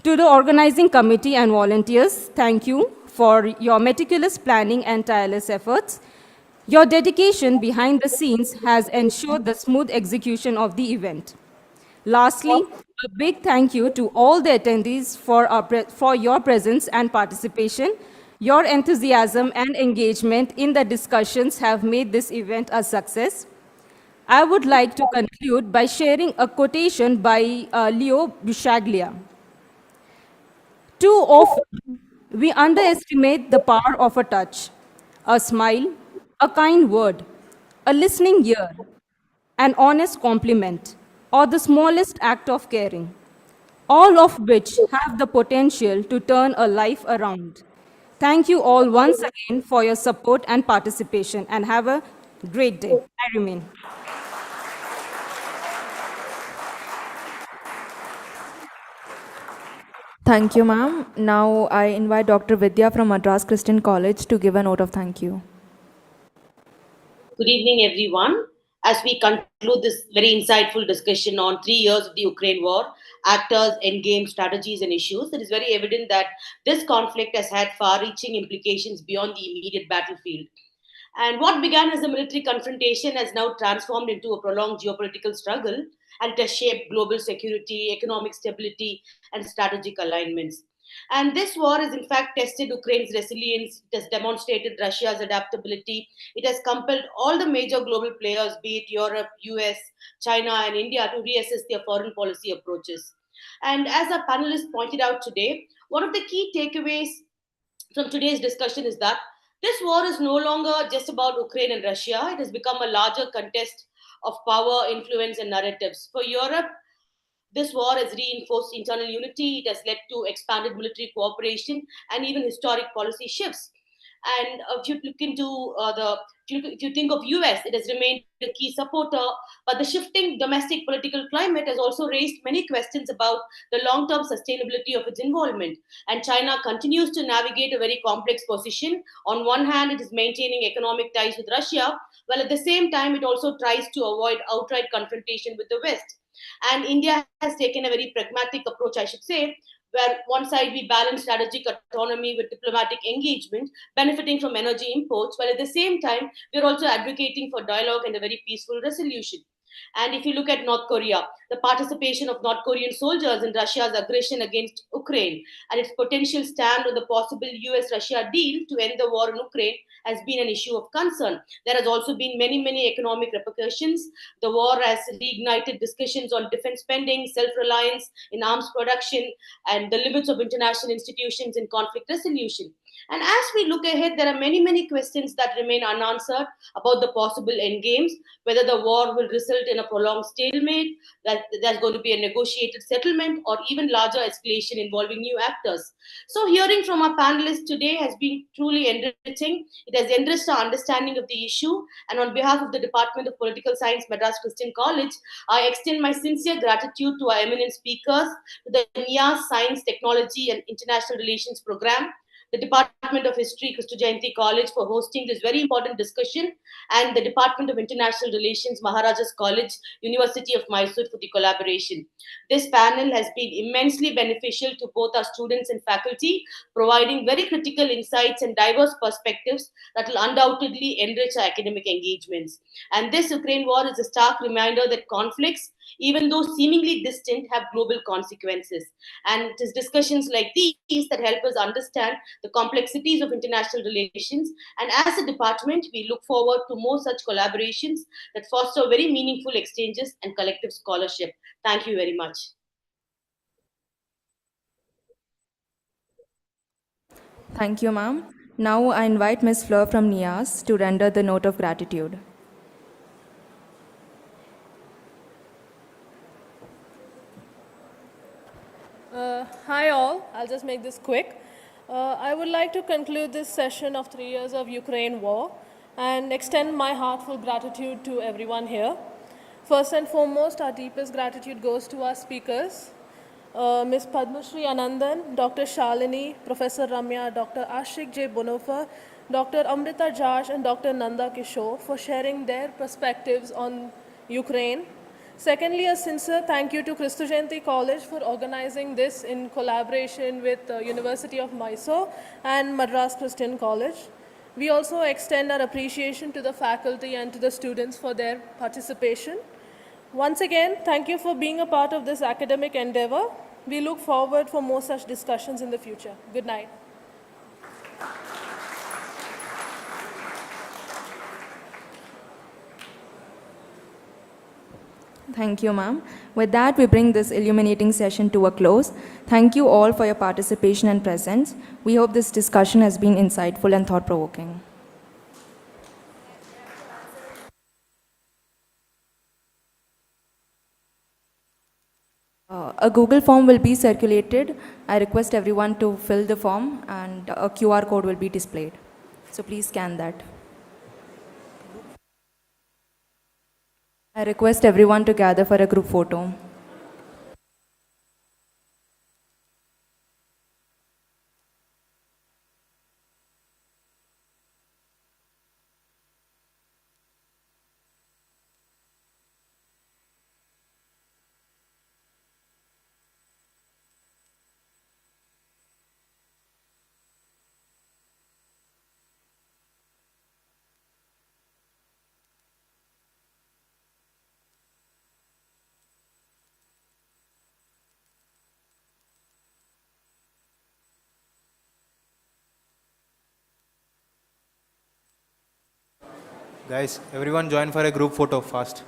Speaker 19: To the organizing committee and volunteers, thank you for your meticulous planning and tireless efforts. Your dedication behind the scenes has ensured the smooth execution of the event. Lastly, a big thank you to all the attendees for your presence and participation. Your enthusiasm and engagement in the discussions have made this event a success. I would like to conclude by sharing a quotation by Leo Buscaglia. Too often, we underestimate the power of a touch, a smile, a kind word, a listening ear, an honest compliment, or the smallest act of caring, all of which have the potential to turn a life around. Thank you all once again for your support and participation, and have a great day. I remain.
Speaker 1: Thank you, ma'am. Now I invite Dr. Vidya from Madras Christian College to give a note of thank you.
Speaker 20: Good evening, everyone. As we conclude this very insightful discussion on 3 years of the Ukraine war, actors, endgame, strategies, and issues, it is very evident that this conflict has had far reaching implications beyond the immediate battlefield. And what began as a military confrontation has now transformed into a prolonged geopolitical struggle, and it has shaped global security, economic stability, and strategic alignments. And this war has, in fact, tested Ukraine's resilience. It has demonstrated Russia's adaptability. It has compelled all the major global players, be it Europe, US, China, and India, to reassess their foreign policy approaches. And as our panelists pointed out today, one of the key takeaways from today's discussion is that this war is no longer just about Ukraine and Russia. It has become a larger contest of power, influence, and narratives. For Europe, this war has reinforced internal unity. It has led to expanded military cooperation and even historic policy shifts. And if you look into if you think of US, it has remained a key supporter, but the shifting domestic political climate has also raised many questions about the long-term sustainability of its involvement. And China continues to navigate a very complex position. On one hand, it is maintaining economic ties with Russia, while at the same time, it also tries to avoid outright confrontation with the West. And India has taken a very pragmatic approach, I should say, where one side we balance strategic autonomy with diplomatic engagement, benefiting from energy imports, while at the same time, we're also advocating for dialogue and a very peaceful resolution. And if you look at North Korea, the participation of North Korean soldiers in Russia's aggression against Ukraine and its potential stand on the possible US Russia deal to end the war in Ukraine has been an issue of concern. There has also been many economic repercussions. The war has reignited discussions on defense spending, self reliance in arms production, and the limits of international institutions in conflict resolution. And as we look ahead, there are many questions that remain unanswered about the possible endgames, whether the war will result in a prolonged stalemate, that there's going to be a negotiated settlement, or even larger escalation involving new actors. So, hearing from our panelists today has been truly enriching. It has enriched our understanding of the issue. And on behalf of the Department of Political Science, Madras Christian College, I extend my sincere gratitude to our eminent speakers, to the NIAS Science, Technology, and International Relations Program, the Department of History, Christu Jayanti College, for hosting this very important discussion, and the Department of International Relations, Maharajas College, University of Mysore, for the collaboration. This panel has been immensely beneficial to both our students and faculty, providing very critical insights and diverse perspectives that will undoubtedly enrich our academic engagements. And this Ukraine war is a stark reminder that conflicts, even though seemingly distant, have global consequences. And it is discussions like these that help us understand the complexities of international relations. And as a department, we look forward to more such collaborations that foster very meaningful exchanges and collective scholarship. Thank you very much.
Speaker 1: Thank you, ma'am. Now I invite Ms. Fleur from NIAS to render the note of gratitude.
Speaker 21: Hi all, I'll just make this quick. I would like to conclude this session of 3 years of Ukraine war and extend my heartfelt gratitude to everyone here. First and foremost, our deepest gratitude goes to our speakers, Ms. Padmashri Anandan, Dr. Shalini, Professor Ramya, Dr. Ashik J. Bonofa, Dr. Amrita Jaj, and Dr. Nanda Kishore for sharing their perspectives on Ukraine. Secondly, a sincere thank you to Christu Jayanti College for organizing this in collaboration with the University of Mysore and Madras Christian College. We also extend our appreciation to the faculty and to the students for their participation. Once again, thank you for being a part of this academic endeavor. We look forward for more such discussions in the future. Good night.
Speaker 1: Thank you, ma'am. With that, we bring this illuminating session to a close. Thank you all for your participation and presence. We hope this discussion has been insightful and thought-provoking. A Google form will be circulated. I request everyone to fill the form and a QR code will be displayed. So please scan that. I request everyone to gather for a group photo.
Speaker 3: Guys, everyone join for a group photo fast.